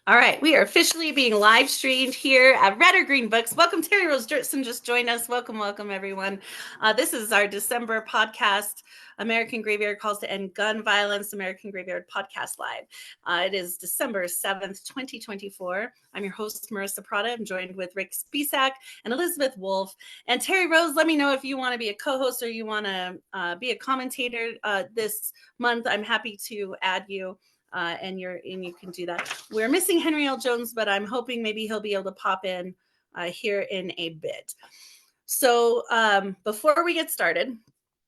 All right, we are officially being live streamed here at Red or Green Books. Welcome, Terry Rose Dirtson just joined us. Welcome, everyone. This is our December podcast, American Graveyard Calls to End Gun Violence, American Graveyard Podcast Live. It is December 7th, 2024. I'm your host, Marissa Prada. I'm joined with Rick Spisak and Elizabeth Wolf. And Terry Rose, let me know if you want to be a co-host or you want to be a commentator this month. I'm happy to add you. And you can do that. We're missing Henry L. Jones, but I'm hoping maybe he'll be able to pop in here in a bit. So before we get started,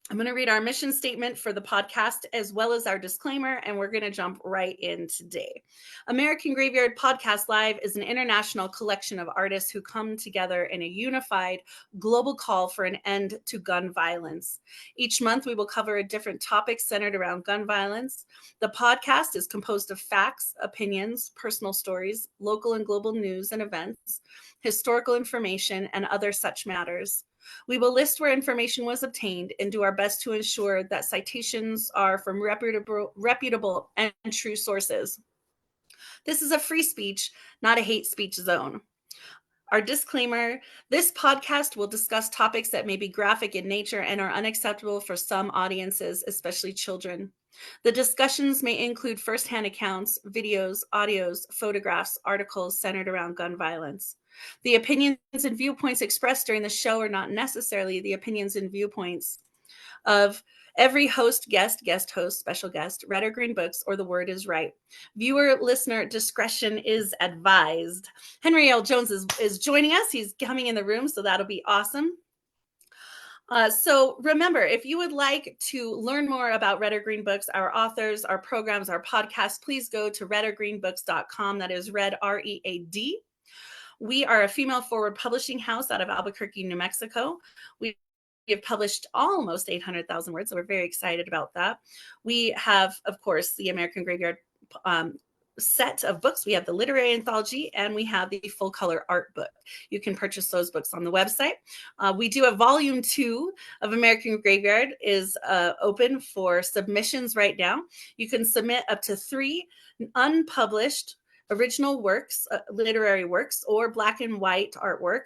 I'm going to read our mission statement for the podcast as well as our disclaimer, and we're going to jump right in today. American Graveyard Podcast Live is an international collection of artists who come together in a unified global call for an end to gun violence. Each month, we will cover a different topic centered around gun violence. The podcast is composed of facts, opinions, personal stories, local and global news and events, historical information, and other such matters. We will list where information was obtained and do our best to ensure that citations are from reputable and true sources. This is a free speech, not a hate speech zone. Our disclaimer, this podcast will discuss topics that may be graphic in nature and are unacceptable for some audiences, especially children. The discussions may include firsthand accounts, videos, audios, photographs, articles centered around gun violence. The opinions and viewpoints expressed during the show are not necessarily the opinions and viewpoints of every host, guest host, special guest, Red or Green Books, or The Word is Right. Viewer, listener discretion is advised. Henry L. Jones is joining us. He's coming in the room, so that'll be awesome. So remember, if you would like to learn more about Red or Green Books, our authors, our programs, our podcasts, please go to redorgreenbooks.com. That is Red, R-E-A-D. We are a female-forward publishing house out of Albuquerque, New Mexico. We have published almost 800,000 words, so we're very excited about that. We have, of course, the American Graveyard set of books. We have the literary anthology and we have the full color art book. You can purchase those books on the website. We do a volume 2 of American Graveyard is open for submissions right now. You can submit up to 3 unpublished original works, literary works, or black and white artwork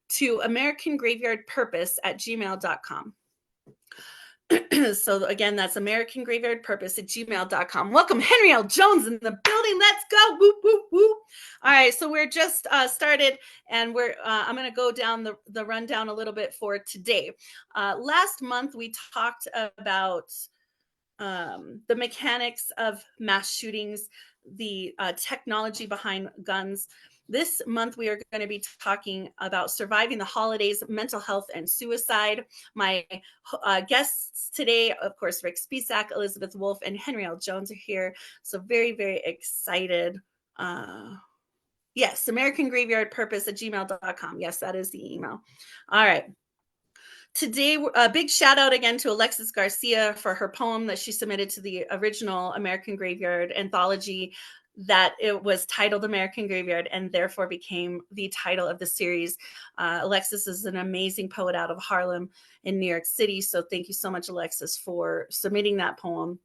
to americangraveyardpurpose@gmail.com. So again, that's americangraveyardpurpose@gmail.com. Welcome, Henry L. Jones in the building. Let's go. Whoop, whoop, whoop. All right, so we're just started, and I'm going to go down the rundown a little bit for today. Last month, we talked about the mechanics of mass shootings, the technology behind guns. This month, we are going to be talking about surviving the holidays, mental health, and suicide. My guests today, of course, Rick Spisak, Elizabeth Wolf, and Henry L. Jones are here. So very, very excited. Yes, americangraveyardpurpose@gmail.com. Yes, that is the email. All right. Today, a big shout out again to Alexis Garcia for her poem that she submitted to the original American Graveyard anthology, that it was titled American Graveyard and therefore became the title of the series. Alexis is an amazing poet out of Harlem in New York City. So thank you so much, Alexis, for submitting that poem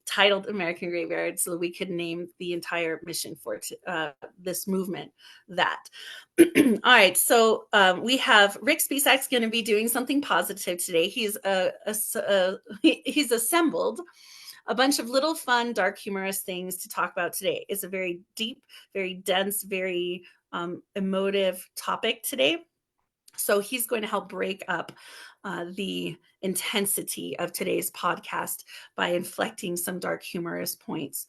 titled American Graveyard so that we could name the entire mission for this movement that. All right, so we have Rick Spisak's going to be doing something positive today. He's assembled a bunch of little fun, dark, humorous things to talk about today. It's a very deep, very dense, very emotive topic today. So he's going to help break up the intensity of today's podcast by inflecting some dark, humorous points.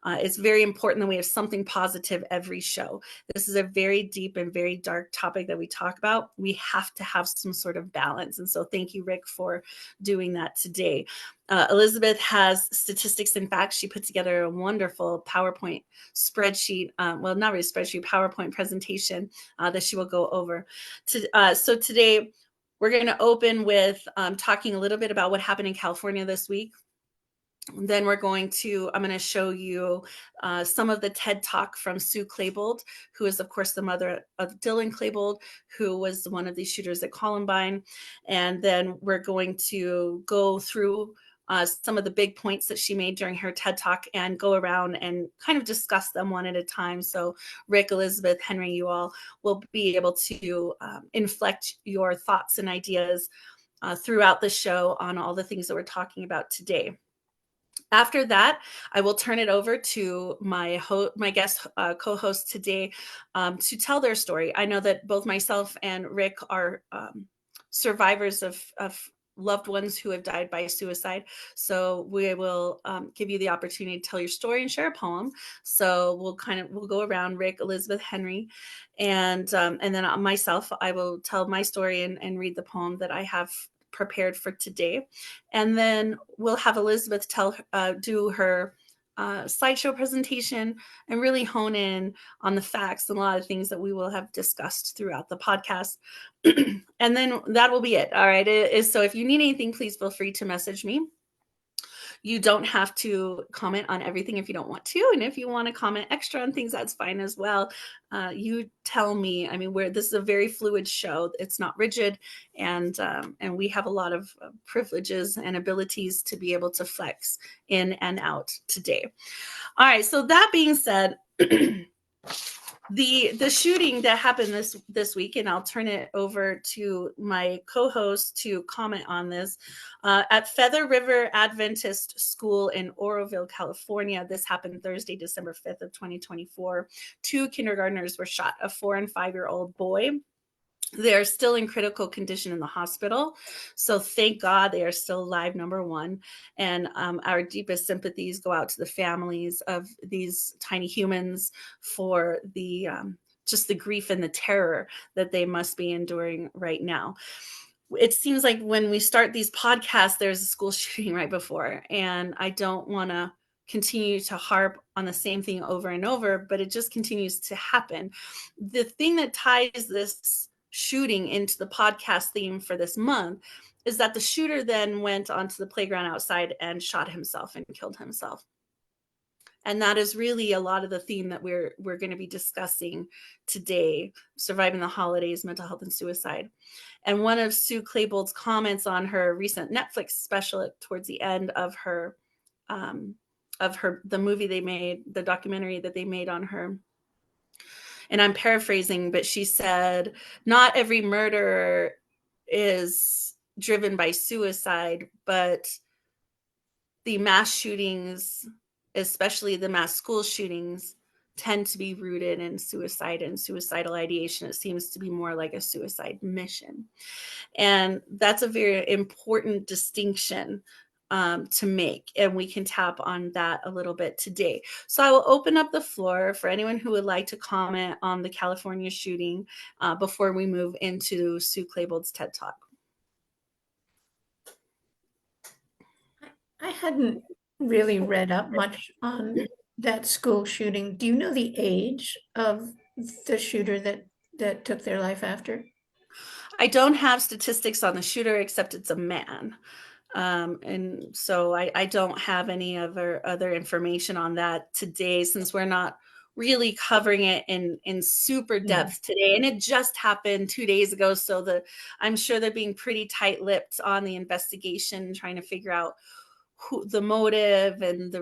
It's very important that we have something positive every show. This is a very deep and very dark topic that we talk about. We have to have some sort of balance. And so thank you, Rick, for doing that today. Elizabeth has statistics and facts. She put together a wonderful PowerPoint spreadsheet, well, not really spreadsheet, PowerPoint presentation that she will go over. So today, we're going to open with talking a little bit about what happened in California this week. Then I'm going to show you some of the TED Talk from Sue Klebold, who is, of course, the mother of Dylan Klebold, who was one of the shooters at Columbine. And then we're going to go through some of the big points that she made during her TED Talk and go around and kind of discuss them one at a time. So Rick, Elizabeth, Henry, you all will be able to inflect your thoughts and ideas throughout the show on all the things that we're talking about today. After that, I will turn it over to my guest co-host today to tell their story. I know that both myself and Rick are survivors of loved ones who have died by suicide. So we will give you the opportunity to tell your story and share a poem. So we'll go around, Rick, Elizabeth, Henry, and then myself. I will tell my story and read the poem that I have prepared for today, and then we'll have Elizabeth do her slideshow presentation and really hone in on the facts and a lot of things that we will have discussed throughout the podcast. And then that will be it. All right. So if you need anything, please feel free to message me. You don't have to comment on everything if you don't want to. And if you want to comment extra on things, that's fine as well. You tell me. I mean, this is a very fluid show. It's not rigid. And we have a lot of privileges and abilities to be able to flex in and out today. All right. So that being said, the shooting that happened this week, and I'll turn it over to my co-host to comment on this, at Feather River Adventist School in Oroville, California. This happened Thursday, December 5th of 2024. 2 kindergartners were shot, a 4 and 5-year-old boy. They're still in critical condition in the hospital. So thank God they are still alive, number one. And our deepest sympathies go out to the families of these tiny humans for the just the grief and the terror that they must be enduring right now. It seems like when we start these podcasts, there's a school shooting right before. And I don't want to continue to harp on the same thing over and over, but it just continues to happen. The thing that ties this shooting into the podcast theme for this month is that the shooter then went onto the playground outside and shot himself and killed himself. And that is really a lot of the theme that we're going to be discussing today: surviving the holidays, mental health, and suicide. And one of Sue Claybold's comments on her recent Netflix special towards the end of the movie they made, the documentary that they made on her, and I'm paraphrasing, but she said, not every murder is driven by suicide, but the mass shootings, especially the mass school shootings, tend to be rooted in suicide and suicidal ideation. It seems to be more like a suicide mission. And that's a very important distinction to make, and we can tap on that a little bit today. So I will open up the floor for anyone who would like to comment on the California shooting before we move into Sue Claybold's TED Talk. I hadn't really read up much on that school shooting. Do you know the age of the shooter that took their life after? I don't have statistics on the shooter, except it's a man. And so I don't have any other information on that today, since we're not really covering it in super depth today. And it just happened 2 days ago. So I'm sure they're being pretty tight-lipped on the investigation, trying to figure out who the motive and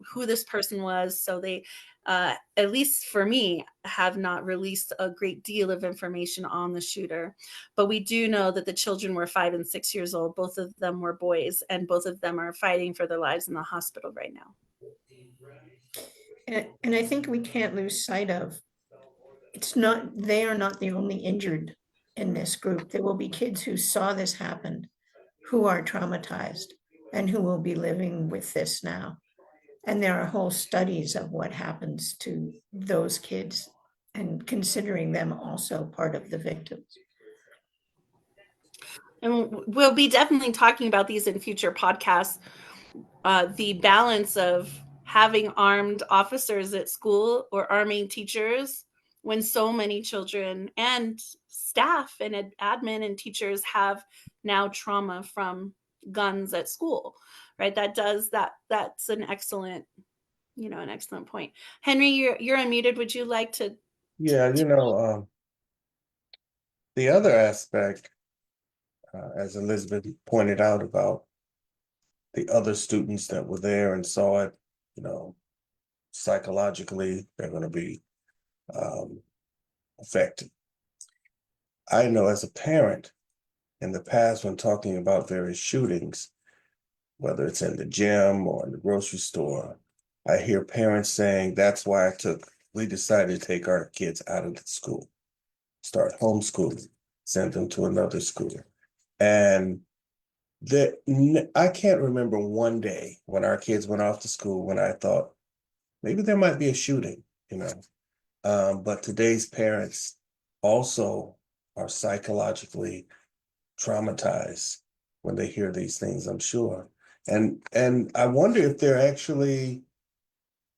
who this person was. So they, at least for me, have not released a great deal of information on the shooter. But we do know that the children were 5 and 6 years old. Both of them were boys, and both of them are fighting for their lives in the hospital right now. And I think we can't lose sight of, they are not the only injured in this group. There will be kids who saw this happen, who are traumatized, and who will be living with this now. And there are whole studies of what happens to those kids, and considering them also part of the victims. And we'll be definitely talking about these in future podcasts. The balance of having armed officers at school or arming teachers when so many children and staff and admin and teachers have now trauma from guns at school, right? That's an excellent point. Henry, you're unmuted. Would you like to? Yeah, the other aspect, as Elizabeth pointed out, about the other students that were there and saw it, psychologically, they're going to be affected. I know as a parent in the past, when talking about various shootings, whether it's in the gym or in the grocery store, I hear parents saying that's why we decided to take our kids out of the school, start homeschooling, send them to another school. And I can't remember one day when our kids went off to school when I thought maybe there might be a shooting, you know. But today's parents also are psychologically traumatized when they hear these things, I'm sure. And I wonder if they're actually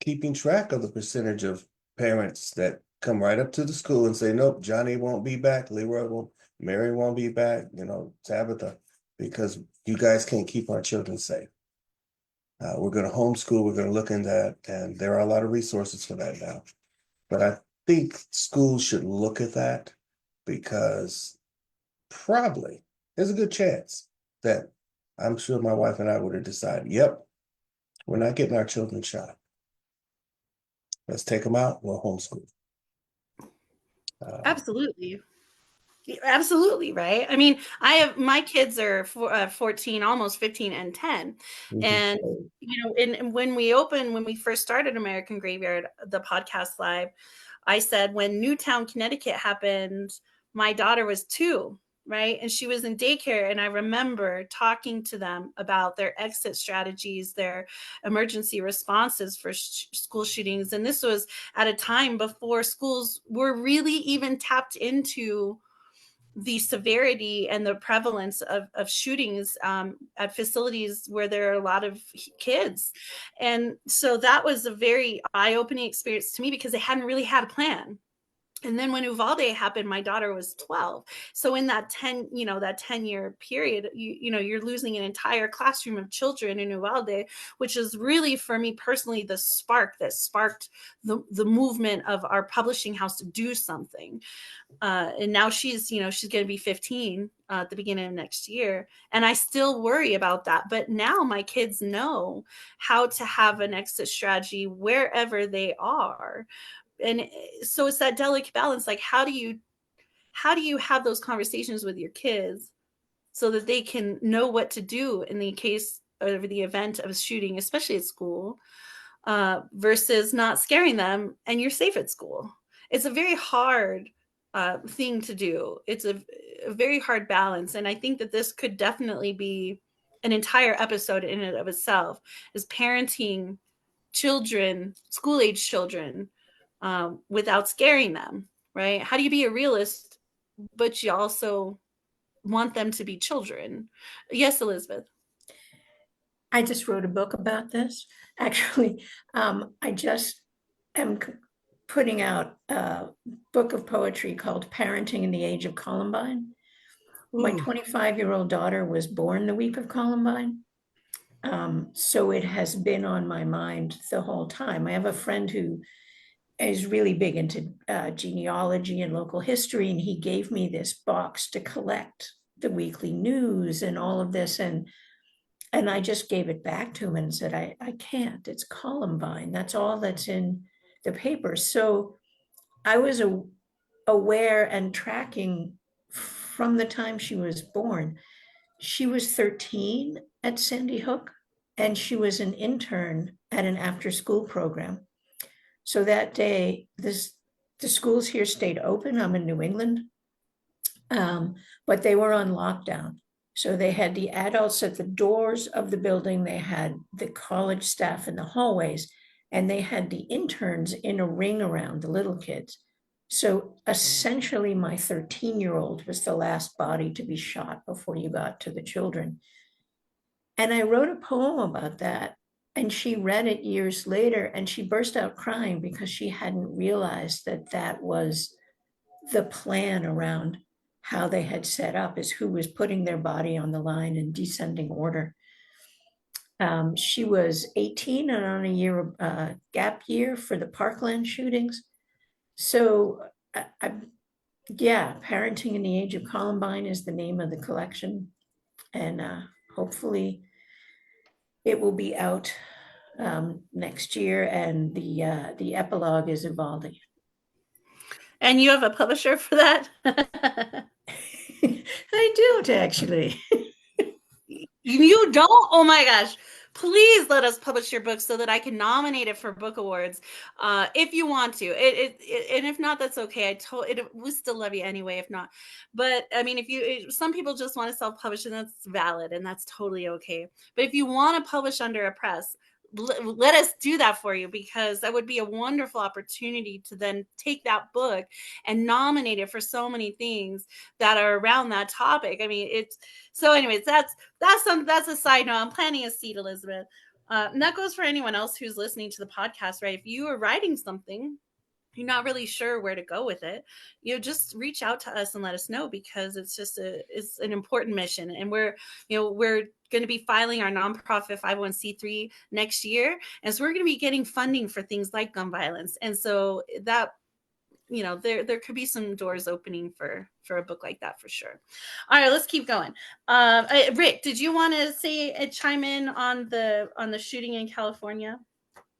keeping track of the percentage of parents that come right up to the school and say, nope, Johnny won't be back, Leroy won't, Mary won't be back, Tabitha, because you guys can't keep our children safe. We're going to homeschool, we're going to look into that, and there are a lot of resources for that now. But I think schools should look at that because probably there's a good chance that I'm sure my wife and I would have decided, yep, we're not getting our children shot. Let's take them out, we'll homeschool. Absolutely. Absolutely, right? I mean, my kids are 14, almost 15 and 10. Mhm. And and when we first started American Graveyard, the podcast live, I said when Newtown, Connecticut happened, my daughter was 2, right? And she was in daycare, and I remember talking to them about their exit strategies, their emergency responses for school shootings. And this was at a time before schools were really even tapped into the severity and the prevalence of shootings at facilities where there are a lot of kids. And so that was a very eye-opening experience to me because they hadn't really had a plan. And then when Uvalde happened, my daughter was 12. So in that 10-year period, you're losing an entire classroom of children in Uvalde, which is really, for me personally, the spark that sparked the movement of our publishing house to do something. And now she's going to be 15 at the beginning of next year. And I still worry about that. But now my kids know how to have an exit strategy wherever they are. And so it's that delicate balance. Like, how do you have those conversations with your kids so that they can know what to do in the case of the event of a shooting, especially at school, versus not scaring them and you're safe at school? It's a very hard thing to do. It's a very hard balance. And I think that this could definitely be an entire episode in and of itself, is parenting children, school age children, without scaring them, right? How do you be a realist, but you also want them to be children? Yes, Elizabeth. I just wrote a book about this. Actually, I just am putting out a book of poetry called Parenting in the Age of Columbine. My Ooh. 25-year-old daughter was born the week of Columbine. So it has been on my mind the whole time. I have a friend who is really big into genealogy and local history, and he gave me this box to collect the weekly news and all of this. And I just gave it back to him and said, I can't. It's Columbine. That's all that's in the paper. So I was aware and tracking from the time she was born. She was 13 at Sandy Hook, and she was an intern at an after school program. So that day, the schools here stayed open. I'm in New England, but they were on lockdown. So they had the adults at the doors of the building, they had the college staff in the hallways, and they had the interns in a ring around the little kids. So essentially, my 13-year-old was the last body to be shot before you got to the children. And I wrote a poem about that. And she read it years later and she burst out crying because she hadn't realized that that was the plan around how they had set up, is who was putting their body on the line in descending order. She was 18 and on a year gap year for the Parkland shootings. So, yeah, Parenting in the Age of Columbine is the name of the collection. And hopefully It will be out next year, and the epilogue is Uvalde. And you have a publisher for that? I don't actually. You don't? Oh my gosh. Please let us publish your book so that I can nominate it for book awards. If you want to. And if not, that's okay. We still love you anyway, if not. But I mean, some people just want to self-publish, and that's valid, and that's totally okay. But if you want to publish under a press, let us do that for you, because that would be a wonderful opportunity to then take that book and nominate it for so many things that are around that topic. I mean, so anyways, that's a side note. I'm planting a seed, Elizabeth. And that goes for anyone else who's listening to the podcast, right? If you are writing something, you're not really sure where to go with it, just reach out to us and let us know, because it's an important mission. And we're going to be filing our nonprofit 501c3 next year. And so we're going to be getting funding for things like gun violence. And so that, there could be some doors opening for a book like that, for sure. All right, let's keep going. Rick, did you want to chime in on the shooting in California?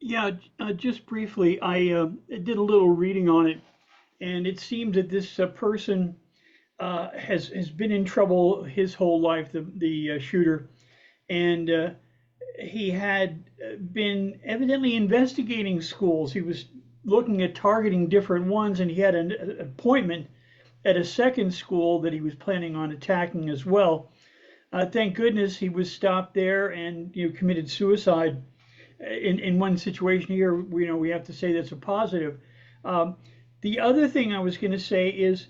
Yeah, just briefly, I did a little reading on it, and it seems that this person has been in trouble his whole life, the shooter, and he had been evidently investigating schools. He was looking at targeting different ones, and he had an appointment at a second school that he was planning on attacking as well. Thank goodness he was stopped there and committed suicide. In one situation here, we have to say that's a positive. The other thing I was going to say is,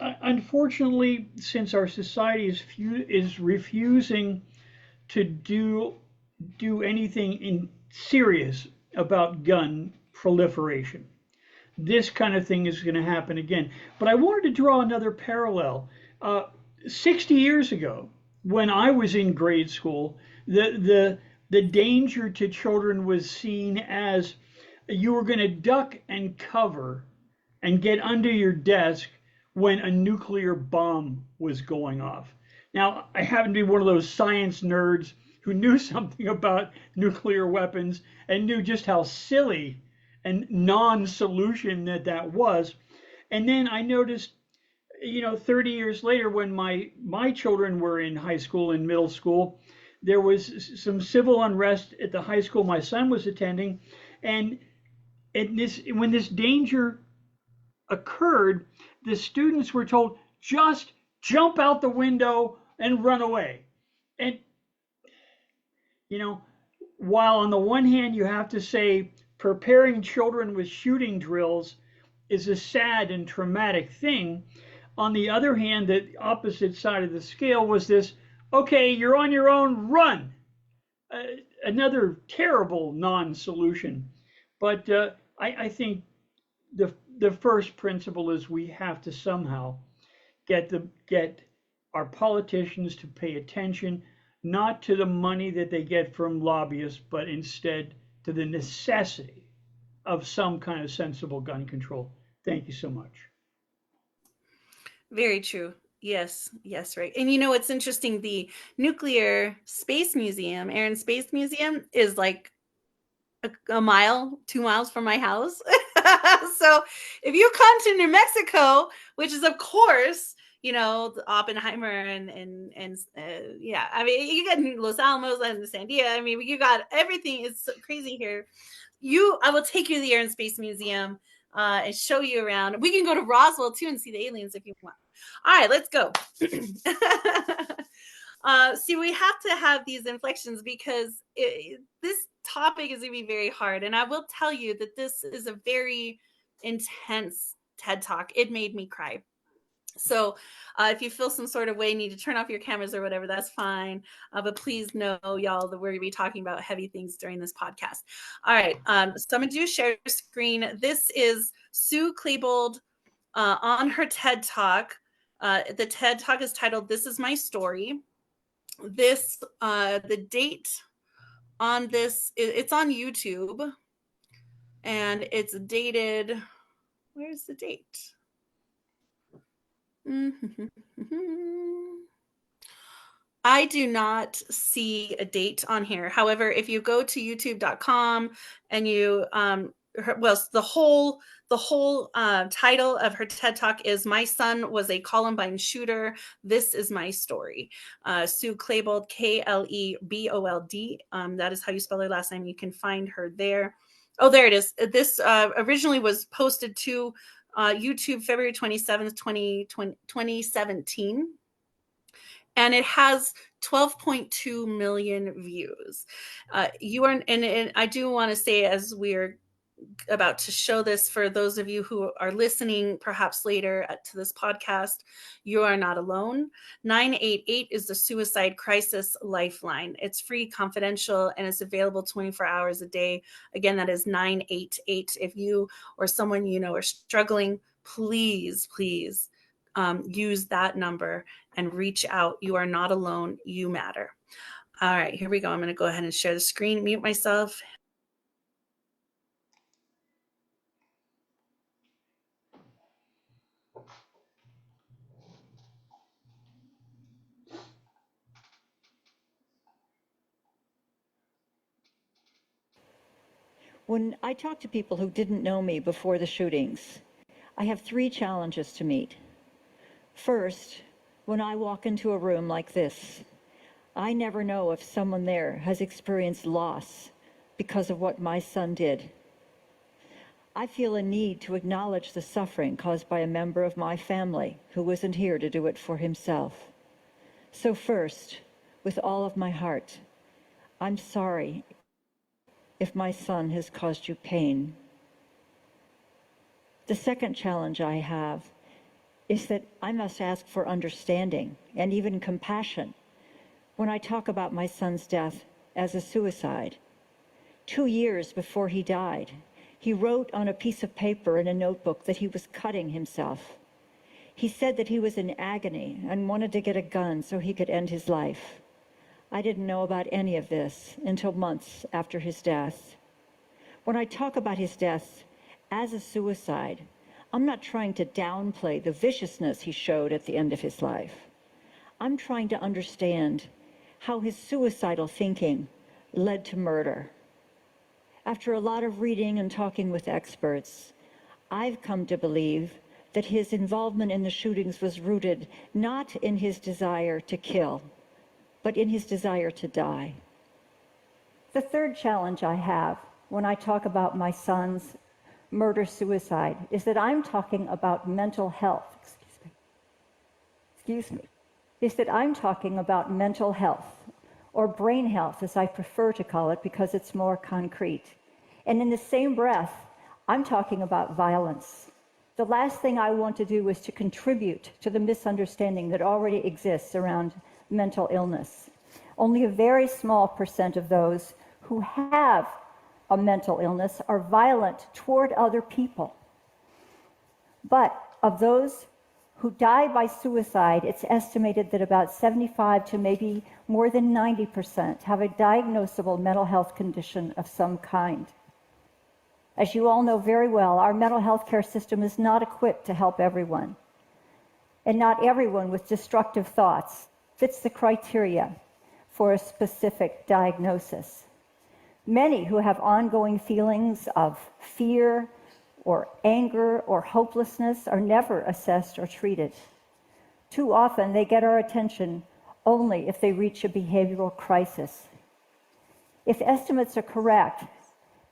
unfortunately, since our society is refusing to do anything serious about gun proliferation, this kind of thing is going to happen again. But I wanted to draw another parallel. 60 years ago, when I was in grade school, the danger to children was seen as you were going to duck and cover and get under your desk when a nuclear bomb was going off. Now, I happen to be one of those science nerds who knew something about nuclear weapons and knew just how silly and non-solution that was. And then I noticed, 30 years later, when my children were in high school and middle school, there was some civil unrest at the high school my son was attending, and when this danger occurred, the students were told, just jump out the window and run away. And while on the one hand you have to say preparing children with shooting drills is a sad and traumatic thing, on the other hand, the opposite side of the scale was this, okay, you're on your own, run. Another terrible non-solution. But I think the first principle is we have to somehow get our politicians to pay attention, not to the money that they get from lobbyists, but instead to the necessity of some kind of sensible gun control. Thank you so much. Very true. Yes, right. And it's interesting, the Nuclear Space Museum, Air and Space Museum, is like a mile, 2 miles from my house. So if you come to New Mexico, which is of course, the Oppenheimer and yeah, I mean, you got Los Alamos and San Diego. I mean, you got everything. It's so crazy here. I will take you to the Air and Space Museum and show you around. We can go to Roswell too and see the aliens if you want. All right, let's go. See, we have to have these inflections because this topic is going to be very hard. And I will tell you that this is a very intense TED Talk. It made me cry. So if you feel some sort of way, need to turn off your cameras or whatever, that's fine. But please know, y'all, that we're going to be talking about heavy things during this podcast. All right. So I'm going to do share screen. This is Sue Klebold on her TED Talk. The TED Talk is titled, "This Is My Story." The date on this, it's on YouTube, and it's dated, where's the date? I do not see a date on here. However, if you go to youtube.com and you, the whole title of her TED Talk is "My Son Was a Columbine Shooter. This is My Story." Sue Klebold, Klebold. That is how you spell her last name. You can find her there. Oh, there it is. This originally was posted to YouTube February 27th, 2017. And it has 12.2 million views. You are, and I do want to say, as we're about to show this, for those of you who are listening perhaps later to this podcast, you are not alone. 988 is the suicide crisis lifeline. It's free, confidential, and it's available 24 hours a day. Again, that is 988. If you or someone you know are struggling, please use that number and reach out. You are not alone. You matter. All right, here we go. I'm going to go ahead and share the screen, mute myself. When I talk to people who didn't know me before the shootings, I have 3 challenges to meet. First, when I walk into a room like this, I never know if someone there has experienced loss because of what my son did. I feel a need to acknowledge the suffering caused by a member of my family who wasn't here to do it for himself. So first, with all of my heart, I'm sorry if my son has caused you pain. The second challenge I have is that I must ask for understanding and even compassion when I talk about my son's death as a suicide. 2 years before he died, he wrote on a piece of paper in a notebook that he was cutting himself. He said that he was in agony and wanted to get a gun so he could end his life. I didn't know about any of this until months after his death. When I talk about his death as a suicide, I'm not trying to downplay the viciousness he showed at the end of his life. I'm trying to understand how his suicidal thinking led to murder. After a lot of reading and talking with experts, I've come to believe that his involvement in the shootings was rooted not in his desire to kill, but in his desire to die. The third challenge I have when I talk about my son's murder-suicide is that I'm talking about mental health. Is that I'm talking about mental health, or brain health, as I prefer to call it, because it's more concrete. And in the same breath, I'm talking about violence. The last thing I want to do is to contribute to the misunderstanding that already exists around mental illness. Only a very small % of those who have a mental illness are violent toward other people. But of those who die by suicide, it's estimated that about 75 to maybe more than 90% have a diagnosable mental health condition of some kind. As you all know very well, our mental health care system is not equipped to help everyone. And not everyone with destructive thoughts fits the criteria for a specific diagnosis. Many who have ongoing feelings of fear or anger or hopelessness are never assessed or treated. Too often they get our attention only if they reach a behavioral crisis. If estimates are correct,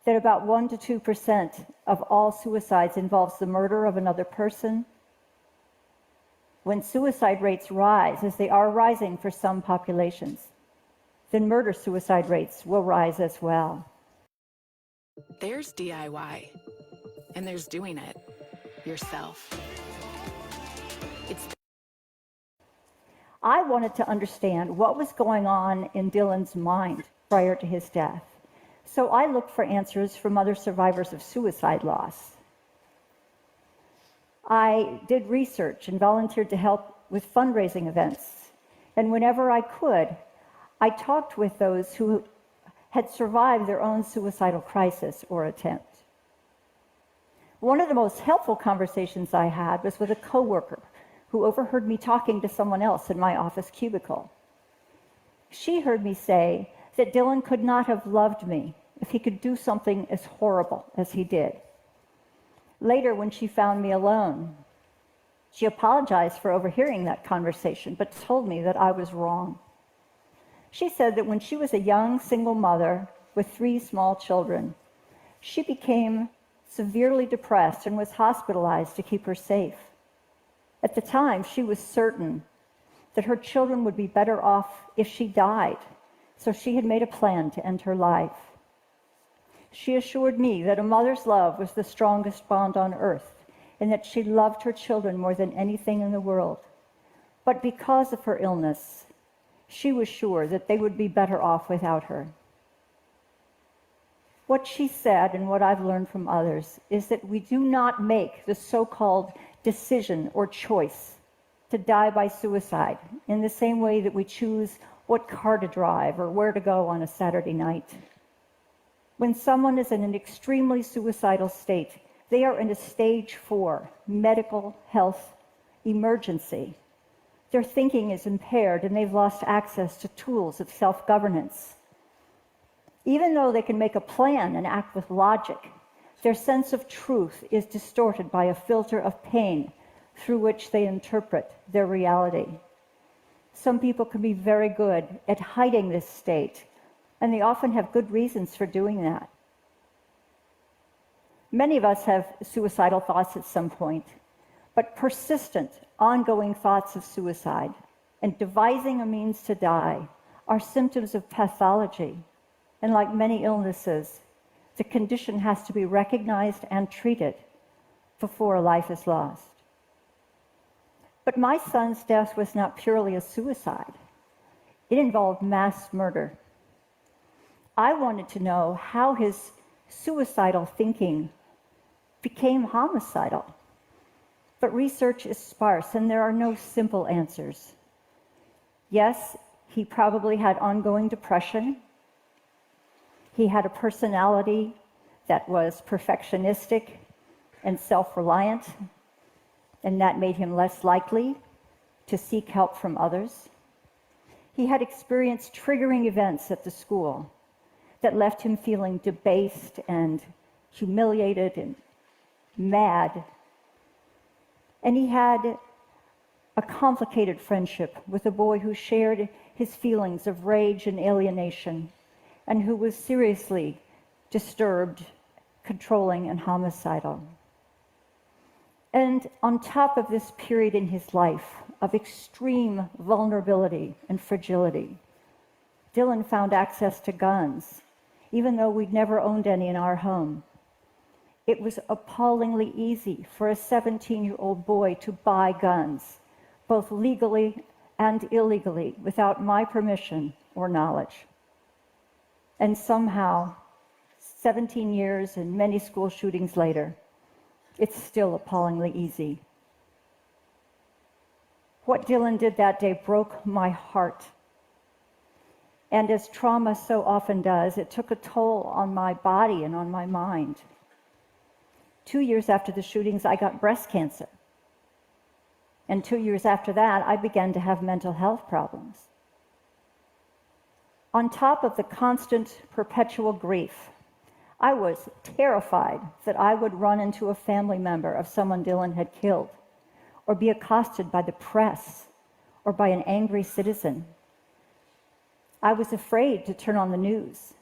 that about 1 to 2% of all suicides involves the murder of another person, when suicide rates rise, as they are rising for some populations, then murder-suicide rates will rise as well. There's DIY, and there's doing it yourself. I wanted to understand what was going on in Dylan's mind prior to his death. So I looked for answers from other survivors of suicide loss. I did research and volunteered to help with fundraising events. And whenever I could, I talked with those who had survived their own suicidal crisis or attempt. One of the most helpful conversations I had was with a coworker who overheard me talking to someone else in my office cubicle. She heard me say that Dylan could not have loved me if he could do something as horrible as he did. Later, when she found me alone, she apologized for overhearing that conversation, but told me that I was wrong. She said that when she was a young single mother with 3 small children, she became severely depressed and was hospitalized to keep her safe. At the time, she was certain that her children would be better off if she died, so she had made a plan to end her life. She assured me that a mother's love was the strongest bond on earth, and that she loved her children more than anything in the world. But because of her illness, she was sure that they would be better off without her. What she said, and what I've learned from others, is that we do not make the so-called decision or choice to die by suicide in the same way that we choose what car to drive or where to go on a Saturday night. When someone is in an extremely suicidal state, they are in a stage 4 medical health emergency. Their thinking is impaired and they've lost access to tools of self-governance. Even though they can make a plan and act with logic, their sense of truth is distorted by a filter of pain through which they interpret their reality. Some people can be very good at hiding this state, and they often have good reasons for doing that. Many of us have suicidal thoughts at some point, but persistent, ongoing thoughts of suicide and devising a means to die are symptoms of pathology. And like many illnesses, the condition has to be recognized and treated before a life is lost. But my son's death was not purely a suicide. It involved mass murder. I wanted to know how his suicidal thinking became homicidal. But research is sparse, and there are no simple answers. Yes, he probably had ongoing depression. He had a personality that was perfectionistic and self-reliant, and that made him less likely to seek help from others. He had experienced triggering events at the school that left him feeling debased and humiliated and mad. And he had a complicated friendship with a boy who shared his feelings of rage and alienation, and who was seriously disturbed, controlling, and homicidal. And on top of this period in his life of extreme vulnerability and fragility, Dylan found access to guns, even though we'd never owned any in our home. It was appallingly easy for a 17-year-old boy to buy guns, both legally and illegally, without my permission or knowledge. And somehow, 17 years and many school shootings later, it's still appallingly easy. What Dylan did that day broke my heart. And as trauma so often does, it took a toll on my body and on my mind. 2 years after the shootings, I got breast cancer. And 2 years after that, I began to have mental health problems. On top of the constant, perpetual grief, I was terrified that I would run into a family member of someone Dylan had killed, or be accosted by the press, or by an angry citizen. I was afraid to turn on the news,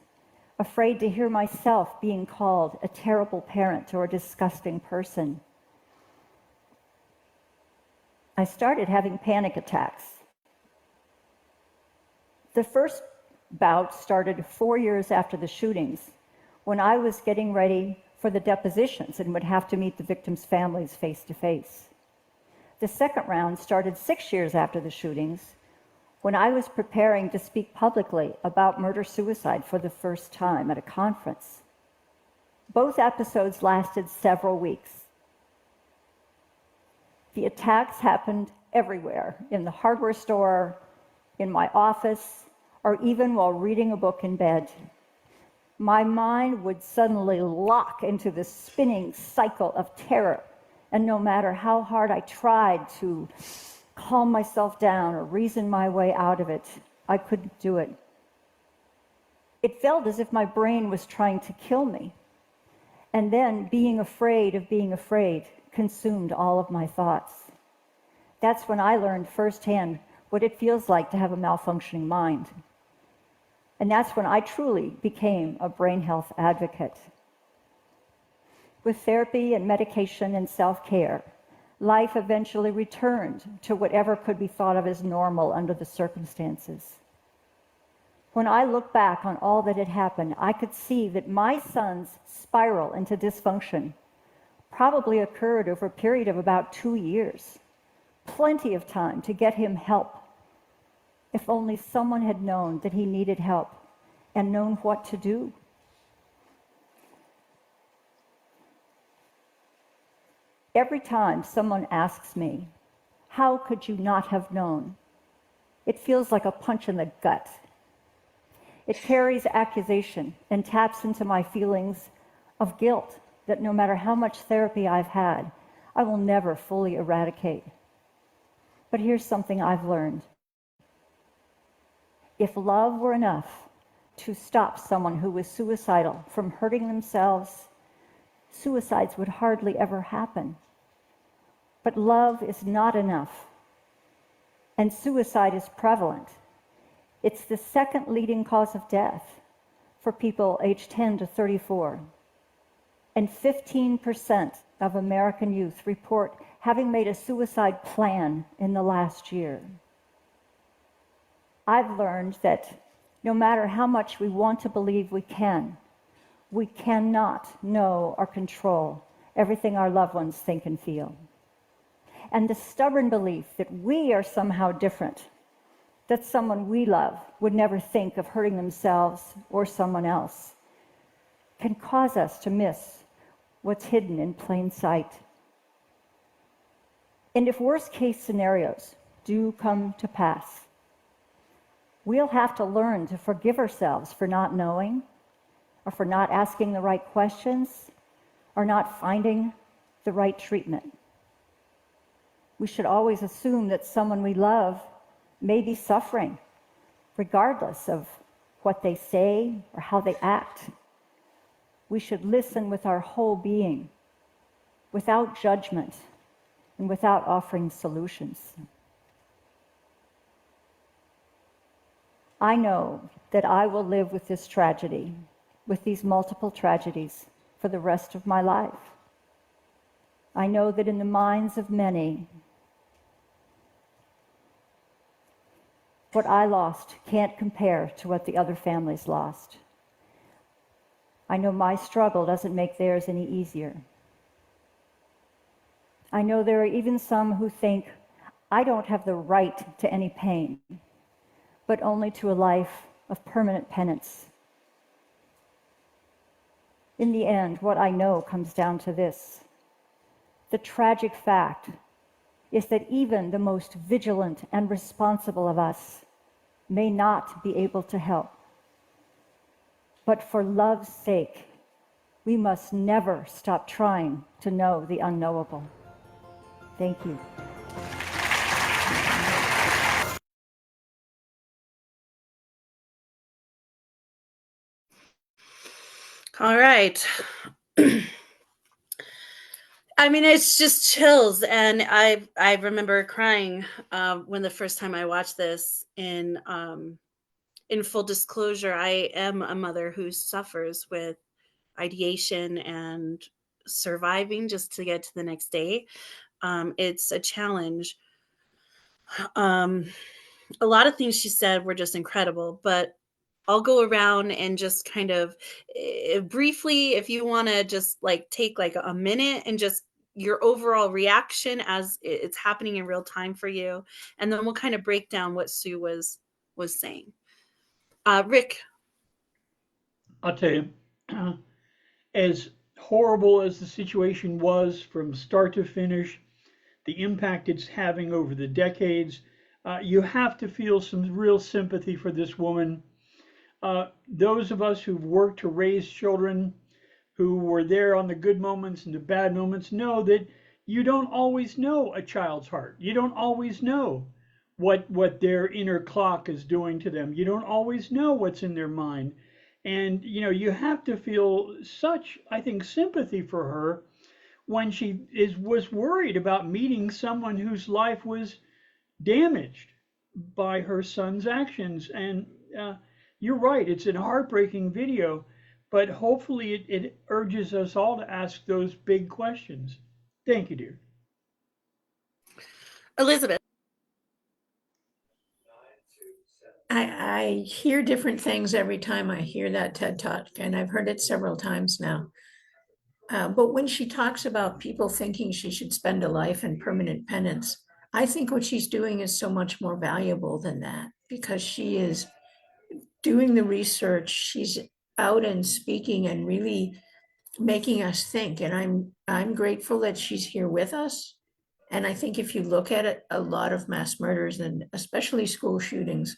afraid to hear myself being called a terrible parent or a disgusting person. I started having panic attacks. The first bout started 4 years after the shootings, when I was getting ready for the depositions and would have to meet the victims' families face to face. The second round started 6 years after the shootings, when I was preparing to speak publicly about murder-suicide for the first time at a conference. Both episodes lasted several weeks. The attacks happened everywhere, in the hardware store, in my office, or even while reading a book in bed. My mind would suddenly lock into this spinning cycle of terror, and no matter how hard I tried to calm myself down or reason my way out of it, I couldn't do it. It felt as if my brain was trying to kill me. And then being afraid of being afraid consumed all of my thoughts. That's when I learned firsthand what it feels like to have a malfunctioning mind. And that's when I truly became a brain health advocate. With therapy and medication and self-care, life eventually returned to whatever could be thought of as normal under the circumstances. When I look back on all that had happened, I could see that my son's spiral into dysfunction probably occurred over a period of about 2 years. Plenty of time to get him help. If only someone had known that he needed help and known what to do. Every time someone asks me, "How could you not have known?" it feels like a punch in the gut. It carries accusation and taps into my feelings of guilt that no matter how much therapy I've had, I will never fully eradicate. But here's something I've learned. If love were enough to stop someone who was suicidal from hurting themselves, suicides would hardly ever happen. But love is not enough, and suicide is prevalent. It's the second leading cause of death for people aged 10 to 34. And 15% of American youth report having made a suicide plan in the last year. I've learned that no matter how much we want to believe we cannot know or control everything our loved ones think and feel. And the stubborn belief that we are somehow different, that someone we love would never think of hurting themselves or someone else, can cause us to miss what's hidden in plain sight. And if worst-case scenarios do come to pass, we'll have to learn to forgive ourselves for not knowing, or for not asking the right questions, or not finding the right treatment. We should always assume that someone we love may be suffering, regardless of what they say or how they act. We should listen with our whole being, without judgment and without offering solutions. I know that I will live with this tragedy, with these multiple tragedies, for the rest of my life. I know that in the minds of many, what I lost can't compare to what the other families lost. I know my struggle doesn't make theirs any easier. I know there are even some who think I don't have the right to any pain, but only to a life of permanent penance. In the end, what I know comes down to this. The tragic fact is that even the most vigilant and responsible of us may not be able to help. But for love's sake, we must never stop trying to know the unknowable. Thank you. All right. I mean, it's just chills, and I remember crying when the first time I watched this. In full disclosure, I am a mother who suffers with ideation and surviving just to get to the next day. It's a challenge. Um, a lot of things she said were just incredible, but I'll go around and just kind of briefly, if you want to just like take like a minute and just your overall reaction as it's happening in real time for you, and then we'll kind of break down what Sue was saying. Rick. I'll tell you, as horrible as the situation was from start to finish, the impact it's having over the decades, you have to feel some real sympathy for this woman. Those of us who've worked to raise children, who were there on the good moments and the bad moments, know that you don't always know a child's heart. You don't always know what their inner clock is doing to them. You don't always know what's in their mind. And you have to feel such, I think, sympathy for her when she was worried about meeting someone whose life was damaged by her son's actions. And you're right, it's a heartbreaking video, but hopefully it urges us all to ask those big questions. Thank you, dear. Elizabeth. I hear different things every time I hear that TED Talk, and I've heard it several times now. But when she talks about people thinking she should spend a life in permanent penance, I think what she's doing is so much more valuable than that, because she is doing the research, she's out and speaking and really making us think. And I'm grateful that she's here with us. And I think if you look at it, a lot of mass murders, and especially school shootings,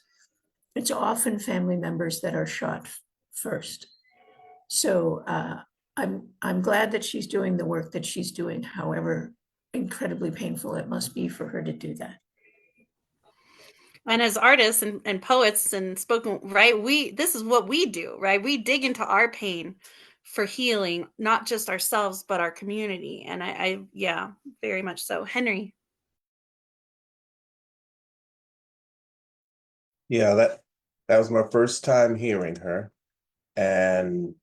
it's often family members that are shot first. So I'm glad that she's doing the work that she's doing, however incredibly painful it must be for her to do that. And as artists and poets and spoken, right, this is what we do, right? We dig into our pain for healing, not just ourselves, but our community. And I yeah, very much so. Henry. Yeah, that was my first time hearing her, and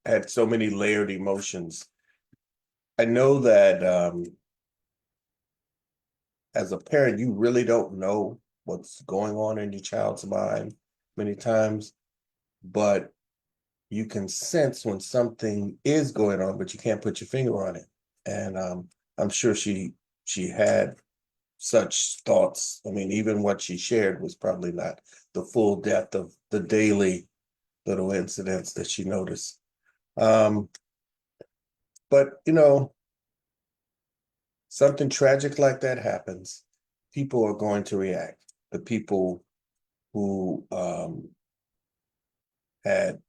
had so many layered emotions. I know that as a parent, you really don't know what's going on in your child's mind many times, but you can sense when something is going on, but you can't put your finger on it. And I'm sure she had such thoughts. I mean, even what she shared was probably not the full depth of the daily little incidents that she noticed. But something tragic like that happens, people are going to react. The people who had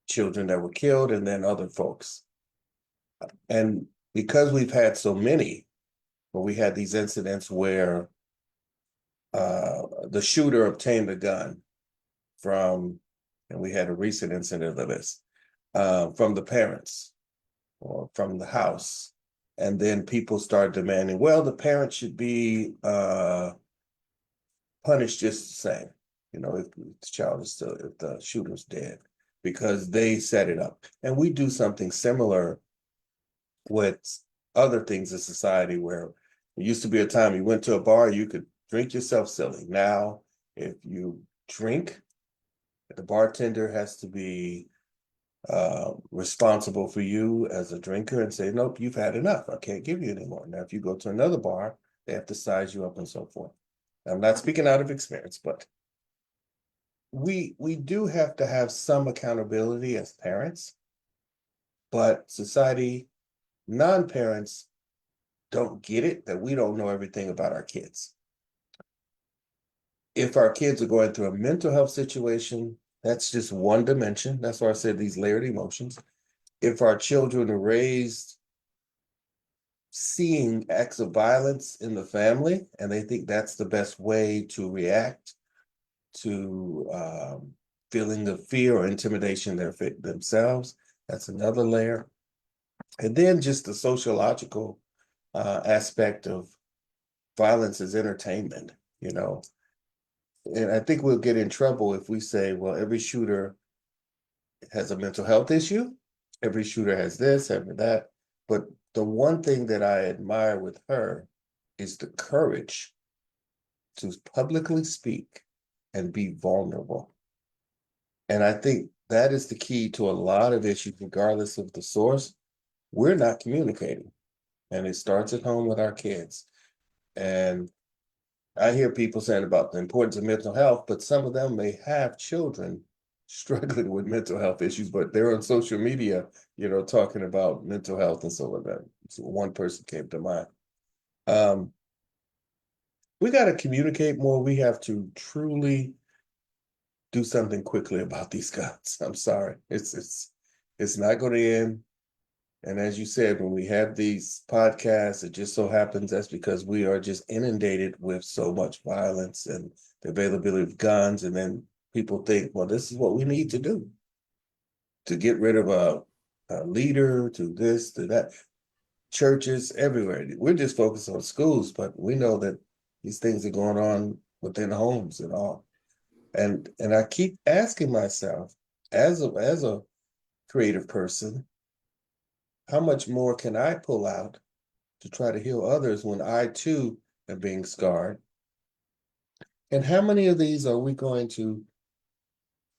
children that were killed, and then other folks. And because we've had so many, where we had these incidents where the shooter obtained a gun from, and we had a recent incident of this, from the parents or from the house. And then people start demanding, well, the parents should be punished just the same, if the child is still, if the shooter's dead, because they set it up. And we do something similar with other things in society, where it used to be a time you went to a bar, you could drink yourself silly. Now, if you drink, the bartender has to be responsible for you as a drinker and say, nope, you've had enough. I can't give you any more. Now, if you go to another bar, they have to size you up and so forth. I'm not speaking out of experience, but we do have to have some accountability as parents, but society, non-parents don't get it, that we don't know everything about our kids. If our kids are going through a mental health situation, that's just one dimension. That's why I said these layered emotions. If our children are raised seeing acts of violence in the family, and they think that's the best way to react to feeling the fear or intimidation themselves, that's another layer. And then just the sociological aspect of violence as entertainment, And I think we'll get in trouble if we say, well, every shooter has a mental health issue, every shooter has this, every that. But the one thing that I admire with her is the courage to publicly speak and be vulnerable. And I think that is the key to a lot of issues, regardless of the source. We're not communicating. And it starts at home with our kids. And I hear people saying about the importance of mental health, but some of them may have children struggling with mental health issues, but they're on social media, talking about mental health and so on. So one person came to mind. We got to communicate more. We have to truly do something quickly about these guns. I'm sorry. It's not going to end. And as you said, when we have these podcasts, it just so happens that's because we are just inundated with so much violence and the availability of guns. And then people think, well, this is what we need to do to get rid of a leader, to this, to that. Churches everywhere. We're just focused on schools, but we know that these things are going on within homes and all. And I keep asking myself, as a creative person, how much more can I pull out to try to heal others when I too am being scarred? And how many of these are we going to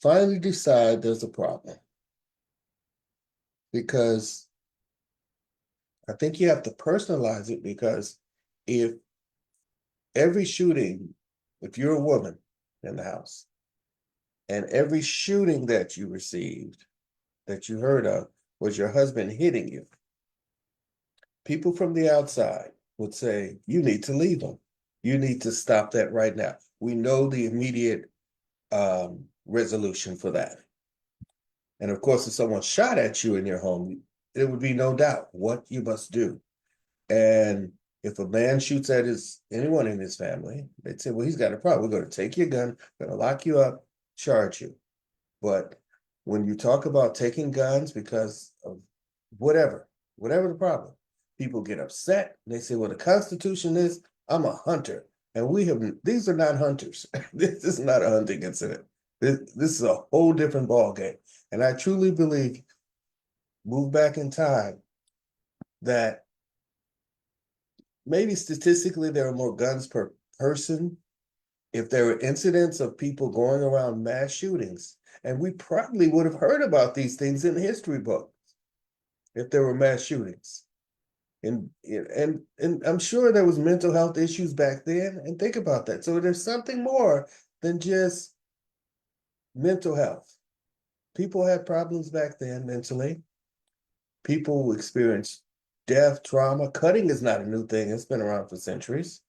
finally decide there's a problem? Because I think you have to personalize it, because if every shooting, if you're a woman in the house, and every shooting that you received, that you heard of, was your husband hitting you, people from the outside would say, you need to leave him. You need to stop that right now. We know the immediate resolution for that. And of course, if someone shot at you in your home, it would be no doubt what you must do. And if a man shoots at anyone in his family, they'd say, well, he's got a problem. We're going to take your gun, we're going to lock you up, charge you. But when you talk about taking guns because of whatever the problem, people get upset. They say, well, the Constitution is, I'm a hunter. And these are not hunters. This is not a hunting incident. This is a whole different ballgame. And I truly believe, move back in time, that maybe statistically there are more guns per person if there were incidents of people going around mass shootings. And we probably would have heard about these things in history books if there were mass shootings. And I'm sure there was mental health issues back then. And think about that. So there's something more than just mental health. People had problems back then mentally. People experienced death, trauma. Cutting is not a new thing. It's been around for centuries.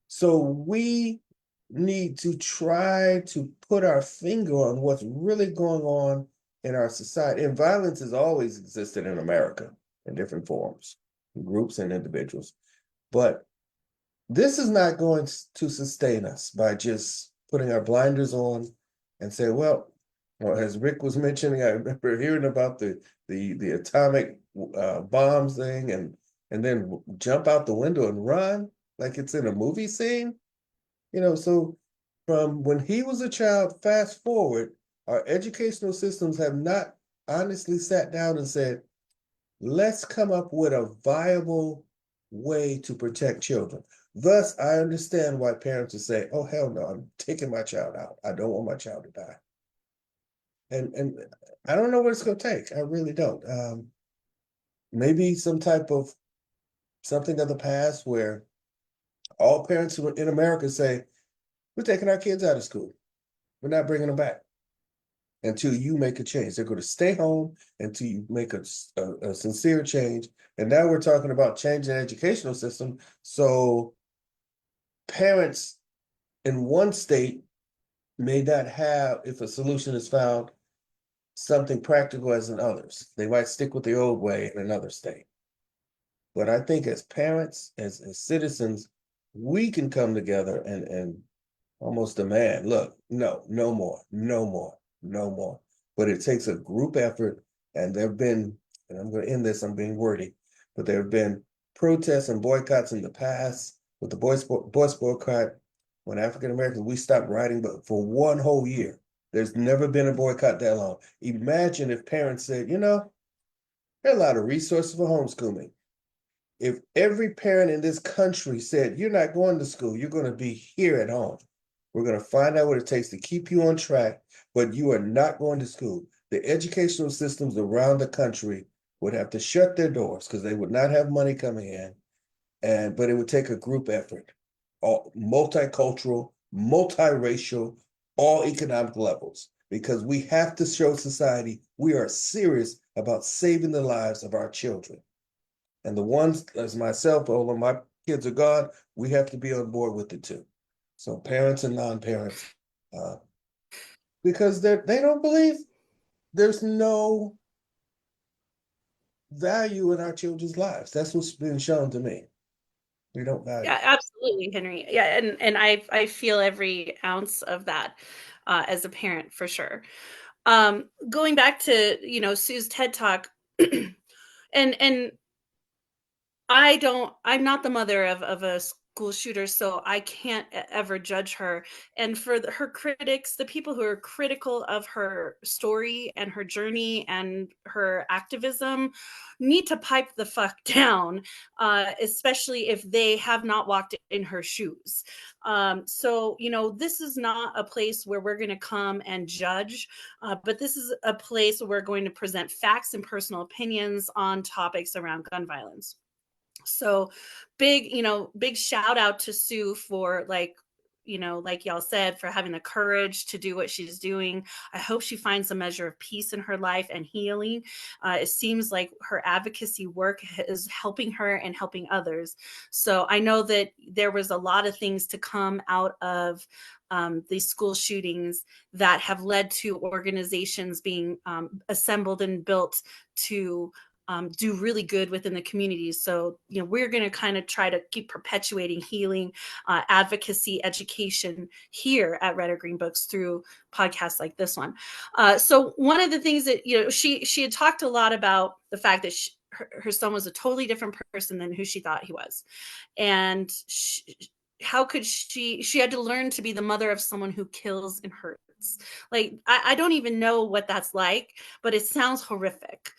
So we need to try to put our finger on what's really going on in our society. And violence has always existed in America in different forms, groups and individuals. But this is not going to sustain us by just putting our blinders on and say, well, as Rick was mentioning, I remember hearing about the atomic bombs thing, and then jump out the window and run like it's in a movie scene. So from when he was a child, fast forward, our educational systems have not honestly sat down and said, let's come up with a viable way to protect children. Thus, I understand why parents will say, oh, hell no, I'm taking my child out. I don't want my child to die. And I don't know what it's going to take. I really don't. Maybe some type of something of the past where all parents in America say, we're taking our kids out of school. We're not bringing them back until you make a change. They're going to stay home until you make a sincere change. And now we're talking about changing the educational system. So parents in one state may not have, if a solution is found, something practical as in others. They might stick with the old way in another state. But I think as parents, as citizens, we can come together and almost demand, look, no more, no more, no more. But it takes a group effort. And there have been, and I'm going to end this, I'm being wordy, but there have been protests and boycotts in the past. With the boys boycott, when African Americans, we stopped writing, but for one whole year. There's never been a boycott that long. Imagine if parents said, there are a lot of resources for homeschooling. If every parent in this country said, you're not going to school, you're going to be here at home. We're going to find out what it takes to keep you on track, but you are not going to school. The educational systems around the country would have to shut their doors because they would not have money coming in. But it would take a group effort, all multicultural, multiracial, all economic levels, because we have to show society we are serious about saving the lives of our children. And the ones as myself, although my kids are gone, we have to be on board with it too. So parents and non-parents, because they don't believe there's no value in our children's lives. That's what's been shown to me. We don't value. Yeah, absolutely, Henry. Yeah, and I feel every ounce of that as a parent for sure. Going back to, Sue's TED Talk, and I'm not the mother of a school shooter, so I can't ever judge her. And for her critics, the people who are critical of her story and her journey and her activism, need to pipe the fuck down, especially if they have not walked in her shoes. So, this is not a place where we're going to come and judge, but this is a place where we're going to present facts and personal opinions on topics around gun violence. So big shout out to Sue for, like y'all said, for having the courage to do what she's doing. I hope she finds a measure of peace in her life and healing. It seems like her advocacy work is helping her and helping others. So I know that there was a lot of things to come out of these school shootings that have led to organizations being assembled and built to do really good within the communities. So, we're going to kind of try to keep perpetuating healing, advocacy, education here at Red or Green Books through podcasts like this one. So one of the things that, she had talked a lot about the fact that her son was a totally different person than who she thought he was. And how could she had to learn to be the mother of someone who kills and hurts. Like, I don't even know what that's like, but it sounds horrific.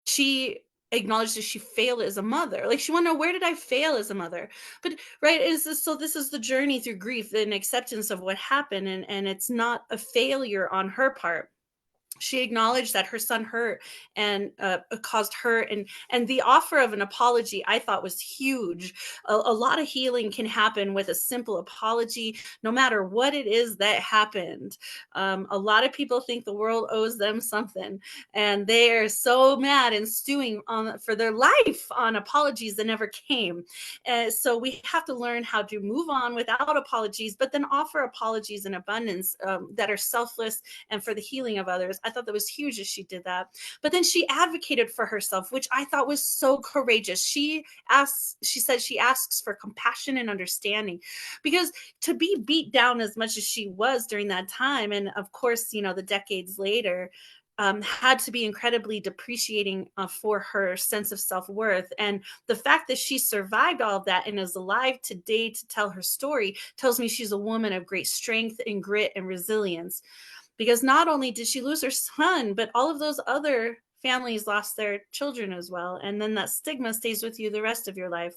She acknowledged that she failed as a mother. Like, she want to know, where did I fail as a mother? But right, so this is the journey through grief and acceptance of what happened, and it's not a failure on her part. She acknowledged that her son hurt and caused hurt, and the offer of an apology, I thought, was huge. A lot of healing can happen with a simple apology, no matter what it is that happened. A lot of people think the world owes them something, and they are so mad and stewing for their life on apologies that never came. So we have to learn how to move on without apologies, but then offer apologies in abundance that are selfless and for the healing of others. I thought that was huge as she did that. But then she advocated for herself, which I thought was so courageous. She said she asks for compassion and understanding, because to be beat down as much as she was during that time, and of course, the decades later, had to be incredibly depreciating for her sense of self-worth. And the fact that she survived all of that and is alive today to tell her story tells me she's a woman of great strength and grit and resilience. Because not only did she lose her son, but all of those other families lost their children as well. And then that stigma stays with you the rest of your life.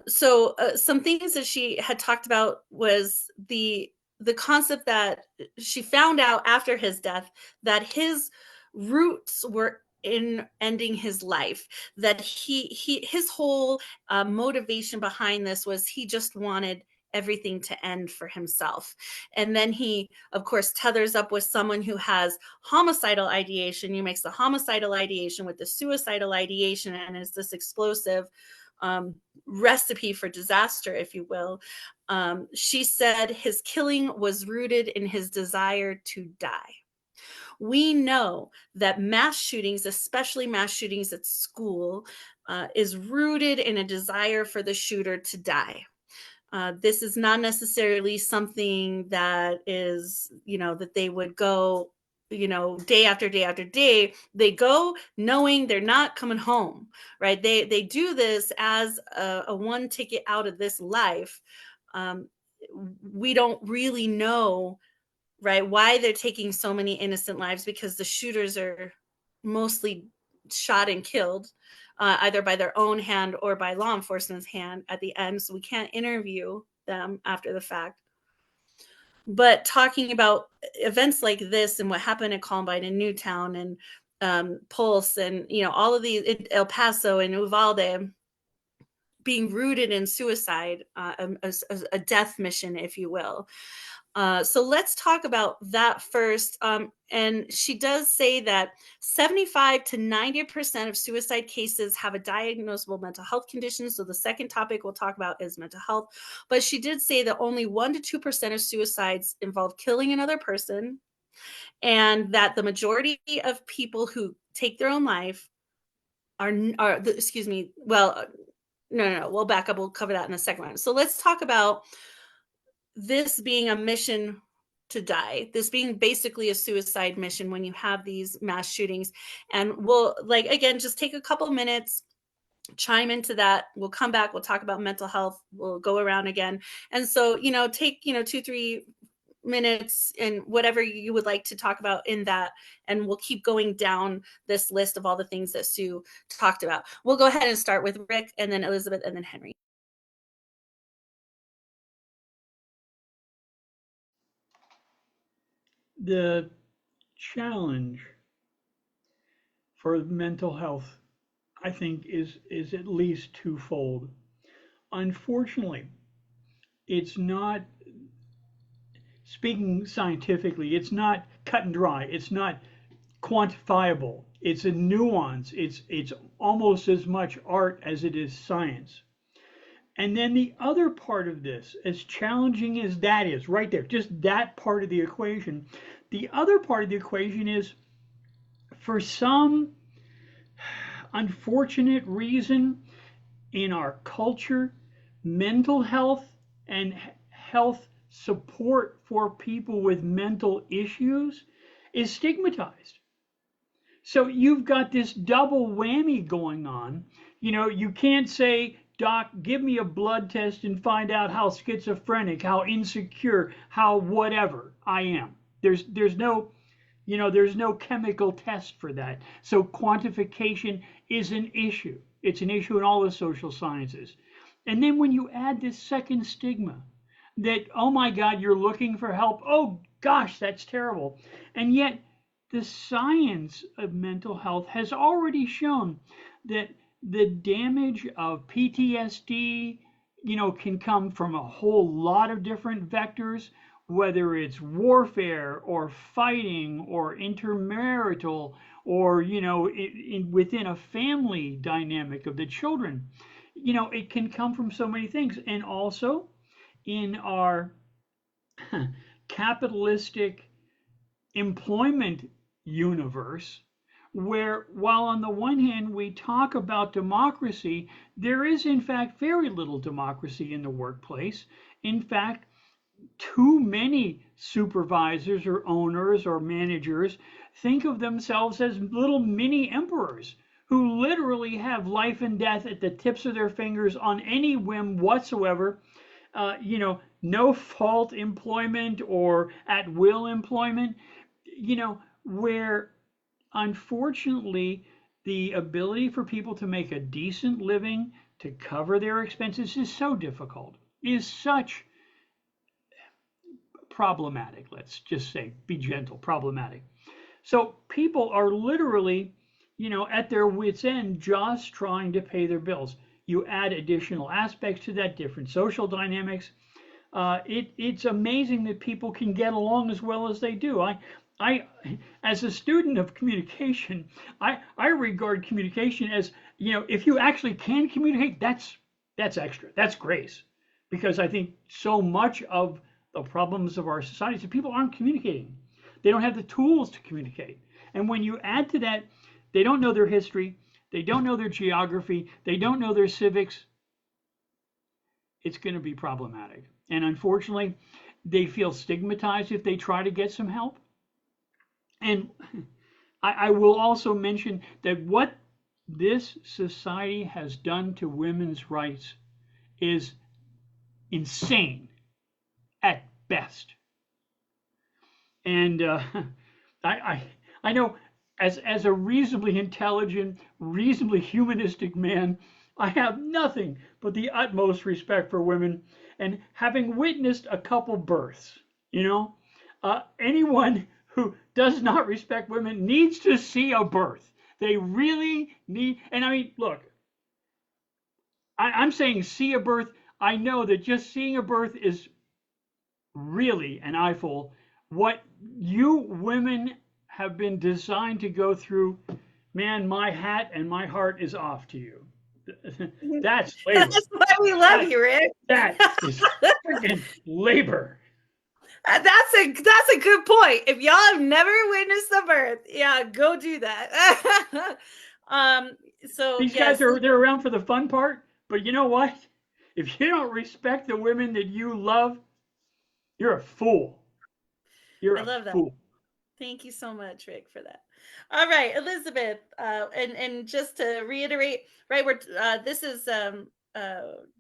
So some things that she had talked about was the concept that she found out after his death, that his roots were in ending his life, that his whole motivation behind this was he just wanted everything to end for himself. And then he, of course, tethers up with someone who has homicidal ideation. You mix the homicidal ideation with the suicidal ideation, and it's this explosive recipe for disaster, if you will. She said his killing was rooted in his desire to die. We know that mass shootings, especially mass shootings at school, is rooted in a desire for the shooter to die. This is not necessarily something that is, that they would go, day after day after day. They go knowing they're not coming home, right? They do this as a one ticket out of this life. We don't really know, right, why they're taking so many innocent lives, because the shooters are mostly shot and killed, either by their own hand or by law enforcement's hand at the end. So we can't interview them after the fact. But talking about events like this and what happened at Columbine and Newtown and Pulse and, all of these, El Paso and Uvalde, being rooted in suicide, a death mission, if you will. So let's talk about that first. And she does say that 75 to 90% of suicide cases have a diagnosable mental health condition. So the second topic we'll talk about is mental health. But she did say that only 1 to 2% of suicides involve killing another person. and that the majority of people who take their own life excuse me, well, no, we'll back up. We'll cover that in the second one. So let's talk about this being a mission to die, this being basically a suicide mission when you have these mass shootings. And we'll, like, again, just take a couple minutes, chime into that. We'll come back. We'll talk about mental health. We'll go around again. And so, take, 2-3 minutes and whatever you would like to talk about in that. And we'll keep going down this list of all the things that Sue talked about. We'll go ahead and start with Rick, and then Elizabeth, and then Henry. The challenge for mental health, I think, is at least twofold. Unfortunately, it's not, speaking scientifically, it's not cut and dry. It's not quantifiable. It's a nuance. It's almost as much art as it is science. And then the other part of this, as challenging as that is, right there, just that part of the equation, the other part of the equation is, for some unfortunate reason in our culture, mental health and health support for people with mental issues is stigmatized. So you've got this double whammy going on. You can't say, Doc, give me a blood test and find out how schizophrenic, how insecure, how whatever I am. There's no chemical test for that. So quantification is an issue. It's an issue in all the social sciences. And then when you add this second stigma that, oh my God, you're looking for help. Oh gosh, that's terrible. And yet the science of mental health has already shown that the damage of PTSD, can come from a whole lot of different vectors, whether it's warfare or fighting or intermarital or, within a family dynamic of the children. It can come from so many things. And also in our capitalistic employment universe, where while on the one hand we talk about democracy, there is in fact very little democracy in the workplace. In fact, too many supervisors or owners or managers think of themselves as little mini emperors who literally have life and death at the tips of their fingers on any whim whatsoever. No fault employment or at will employment, where unfortunately the ability for people to make a decent living, to cover their expenses, is so difficult, is such problematic. Let's just say, be gentle, problematic. So people are literally, at their wits' end, just trying to pay their bills. You add additional aspects to that, different social dynamics. It's amazing that people can get along as well as they do. I, as a student of communication, I regard communication as, if you actually can communicate, that's extra, that's grace, because I think so much of the problems of our society is that people aren't communicating. They don't have the tools to communicate. And when you add to that, they don't know their history, they don't know their geography, they don't know their civics, it's going to be problematic. And unfortunately, they feel stigmatized if they try to get some help. And I will also mention that what this society has done to women's rights is insane at best. And I know, as a reasonably intelligent, reasonably humanistic man, I have nothing but the utmost respect for women. And having witnessed a couple births, anyone who does not respect women needs to see a birth. They really need, and I mean, look, I'm saying see a birth. I know that just seeing a birth is really an eyeful. What you women have been designed to go through, man, my hat and my heart is off to you. That's labor. That's why we love you, Rick. That is freaking labor. That's a good point. If y'all have never witnessed a birth, yeah, go do that. um, so These yes, guys they're around for the fun part, but you know what? If you don't respect the women that you love, you're a fool. You're I a love that. fool. Thank you so much, Rick, for that. All right, Elizabeth, and just to reiterate, right, we're this is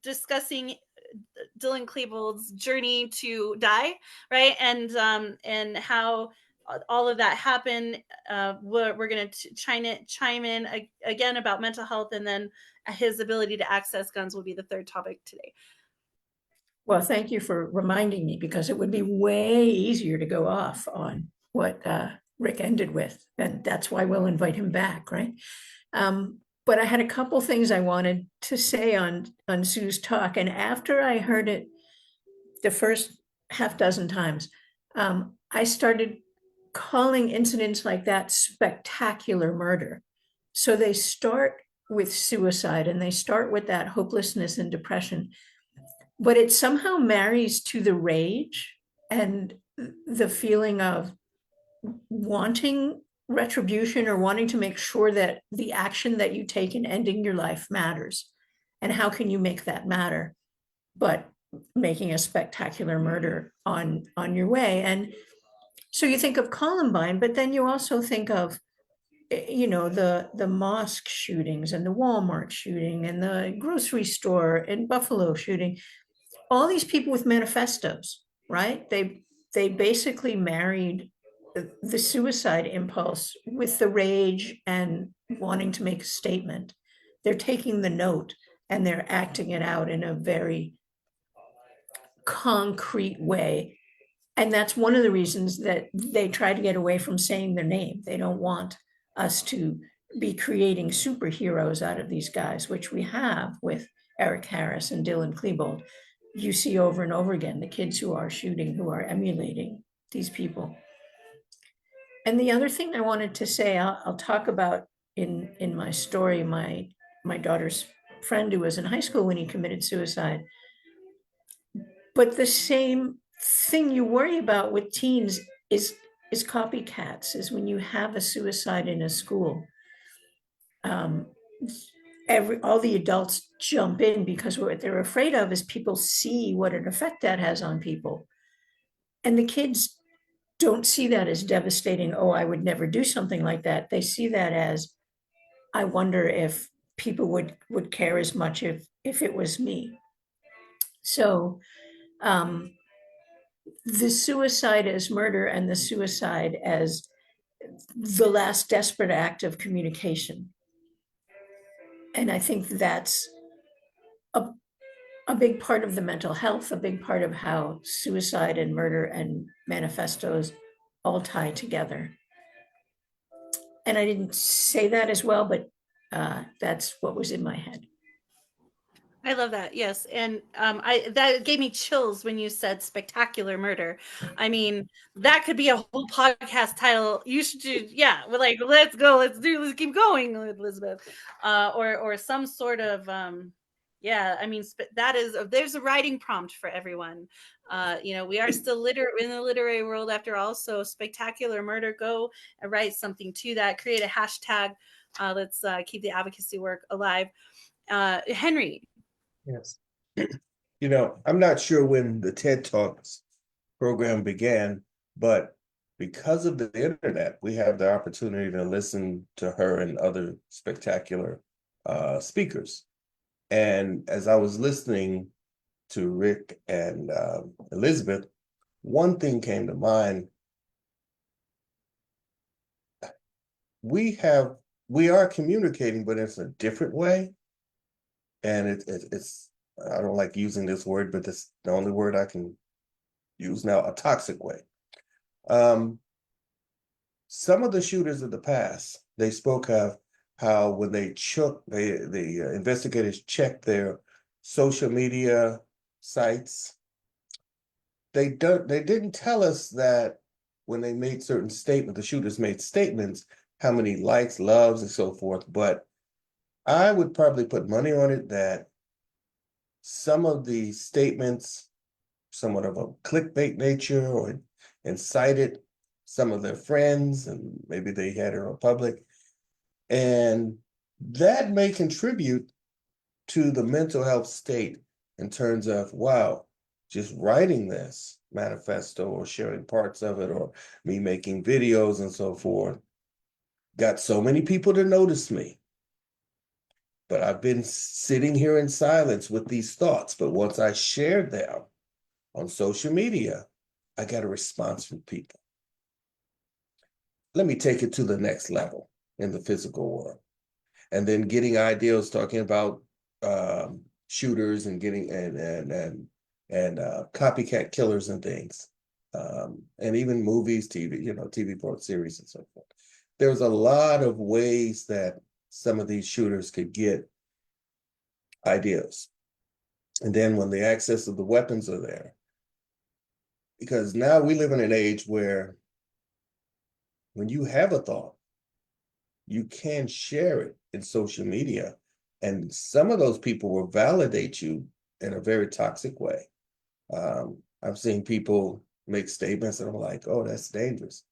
discussing Dylan Klebold's journey to die, right, and how all of that happened. We're going to chime in again about mental health, and then his ability to access guns will be the third topic today. Well, thank you for reminding me, because it would be way easier to go off on what Rick ended with, and that's why we'll invite him back, right? But I had a couple things I wanted to say on Sue's talk, and after I heard it the first half dozen times, I started calling incidents like that spectacular murder. So they start with suicide, and they start with that hopelessness and depression, but it somehow marries to the rage and the feeling of wanting retribution, or wanting to make sure that the action that you take in ending your life matters. And how can you make that matter but making a spectacular murder on your way? And so you think of Columbine, but then you also think of, the mosque shootings and the Walmart shooting and the grocery store in Buffalo shooting. All these people with manifestos, right? They basically married the suicide impulse with the rage and wanting to make a statement. They're taking the note and they're acting it out in a very concrete way. And that's one of the reasons that they try to get away from saying their name. They don't want us to be creating superheroes out of these guys, which we have with Eric Harris and Dylan Klebold. You see over and over again the kids who are shooting, who are emulating these people. And the other thing I wanted to say, I'll talk about in my story, my daughter's friend who was in high school when he committed suicide. But the same thing you worry about with teens is copycats, is when you have a suicide in a school. All the adults jump in, because what they're afraid of is people see what an effect that has on people. And the kids don't see that as devastating. Oh, I would never do something like that. They see that as, I wonder if people would care as much if it was me. So the suicide as murder, and the suicide as the last desperate act of communication. And I think that's a big part of the mental health, a big part of how suicide and murder and manifestos all tie together. And I didn't say that as well, but that's what was in my head. I love that. Yes. And that gave me chills when you said spectacular murder. I mean, that could be a whole podcast title. You should do, yeah, we're like, let's keep going, Elizabeth. Or some sort of yeah, I mean, there's a writing prompt for everyone. We are still in the literary world after all. So spectacular murder, go and write something to that, create a hashtag. Let's keep the advocacy work alive. Henry. Yes. I'm not sure when the TED Talks program began, but because of the internet, we have the opportunity to listen to her and other spectacular speakers. And as I was listening to Rick and Elizabeth, one thing came to mind. We are communicating, but it's a different way. And it's I don't like using this word, but it's the only word I can use now, a toxic way. Some of the shooters of the past, they spoke of how when the investigators checked their social media sites, they didn't tell us that when they made certain statements, the shooters made statements, how many likes, loves, and so forth. But I would probably put money on it that some of the statements somewhat of a clickbait nature or incited some of their friends, and maybe they had it on public. And that may contribute to the mental health state in terms of, wow, just writing this manifesto or sharing parts of it, or me making videos and so forth, got so many people to notice me. But I've been sitting here in silence with these thoughts. But once I shared them on social media, I got a response from people. Let me take it to the next level in the physical world. And then getting ideas talking about shooters and getting and copycat killers and things, and even movies, TV, TV series and so forth. There's a lot of ways that some of these shooters could get ideas, and then when the access of the weapons are there, because now we live in an age where when you have a thought, you can share it in social media, and some of those people will validate you in a very toxic way. I've seen people make statements and I'm like, oh, that's dangerous.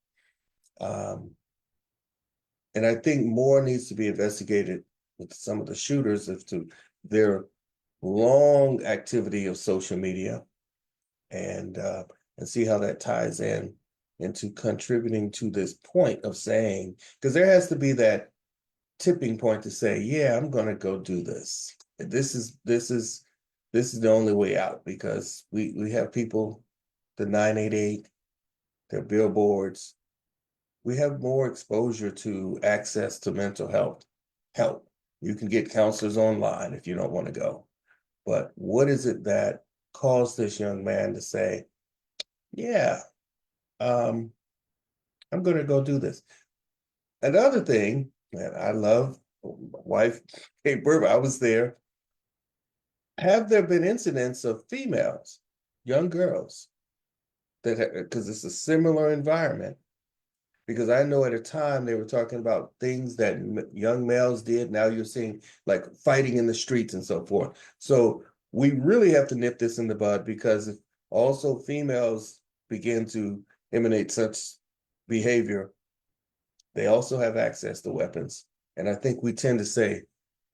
And I think more needs to be investigated with some of the shooters as to their long activity of social media, and see how that ties into contributing to this point of saying, because there has to be that tipping point to say, yeah, I'm going to go do this. This is the only way out, because we have people, the 988, their billboards. We have more exposure to access to mental health help. You can get counselors online if you don't want to go. But what is it that caused this young man to say, yeah, I'm going to go do this? Another thing, and I love, my wife gave birth, I was there. Have there been incidents of females, young girls, that, because it's a similar environment, because I know at a time they were talking about things that young males did. Now you're seeing like fighting in the streets and so forth. So we really have to nip this in the bud, because if also females begin to emanate such behavior, they also have access to weapons. And I think we tend to say,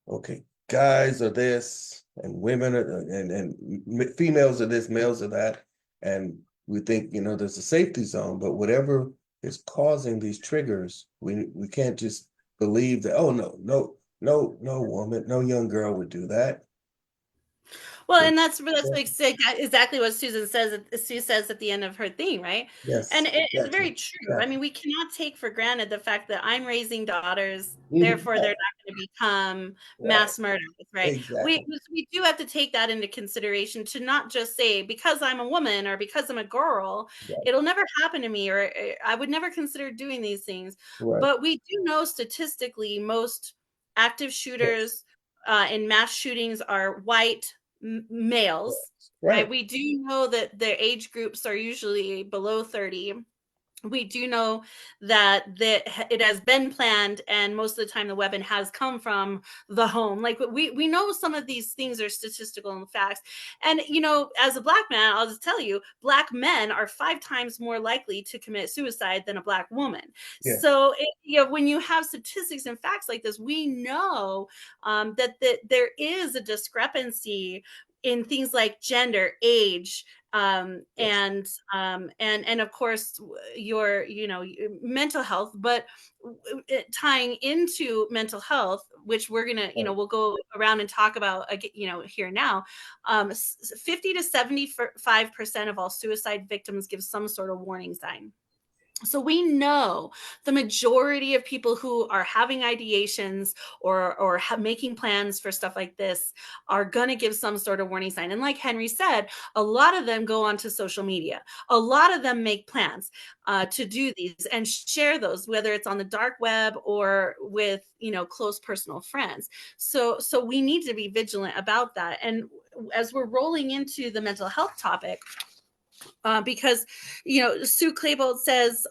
okay, guys are this, and women are, and females are this, males are that. And we think, there's a safety zone, but whatever is causing these triggers, we can't just believe that, oh, no woman, no young girl would do that. Well, and that's like exactly what Susan says. Sue says at the end of her thing, right? Yes, And it's exactly. very true. I Exactly. mean, we cannot take for granted the fact that I'm raising daughters, Mhm. therefore they're not going to become Right. mass murderers, right? Exactly. We do have to take that into consideration, to not just say because I'm a woman or because I'm a girl, Right. it'll never happen to me, or I would never consider doing these things. Right. But we do know statistically most active shooters in mass shootings are white males, right? Right. We do know that their age groups are usually below 30. We do know that it has been planned, and most of the time the weapon has come from the home. Like we know some of these things are statistical and facts. And as a black man, I'll just tell you, black men are 5 times more likely to commit suicide than a black woman. Yeah. So when you have statistics and facts like this, we know that there is a discrepancy in things like gender, age, and of course your mental health. But tying into mental health, which we're gonna we'll go around and talk about here now, 50 to 75% of all suicide victims give some sort of warning sign. So we know the majority of people who are having ideations or making plans for stuff like this are going to give some sort of warning sign. And like Henry said, a lot of them go onto social media. A lot of them make plans to do these and share those, whether it's on the dark web or with close personal friends. So we need to be vigilant about that. And as we're rolling into the mental health topic, because Sue Klebold says,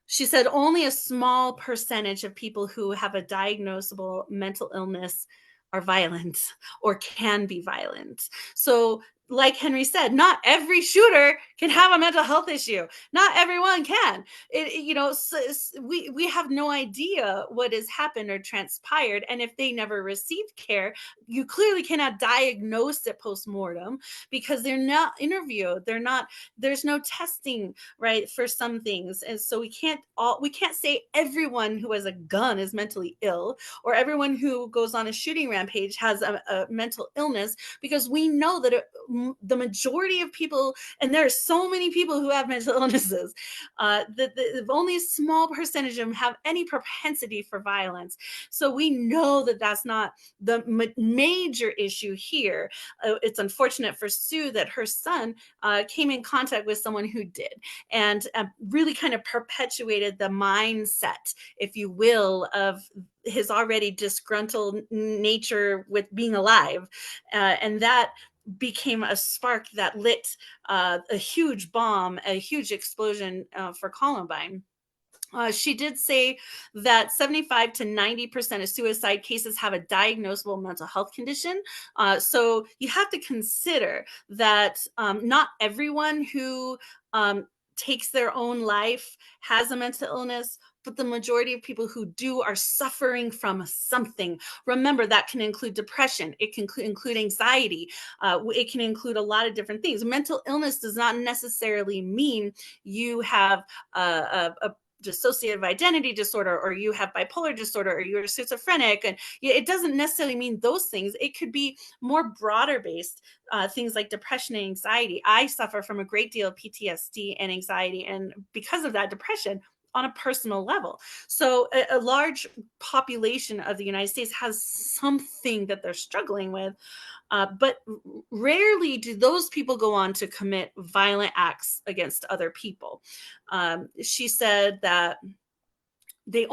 she said only a small percentage of people who have a diagnosable mental illness are violent or can be violent. So like Henry said, not every shooter can have a mental health issue. Not everyone can. We have no idea what has happened or transpired. And if they never received care, you clearly cannot diagnose it post-mortem because they're not interviewed. There's no testing, right, for some things. And so we can't say everyone who has a gun is mentally ill, or everyone who goes on a shooting rampage has a mental illness, because we know that the majority of people, and there are so many people who have mental illnesses, that only a small percentage of them have any propensity for violence. So we know that that's not the major issue here. It's unfortunate for Sue that her son came in contact with someone who did, and really kind of perpetuated the mindset, if you will, of his already disgruntled nature with being alive. And that became a spark that lit a huge bomb, a huge explosion for Columbine. She did say that 75 to 90% of suicide cases have a diagnosable mental health condition. So you have to consider that not everyone who takes their own life has a mental illness, but the majority of people who do are suffering from something. Remember, that can include depression. It can include anxiety. It can include a lot of different things. Mental illness does not necessarily mean you have a dissociative identity disorder, or you have bipolar disorder, or you're schizophrenic. And it doesn't necessarily mean those things. It could be more broader based things like depression and anxiety. I suffer from a great deal of PTSD and anxiety, and because of that, depression on a personal level. So a large population of the United States has something that they're struggling with. But rarely do those people go on to commit violent acts against other people. She said that they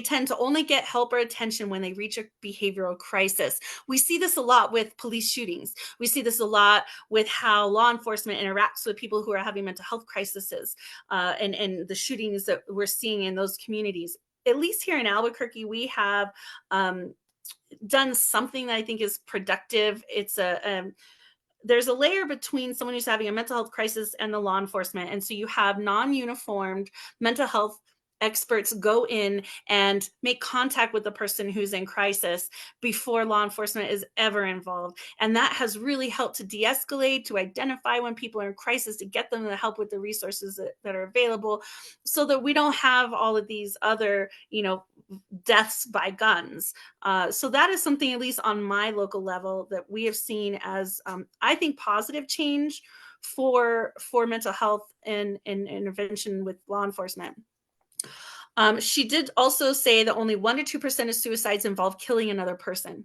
tend to only get help or attention when they reach a behavioral crisis. We see this a lot with police shootings. We see this a lot with how law enforcement interacts with people who are having mental health crises, and the shootings that we're seeing in those communities. At least here in Albuquerque, we have done something that I think is productive. There's a layer between someone who's having a mental health crisis and the law enforcement. And so you have non-uniformed mental health experts go in and make contact with the person who's in crisis before law enforcement is ever involved. And that has really helped to de-escalate, to identify when people are in crisis, to get them the help with the resources that are available, so that we don't have all of these other, deaths by guns. So that is something, at least on my local level, that we have seen as, I think, positive change for mental health and intervention with law enforcement. She did also say that only 1% to 2% of suicides involve killing another person.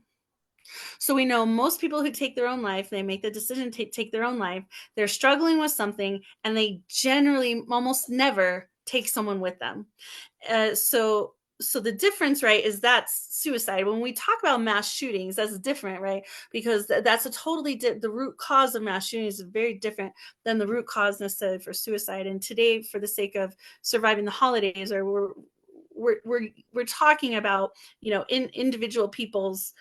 So we know most people who take their own life, they make the decision to take their own life, they're struggling with something, and they generally almost never take someone with them. So the difference, right, is that's suicide. When we talk about mass shootings, that's different, right? Because that's a totally the root cause of mass shootings is very different than the root cause necessarily for suicide. And today, for the sake of surviving the holidays, or we're talking about, individual people's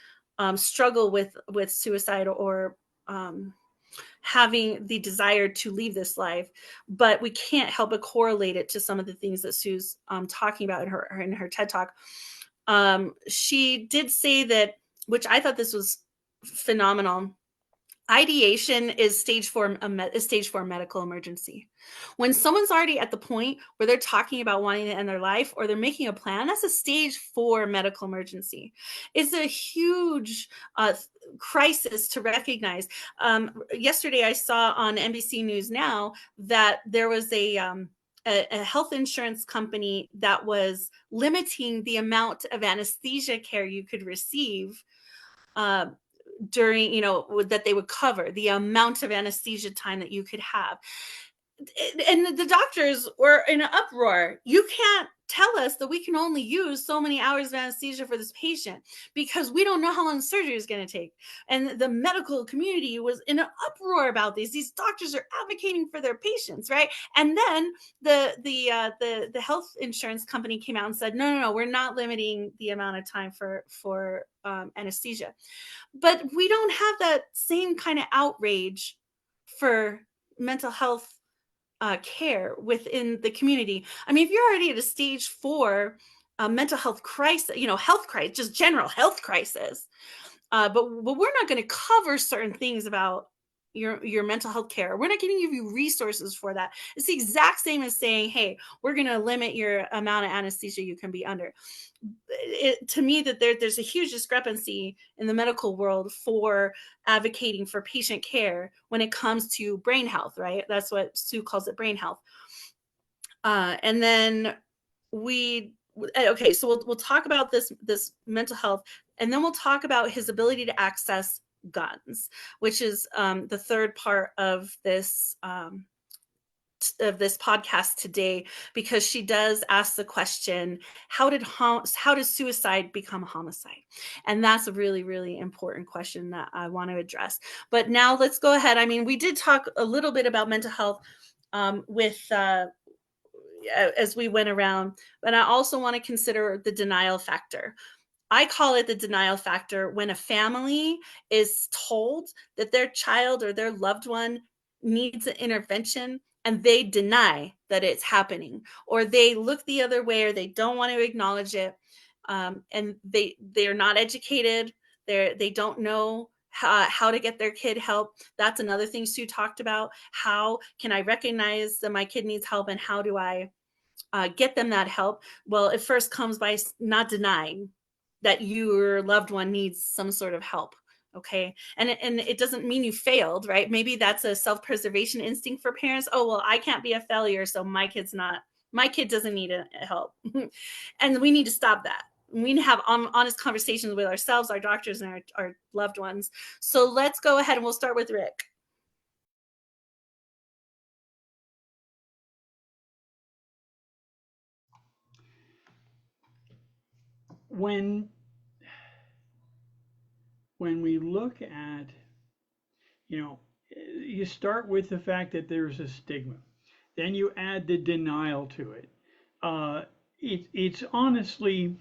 struggle with suicide, or having the desire to leave this life, but we can't help but correlate it to some of the things that Sue's talking about in her TED Talk. She did say that, which I thought this was phenomenal. Ideation is stage 4 medical emergency. When someone's already at the point where they're talking about wanting to end their life, or they're making a plan, that's a stage 4 medical emergency. It's a huge crisis to recognize. Yesterday, I saw on NBC News Now that there was a health insurance company that was limiting the amount of anesthesia care you could receive during, that they would cover the amount of anesthesia time that you could have. And the doctors were in an uproar. You can't tell us that we can only use so many hours of anesthesia for this patient, because we don't know how long the surgery is going to take. And the medical community was in an uproar about these. These doctors are advocating for their patients, right? And then the health insurance company came out and said, no, we're not limiting the amount of time for anesthesia. But we don't have that same kind of outrage for mental health care within the community. I mean, if you're already at a stage 4 mental health crisis, health crisis, just general health crisis, but we're not going to cover certain things about your mental health care. We're not going to give you resources for that. It's the exact same as saying, hey, we're going to limit your amount of anesthesia you can be under. To me, that there's a huge discrepancy in the medical world for advocating for patient care when it comes to brain health, right? That's what Sue calls it, brain health. And then so we'll talk about this mental health, and then we'll talk about his ability to access guns, which is the third part of this podcast today, because she does ask the question, how does suicide become a homicide? And that's a really, really important question that I want to address. But now let's go ahead. I mean, we did talk a little bit about mental health as we went around, but I also want to consider the denial factor. I call it the denial factor when a family is told that their child or their loved one needs an intervention and they deny that it's happening, or they look the other way, or they don't want to acknowledge it, and they're not educated. They don't know how to get their kid help. That's another thing Sue talked about. How can I recognize that my kid needs help, and how do I get them that help? Well, it first comes by not denying that your loved one needs some sort of help. Okay. And it doesn't mean you failed, right? Maybe that's a self-preservation instinct for parents. Oh, well, I can't be a failure, so my kid doesn't need help. And we need to stop that. We need to have honest conversations with ourselves, our doctors, and our loved ones. So let's go ahead and we'll start with Rick. When we look at, you start with the fact that there's a stigma, then you add the denial to it. It's honestly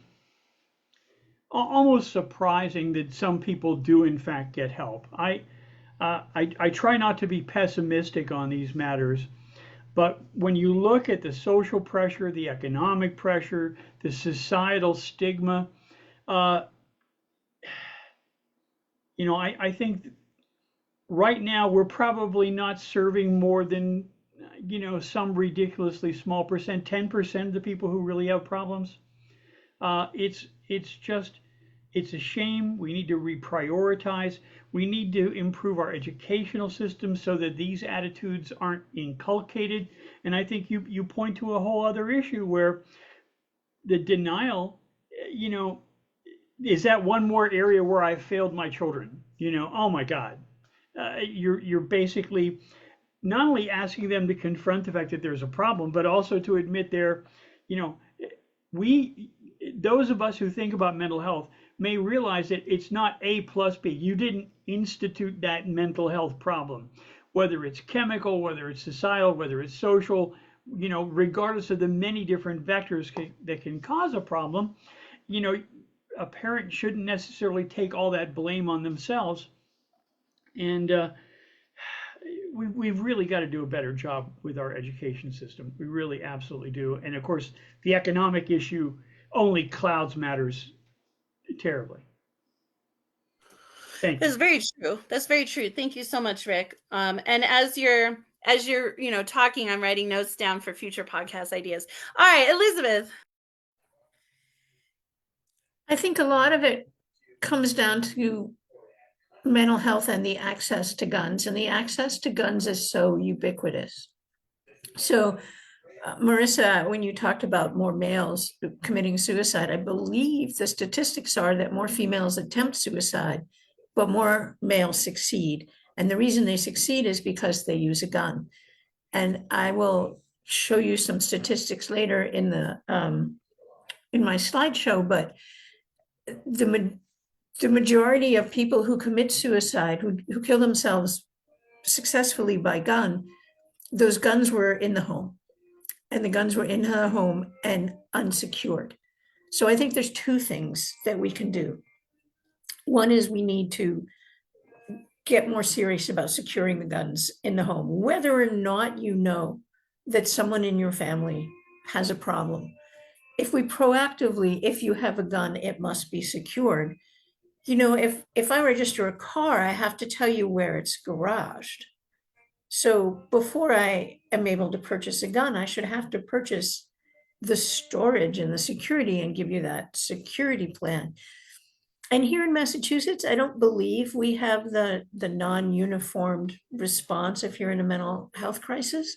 almost surprising that some people do in fact get help. I try not to be pessimistic on these matters, but when you look at the social pressure, the economic pressure, the societal stigma, I think right now we're probably not serving more than, some ridiculously small percent, 10% of the people who really have problems. It's a shame. We need to reprioritize. We need to improve our educational system so that these attitudes aren't inculcated. And I think you point to a whole other issue where the denial, is that one more area where I failed my children? Oh my God. You're basically not only asking them to confront the fact that there's a problem, but also to admit those of us who think about mental health may realize that it's not A plus B. You didn't institute that mental health problem, whether it's chemical, whether it's societal, whether it's social, regardless of the many different vectors that can cause a problem, a parent shouldn't necessarily take all that blame on themselves. And we've really got to do a better job with our education system. We really absolutely do. And of course, the economic issue only clouds matters terribly. Thank you. That's very true. That's very true. Thank you so much, Rick. And as you're talking, I'm writing notes down for future podcast ideas. All right, Elizabeth. I think a lot of it comes down to mental health and the access to guns, and the access to guns is so ubiquitous. So, Marissa, when you talked about more males committing suicide, I believe the statistics are that more females attempt suicide, but more males succeed. And the reason they succeed is because they use a gun. And I will show you some statistics later in my slideshow, but the majority of people who commit suicide, who kill themselves successfully by gun, those guns were in the home, and the guns were in the home and unsecured. So I think there's two things that we can do. One is we need to get more serious about securing the guns in the home, whether or not you know that someone in your family has a problem. If we proactively, if you have a gun, it must be secured. You know, if I register a car, I have to tell you where it's garaged. So before I am able to purchase a gun, I should have to purchase the storage and the security and give you that security plan. And here in Massachusetts, I don't believe we have the non-uniformed response if you're in a mental health crisis,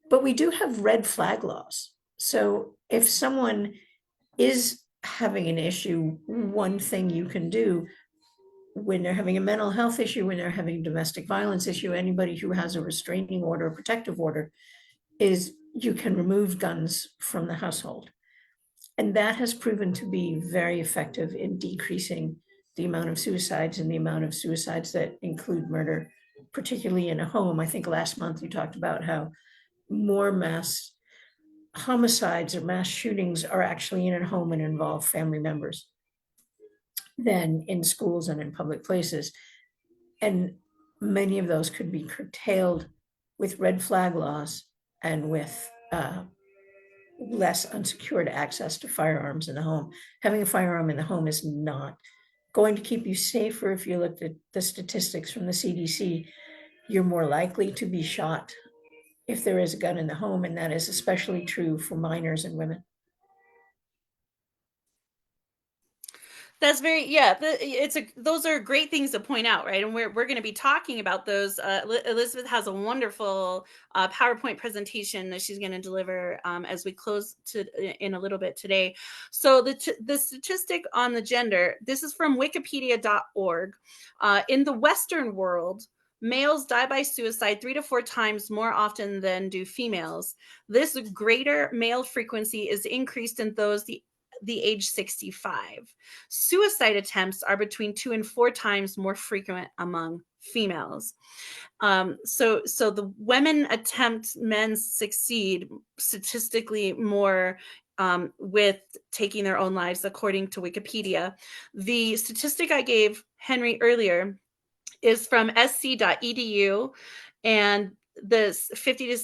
but we do have red flag laws. So if someone is having an issue, one thing you can do when they're having a mental health issue, when they're having a domestic violence issue, anybody who has a restraining order, a protective order, is you can remove guns from the household. And that has proven to be very effective in decreasing the amount of suicides and the amount of suicides that include murder, particularly in a home. I think last month you talked about how more mass homicides or mass shootings are actually in a home and involve family members than in schools and in public places. And many of those could be curtailed with red flag laws and with less unsecured access to firearms in the home. Having a firearm in the home is not going to keep you safer. If you looked at the statistics from the CDC, you're more likely to be shot if there is a gun in the home, and that is especially true for minors and women. That's very, those are great things to point out, right? And we're going to be talking about those. Elizabeth has a wonderful PowerPoint presentation that she's going to deliver as we close in a little bit today. So the statistic on the gender, this is from wikipedia.org. In the Western world, males die by suicide 3 to 4 times more often than do females. This greater male frequency is increased in those the age 65. Suicide attempts are between 2 and 4 times more frequent among females. So the women attempt, men succeed statistically more with taking their own lives, according to Wikipedia. The statistic I gave Henry earlier is from sc.edu, and the 50 to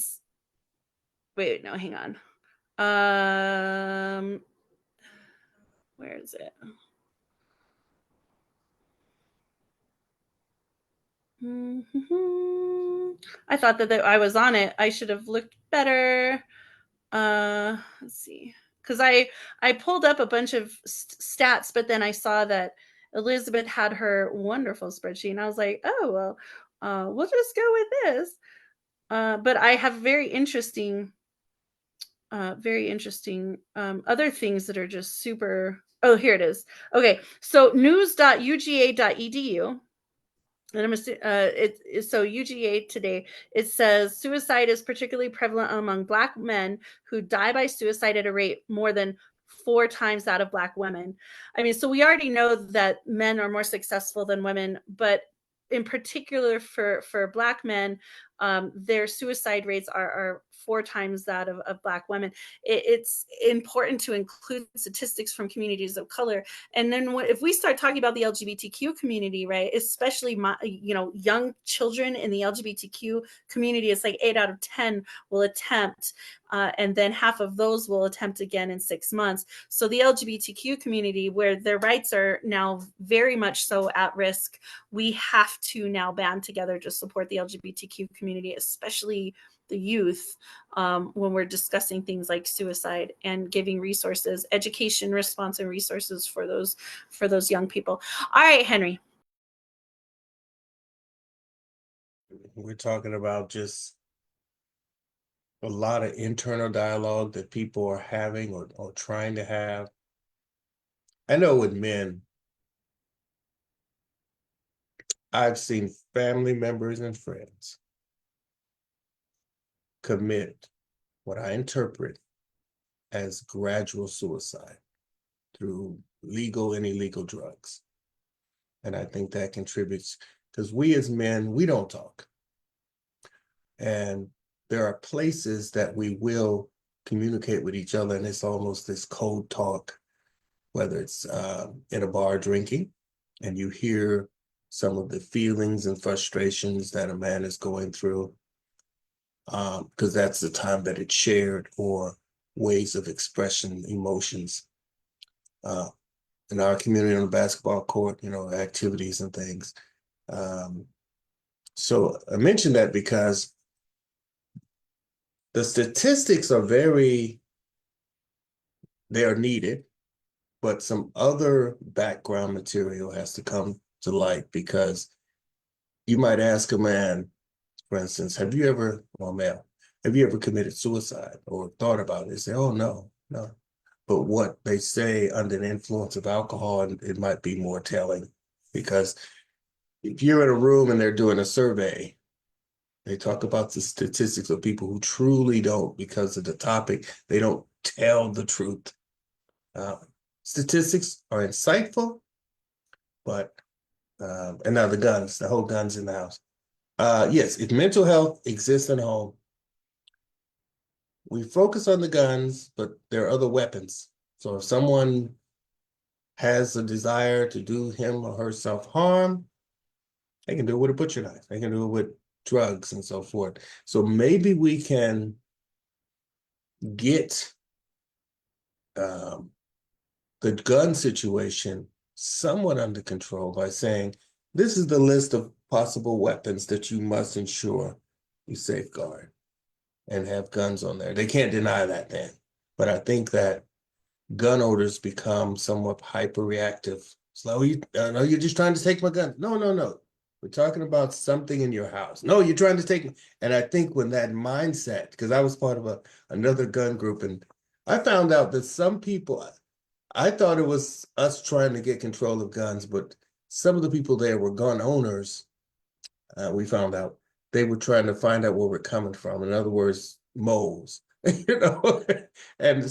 wait, no, hang on. Where is it? I thought that I was on it. I should have looked better. Let's see, because I pulled up a bunch of stats, but then I saw that Elizabeth had her wonderful spreadsheet, and I was like, oh well, we'll just go with this. But I have very interesting other things that are just super. Oh, here it is. Okay, so news.uga.edu. And I'm so UGA today, it says suicide is particularly prevalent among Black men who die by suicide at a rate more than 4 times that of Black women. I mean, so we already know that men are more successful than women, but in particular for Black men, their suicide rates are 4 times that of Black women. It's important to include statistics from communities of color. And then if we start talking about the LGBTQ community, right, especially young children in the LGBTQ community, it's like 8 out of 10 will attempt, and then half of those will attempt again in 6 months. So the LGBTQ community, where their rights are now very much so at risk, we have to now band together to support the LGBTQ community, especially the youth, when we're discussing things like suicide and giving resources, education, response, and resources for those young people. All right, Henry. We're talking about just a lot of internal dialogue that people are having or trying to have. I know with men, I've seen family members and friends commit what I interpret as gradual suicide through legal and illegal drugs. And I think that contributes, because we as men, we don't talk. And there are places that we will communicate with each other, and it's almost this code talk, whether it's in a bar drinking, and you hear some of the feelings and frustrations that a man is going through, because that's the time that it's shared, or ways of expression, emotions. In our community on the basketball court, activities and things. So I mentioned that because the statistics are they are needed, but some other background material has to come to light, because you might ask a man, for instance, or male, have you ever committed suicide or thought about it? They say, oh, no. But what they say under the influence of alcohol, it might be more telling, because if you're in a room and they're doing a survey, they talk about the statistics of people who truly don't, because of the topic, they don't tell the truth. Statistics are insightful, but, and now the whole guns in the house. Yes, if mental health exists at home, we focus on the guns, but there are other weapons. So if someone has a desire to do him or herself harm, they can do it with a butcher knife. They can do it with drugs and so forth. So maybe we can get the gun situation somewhat under control by saying, this is the list of possible weapons that you must ensure you safeguard and have guns on there. They can't deny that then. But I think that gun owners become somewhat hyper-reactive. It's like, no, you're just trying to take my gun. No. We're talking about something in your house. No, you're trying to take me. And I think when that mindset, because I was part of another gun group, and I found out that some people, I thought it was us trying to get control of guns, but some of the people there were gun owners. We found out they were trying to find out where we're coming from. In other words, moles, and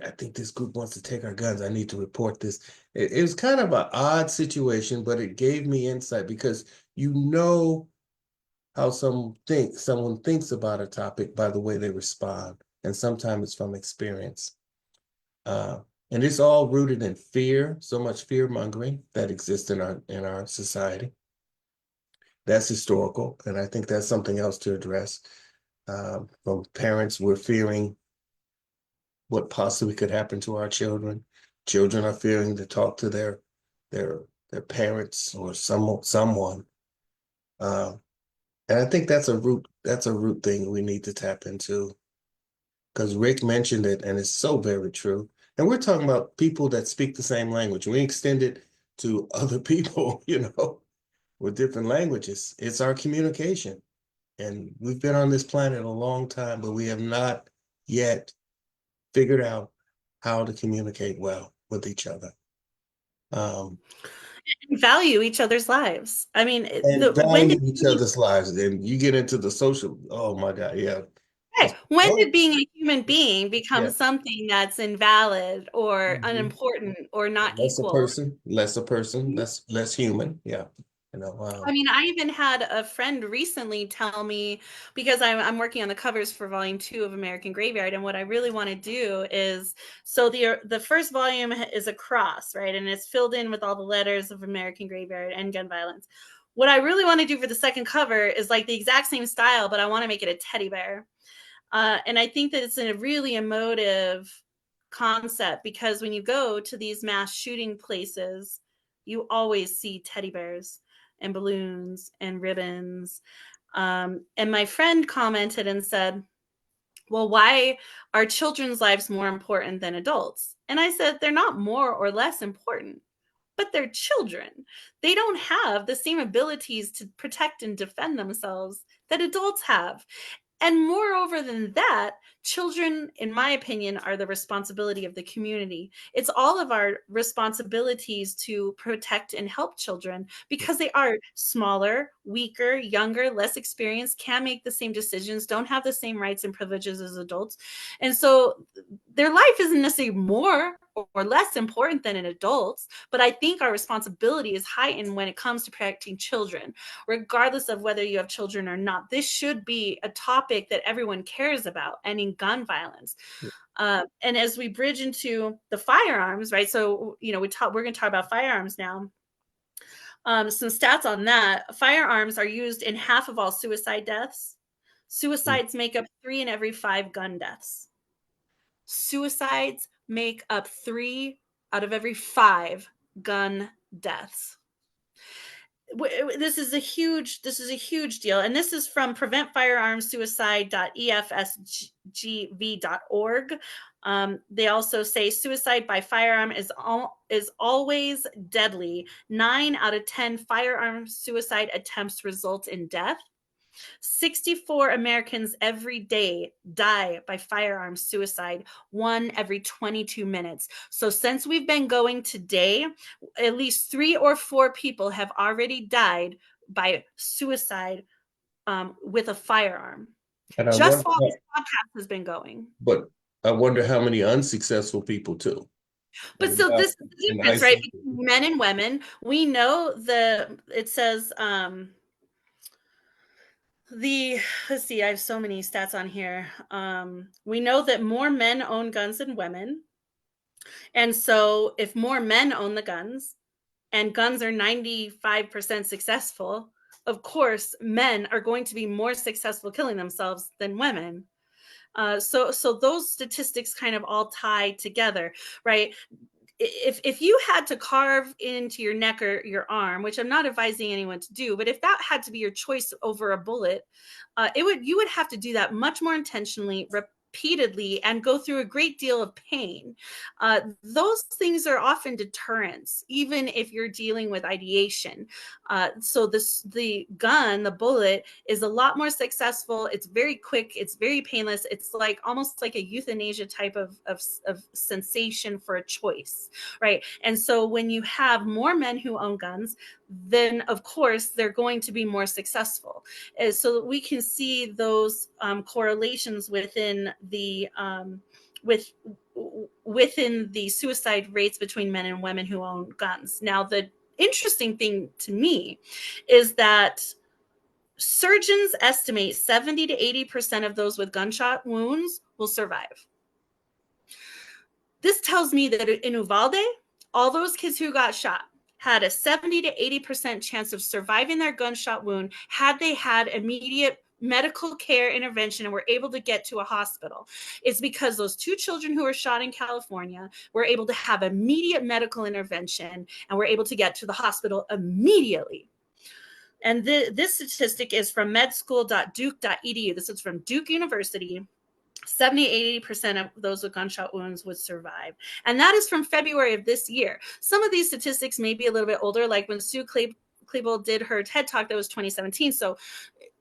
I think this group wants to take our guns. I need to report this. It was kind of an odd situation, but it gave me insight, because how someone thinks about a topic by the way they respond, and sometimes it's from experience. And it's all rooted in fear, so much fear mongering that exists in our society. That's historical, and I think that's something else to address. From parents, we're fearing what possibly could happen to our children. Children are fearing to talk to their parents or someone. And I think that's a root thing we need to tap into, because Rick mentioned it, and it's so very true. And we're talking about people that speak the same language. We extend it to other people, with different languages. It's our communication. And we've been on this planet a long time, but we have not yet figured out how to communicate well with each other. Value each other's lives. I mean, And value each other's lives. And you get into the social, oh my God, yeah. When did being a human being become Yeah. something that's invalid or unimportant or not equal? Less a person, less human. Yeah. I mean, I even had a friend recently tell me, because I'm working on the covers for volume 2 of American Graveyard, and what I really want to do is, so the first volume is a cross, right? And it's filled in with all the letters of American Graveyard and gun violence. What I really want to do for the second cover is like the exact same style, but I want to make it a teddy bear. And I think that it's a really emotive concept, because when you go to these mass shooting places, you always see teddy bears and balloons and ribbons. And my friend commented and said, well, why are children's lives more important than adults? And I said, they're not more or less important, but they're children. They don't have the same abilities to protect and defend themselves that adults have. And moreover than that, children, in my opinion, are the responsibility of the community. It's all of our responsibilities to protect and help children, because they are smaller, weaker, younger, less experienced, can't make the same decisions, don't have the same rights and privileges as adults. And so their life isn't necessarily more or less important than an adult's, but I think our responsibility is heightened when it comes to protecting children, regardless of whether you have children or not. This should be a topic that everyone cares about, ending gun violence. And as we bridge into the firearms, right? So, we're going to talk about firearms now. Some stats on that: firearms are used in half of all suicide deaths. Suicides make up 3 in every 5 gun deaths. Suicides make up 3 out of every 5 gun deaths. This is a huge deal, and this is from preventfirearmsuicide.efsgv.org. They also say suicide by firearm is always deadly. 9 out of 10 firearm suicide attempts result in death. 64 Americans every day die by firearm suicide, 1 every 22 minutes. So since we've been going today, at least 3 or 4 people have already died by suicide with a firearm. And Just while this podcast has been going. but I wonder how many unsuccessful people too. But so this is the difference, right? Between men and women. We know it says let's see, I have so many stats on here. We know that more men own guns than women. And so if more men own the guns and guns are 95% successful, of course, men are going to be more successful killing themselves than women. So those statistics kind of all tie together, right? If you had to carve into your neck or your arm, which I'm not advising anyone to do, but if that had to be your choice over a bullet, you would have to do that much more intentionally, repeatedly, and go through a great deal of pain. Those things are often deterrents, even if you're dealing with ideation. So the gun, the bullet, is a lot more successful. It's very quick. It's very painless. It's like almost like a euthanasia type of sensation for a choice, right? And so when you have more men who own guns, then of course they're going to be more successful. So we can see those correlations within the within the suicide rates between men and women who own guns. Now, the interesting thing to me is that surgeons estimate 70 to 80% of those with gunshot wounds will survive. This tells me that in Uvalde, all those kids who got shot had a 70 to 80% chance of surviving their gunshot wound had they had immediate medical care intervention and were able to get to a hospital. It's because those 2 children who were shot in California were able to have immediate medical intervention and were able to get to the hospital immediately. And this statistic is from medschool.duke.edu. This is from Duke University. 70-80% of those with gunshot wounds would survive. And that is from February of this year. Some of these statistics may be a little bit older, like when Sue Klebold did her TED Talk, that was 2017. So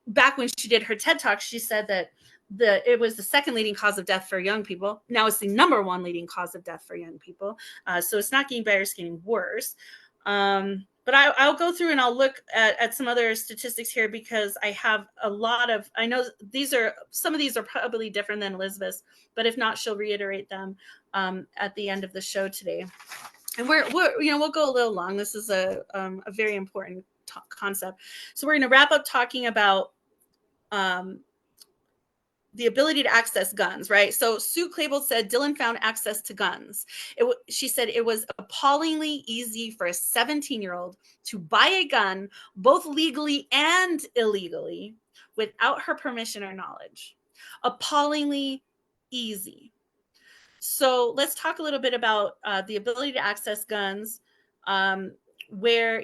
back when she did her TED Talk, she said that it was the second leading cause of death for young people. Now it's the number 1 leading cause of death for young people. So it's not getting better, it's getting worse. But I'll go through and I'll look at some other statistics here because I have a lot of, I know some of these are probably different than Elizabeth's, but if not, she'll reiterate them at the end of the show today. And we'll go a little long. This is a very important concept. So we're going to wrap up talking about the ability to access guns, right? So Sue Klebold said Dylan found access to guns. She said it was appallingly easy for a 17-year-old to buy a gun, both legally and illegally, without her permission or knowledge. Appallingly easy. So let's talk a little bit about the ability to access guns. Where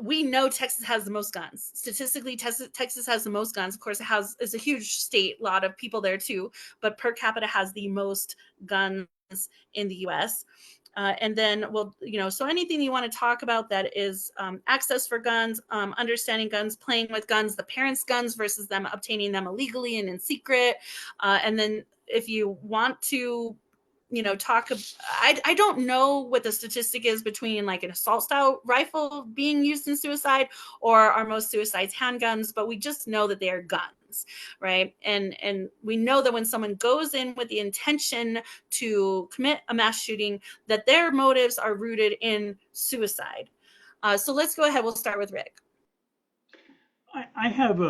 we know Texas has the most guns. Statistically, Texas has the most guns. Of course, it's a huge state, a lot of people there too, but per capita has the most guns in the U.S. And then so anything you want to talk about that is access for guns, understanding guns, playing with guns, the parents' guns versus them obtaining them illegally and in secret, and then if you want to I don't know what the statistic is between like an assault style rifle being used in suicide or are most suicides handguns, but we just know that they are guns, right? And we know that when someone goes in with the intention to commit a mass shooting, that their motives are rooted in suicide. So let's go ahead. We'll start with Rick. I have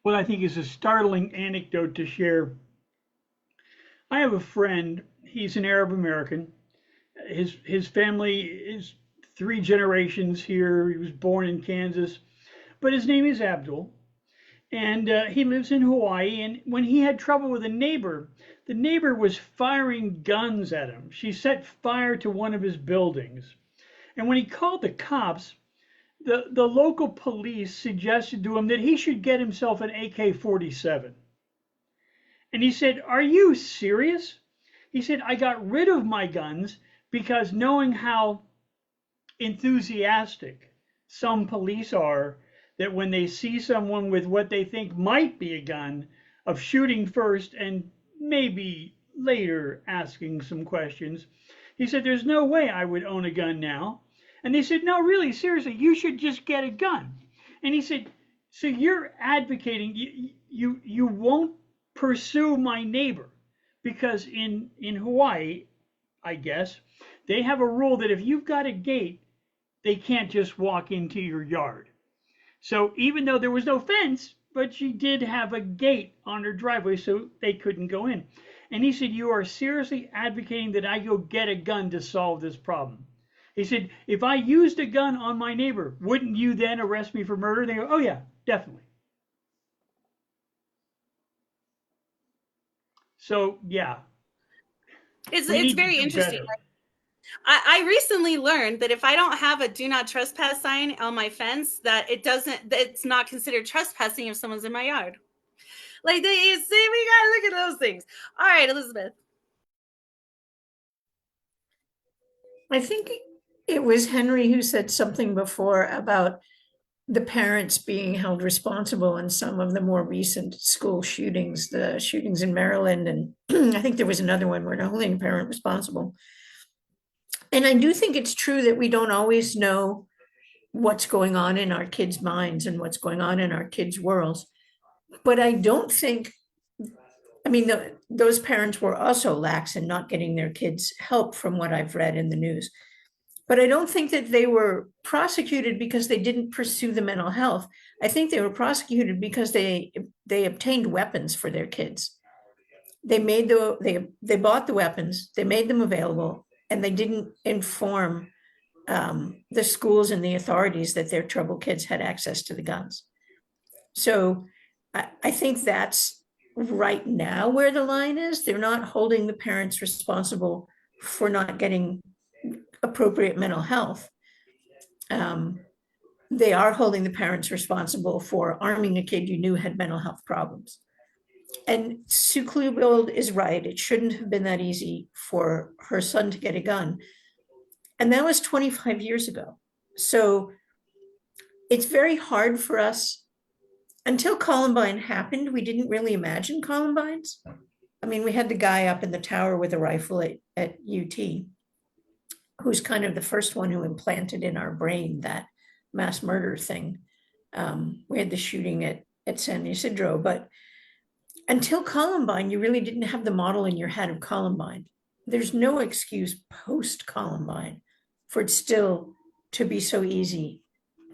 what I think is a startling anecdote to share. I have a friend, he's an Arab American. His family is 3 generations here. He was born in Kansas, but his name is Abdul, and he lives in Hawaii. And when he had trouble with a neighbor, the neighbor was firing guns at him. She set fire to one of his buildings. And when he called the cops, the local police suggested to him that he should get himself an AK-47. And he said, "Are you serious?" He said, "I got rid of my guns because knowing how enthusiastic some police are, that when they see someone with what they think might be a gun, of shooting first and maybe later asking some questions." He said, "There's no way I would own a gun now." And they said, "No, really, seriously, you should just get a gun." And he said, "So you're advocating, you won't pursue my neighbor?" Because in Hawaii, I guess, they have a rule that if you've got a gate, they can't just walk into your yard. So even though there was no fence, but she did have a gate on her driveway so they couldn't go in. And he said, "You are seriously advocating that I go get a gun to solve this problem?" He said, "If I used a gun on my neighbor, wouldn't you then arrest me for murder?" They go, "Oh yeah, definitely." So yeah, It's we need to very do interesting. better. I recently learned that if I don't have a do not trespass sign on my fence, that it's not considered trespassing if someone's in my yard. Like, they see, we gotta look at those things. All right, Elizabeth. I think it was Henry who said something before about the parents being held responsible in some of the more recent school shootings, the shootings in Maryland. And I think there was another one where not holding a parent responsible. And I do think it's true that we don't always know what's going on in our kids' minds and what's going on in our kids' worlds. But I don't think, I mean, those parents were also lax in not getting their kids help from what I've read in the news. But I don't think that they were prosecuted because they didn't pursue the mental health. I think they were prosecuted because they obtained weapons for their kids. They bought the weapons, they made them available, and they didn't inform the schools and the authorities that their troubled kids had access to the guns. So I think that's right now where the line is. They're not holding the parents responsible for not getting appropriate mental health. They are holding the parents responsible for arming a kid you knew had mental health problems. And Sue Klebold is right. It shouldn't have been that easy for her son to get a gun. And that was 25 years ago. So it's very hard for us. Until Columbine happened, we didn't really imagine Columbines. I mean, we had the guy up in the tower with a rifle at UT, who's kind of the first one who implanted in our brain that mass murder thing. We had the shooting at San Isidro, but until Columbine, you really didn't have the model in your head of Columbine. There's no excuse post-Columbine for it still to be so easy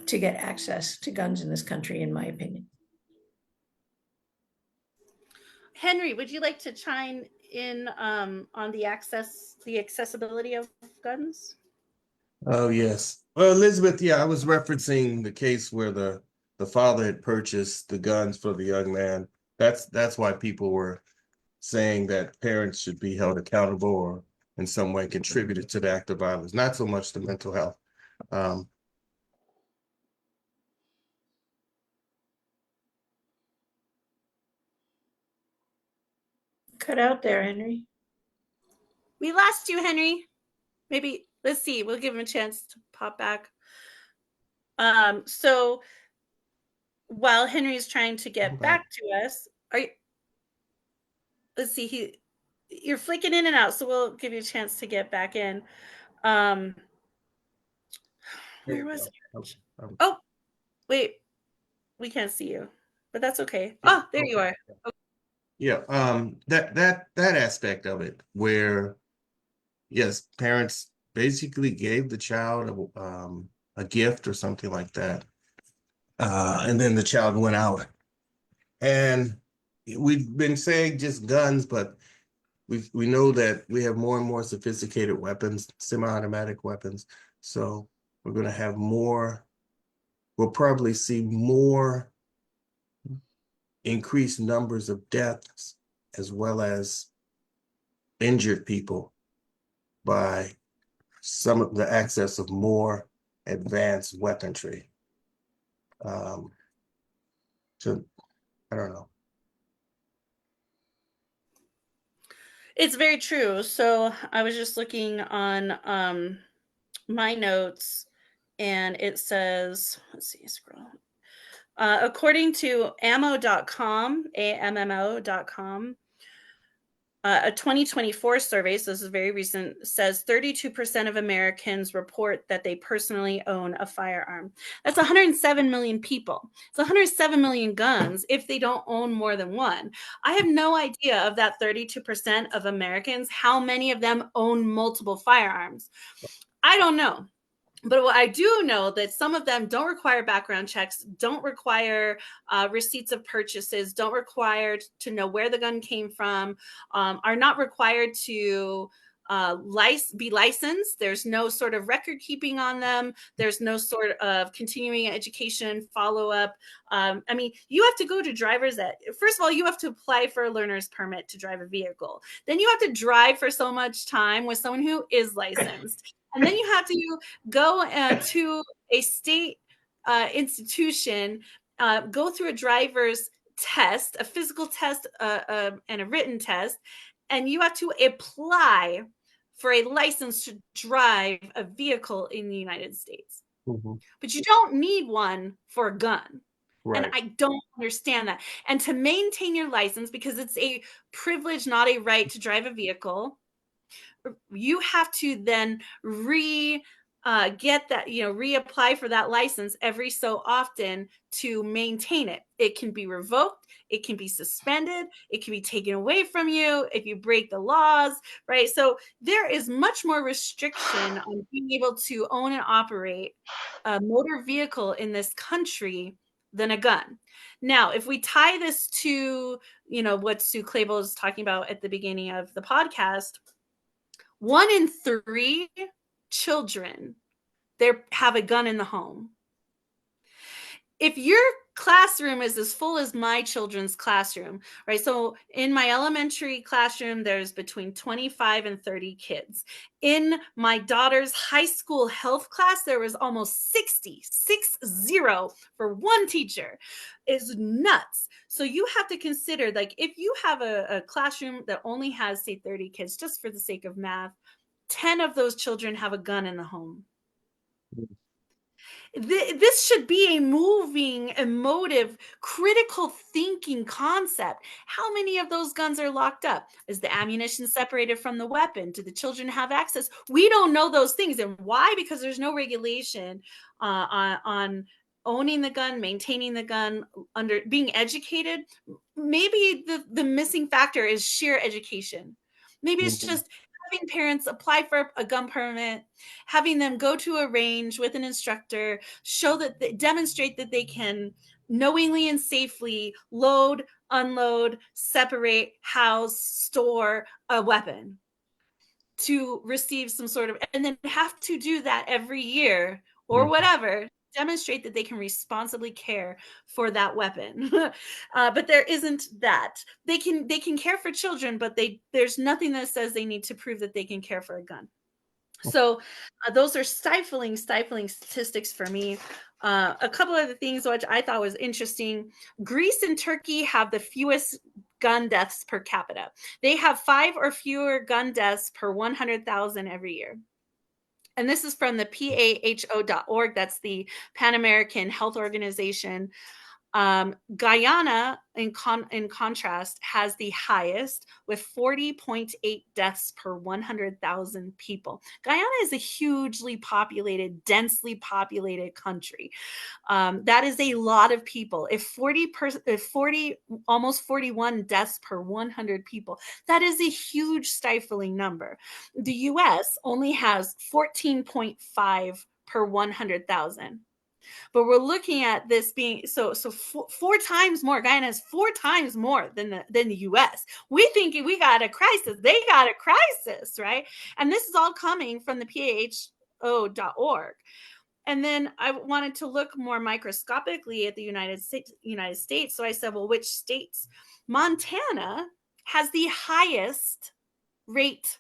to get access to guns in this country, in my opinion. Henry, would you like to chime in on the accessibility of guns? Oh, yes. Well, Elizabeth, yeah, I was referencing the case where the father had purchased the guns for the young man. That's why people were saying that parents should be held accountable or in some way contributed to the act of violence, not so much the mental health. Cut out there, Henry. We lost you, Henry. Maybe, let's see, we'll give him a chance to pop back. So while Henry's trying to get back to us, let's see, you're flicking in and out, so we'll give you a chance to get back in. Where was it? Oh, wait, we can't see you, but that's okay. Oh, there you are. Okay. Yeah, that aspect of it where, yes, parents basically gave the child a gift or something like that, and then the child went out. And we've been saying just guns, but we know that we have more and more sophisticated weapons, semi-automatic weapons. So we're going to have more, we'll probably see more increased numbers of deaths as well as injured people by some of the access of more advanced weaponry. So I don't know. It's very true. So I was just looking on my notes, and it says, let's see, scroll. According to ammo.com, AMMO.com, a 2024 survey, so this is very recent, says 32% of Americans report that they personally own a firearm. That's 107 million people. It's 107 million guns if they don't own more than one. I have no idea of that 32% of Americans, how many of them own multiple firearms. I don't know. But what I do know that some of them don't require background checks, don't require receipts of purchases, don't require to know where the gun came from, are not required to be licensed. There's no sort of record keeping on them. There's no sort of continuing education follow-up. I mean, you have to go to first of all, you have to apply for a learner's permit to drive a vehicle. Then you have to drive for so much time with someone who is licensed. And then you have to go to a state institution, go through a driver's test, a physical test, and a written test, and you have to apply for a license to drive a vehicle in the United States. Mm-hmm. But you don't need one for a gun. Right. And I don't understand that. And to maintain your license, because it's a privilege, not a right, to drive a vehicle, you have to then reapply for that license every so often to maintain it. It can be revoked, it can be suspended, it can be taken away from you if you break the laws, right? So there is much more restriction on being able to own and operate a motor vehicle in this country than a gun. Now, if we tie this to, what Sue Clable was talking about at the beginning of the podcast, 1 in 3 children have a gun in the home. If your classroom is as full as my children's classroom, right? So in my elementary classroom, there's between 25 and 30 kids. In my daughter's high school health class, there was almost 60 for one teacher. It's nuts. So you have to consider, like, if you have a classroom that only has, say, 30 kids, just for the sake of math, 10 of those children have a gun in the home. This should be a moving, emotive, critical thinking concept. How many of those guns are locked up? Is the ammunition separated from the weapon? Do the children have access? We don't know those things. And why? Because there's no regulation on owning the gun, maintaining the gun, under being educated. Maybe the missing factor is sheer education. Maybe it's just having parents apply for a gun permit, having them go to a range with an instructor, demonstrate that they can knowingly and safely load, unload, separate, house, store a weapon to receive some sort of, and then have to do that every year or whatever, demonstrate that they can responsibly care for that weapon. But there isn't that. They can care for children, but there's nothing that says they need to prove that they can care for a gun. So those are stifling statistics for me. A couple of the things which I thought was interesting: Greece and Turkey have the fewest gun deaths per capita. They have 5 or fewer gun deaths per 100,000 every year. And this is from the PAHO.org. That's the Pan American Health Organization. Guyana, in contrast, has the highest with 40.8 deaths per 100,000 people. Guyana is a hugely populated, densely populated country. That is a lot of people. If almost 41 deaths per 100 people, that is a huge stifling number. The US only has 14.5 per 100,000. But we're looking at this being so 4 times more. Guyana is 4 times more than the U.S. We think we got a crisis. They got a crisis, right? And this is all coming from the PAHO.org. And then I wanted to look more microscopically at the United States. So I said, well, which states? Montana has the highest rate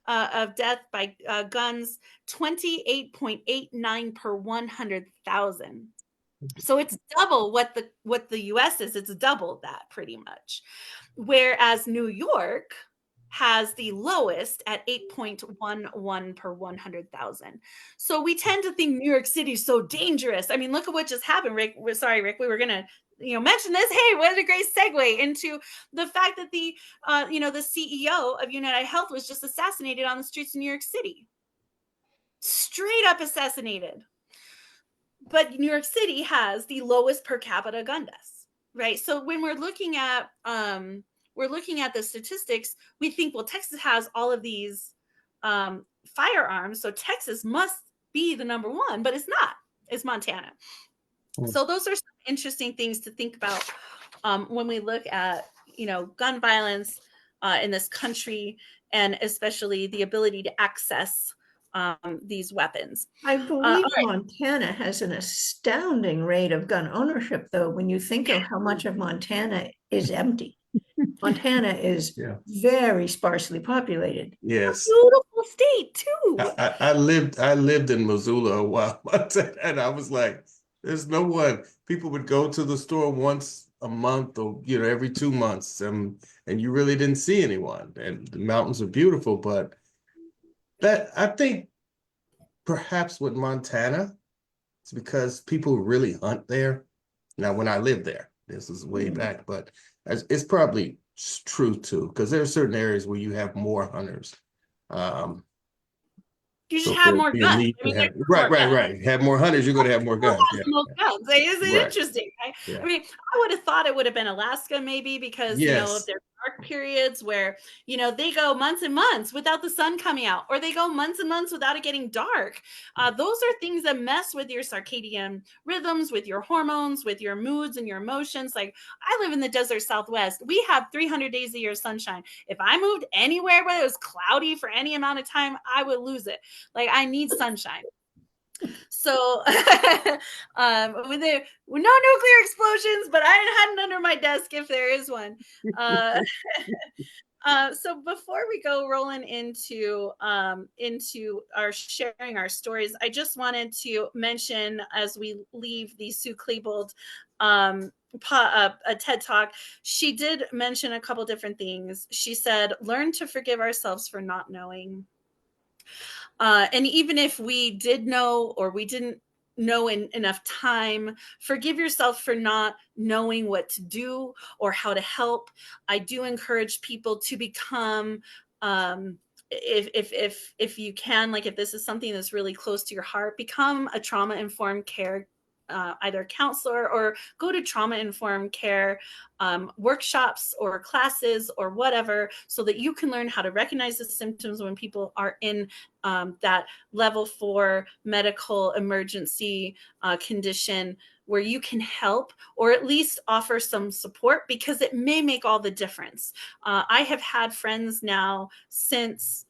of death by guns, 28.89 per 100,000. So it's double what the US is. It's double that pretty much. Whereas New York has the lowest at 8.11 per 100,000. So we tend to think New York City is so dangerous. I mean, look at what just happened, Rick. Sorry, Rick. We were gonna, mention this. Hey, what a great segue into the fact that the CEO of United Health was just assassinated on the streets of New York City. Straight up assassinated. But New York City has the lowest per capita gun deaths, right? So when we're looking at the statistics, we think, well, Texas has all of these firearms, so Texas must be the number one, but it's not. It's Montana. So those are some interesting things to think about when we look at gun violence in this country, and especially the ability to access these weapons. I believe Montana has an astounding rate of gun ownership, though, when you think of how much of Montana is empty. Montana is very sparsely populated. Yes. Beautiful state too. I lived in Missoula a while, and I was like, there's no one. People would go to the store once a month or every 2 months, and you really didn't see anyone. And the mountains are beautiful, but I think perhaps with Montana, it's because people really hunt there. Now, when I lived there, this is way back, but it's probably true too, because there are certain areas where you have more hunters. You just have more guns. Right. Have more hunters, you're going to have more guns. Most guns. Isn't it interesting? Right? Yeah. I mean, I would have thought it would have been Alaska maybe, because if there are dark periods where they go months and months without the sun coming out, or they go months and months without it getting dark. Those are things that mess with your circadian rhythms, with your hormones, with your moods and your emotions. Like, I live in the desert Southwest. We have 300 days a year of sunshine. If I moved anywhere where it was cloudy for any amount of time, I would lose it. Like, I need sunshine. So with no nuclear explosions, but I had it under my desk if there is one. So before we go rolling into our sharing our stories, I just wanted to mention, as we leave the Sue Klebold a TED Talk, she did mention a couple different things. She said, learn to forgive ourselves for not knowing. And even if we did know, or we didn't know in enough time, forgive yourself for not knowing what to do or how to help. I do encourage people to become, if you can, like, if this is something that's really close to your heart, become a trauma-informed care either counselor, or go to trauma-informed care workshops or classes or whatever, so that you can learn how to recognize the symptoms when people are in that level 4 medical emergency condition, where you can help, or at least offer some support, because it may make all the difference. I have had friends now since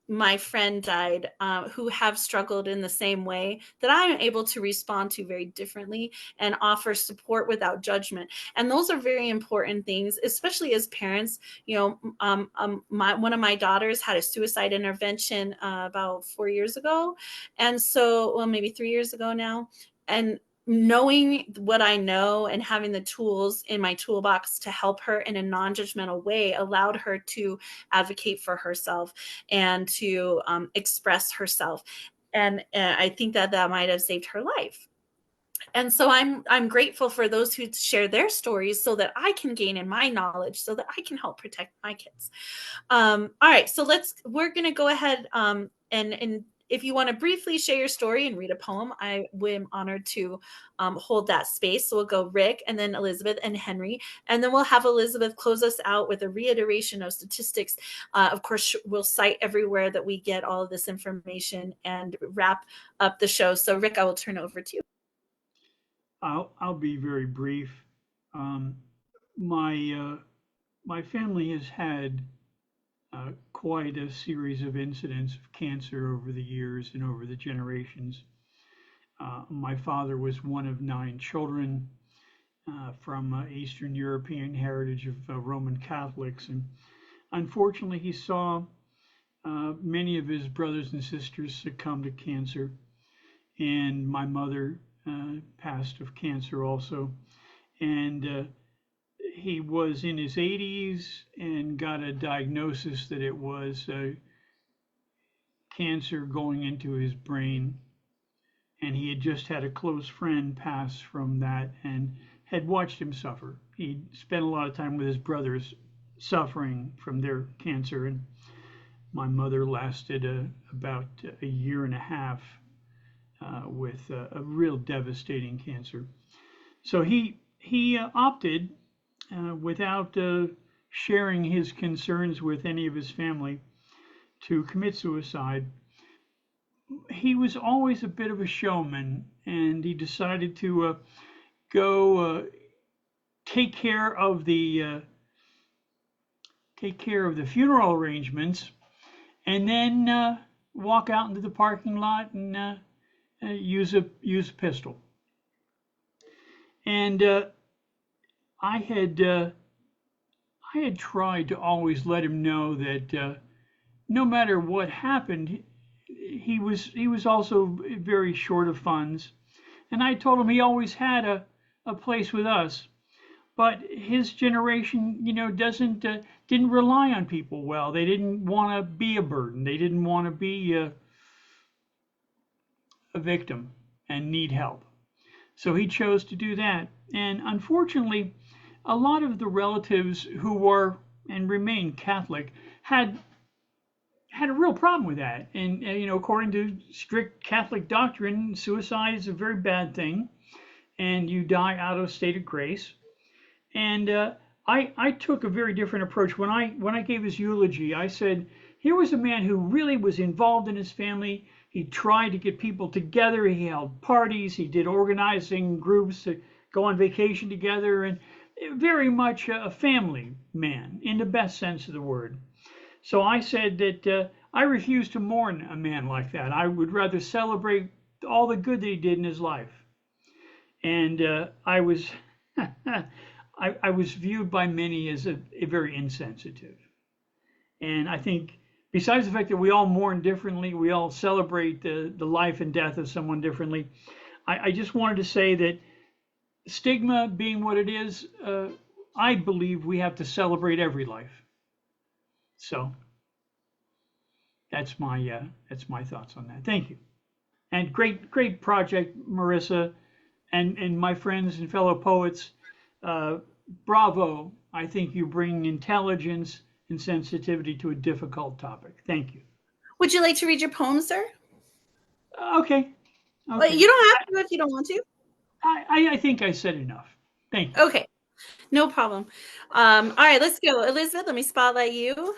my friend died, who have struggled in the same way, that I am able to respond to very differently and offer support without judgment. And those are very important things, especially as parents. One of my daughters had a suicide intervention about 4 years ago. And so, well, maybe 3 years ago now. And knowing what I know and having the tools in my toolbox to help her in a non-judgmental way allowed her to advocate for herself and to express herself. And I think that might have saved her life. And so I'm grateful for those who share their stories, so that I can gain in my knowledge, so that I can help protect my kids. All right, so we're going to go ahead and if you want to briefly share your story and read a poem, I am honored to hold that space. So we'll go Rick, and then Elizabeth, and Henry, and then we'll have Elizabeth close us out with a reiteration of statistics. Of course, we'll cite everywhere that we get all of this information, and wrap up the show. So Rick, I will turn it over to you. I'll be very brief. My family has had quite a series of incidents of cancer over the years and over the generations. My father was one of 9 children from Eastern European heritage of Roman Catholics. And unfortunately, he saw many of his brothers and sisters succumb to cancer. And my mother passed of cancer also. And he was in his 80s and got a diagnosis that it was cancer going into his brain. And he had just had a close friend pass from that and had watched him suffer. He spent a lot of time with his brothers suffering from their cancer. And my mother lasted about a year and a half with a real devastating cancer. So he opted, without sharing his concerns with any of his family, to commit suicide. He was always a bit of a showman, and he decided to go take care of the funeral arrangements, and then walk out into the parking lot and use a pistol. And I had tried to always let him know that no matter what happened, he was also very short of funds. And I told him he always had a place with us, but his generation, didn't rely on people well. They didn't want to be a burden. They didn't want to be a victim and need help. So he chose to do that. And unfortunately, a lot of the relatives who were and remain Catholic had a real problem with that. And, according to strict Catholic doctrine, suicide is a very bad thing, and you die out of a state of grace. And I took a very different approach. When I gave his eulogy, I said, here was a man who really was involved in his family. He tried to get people together. He held parties. He did organizing groups to go on vacation together, and very much a family man in the best sense of the word. So I said that I refuse to mourn a man like that. I would rather celebrate all the good that he did in his life. And I was I was viewed by many as a very insensitive. And I think, besides the fact that we all mourn differently, we all celebrate the life and death of someone differently, I just wanted to say that stigma being what it is, I believe we have to celebrate every life. So that's my thoughts on that. Thank you. And great project, Marissa, and my friends and fellow poets. Bravo. I think you bring intelligence and sensitivity to a difficult topic. Thank you. Would you like to read your poem, sir? Okay. Well, you don't have to if you don't want to. I think I said enough. Thank you. Okay, no problem. All right, let's go. Elizabeth, let me spotlight you.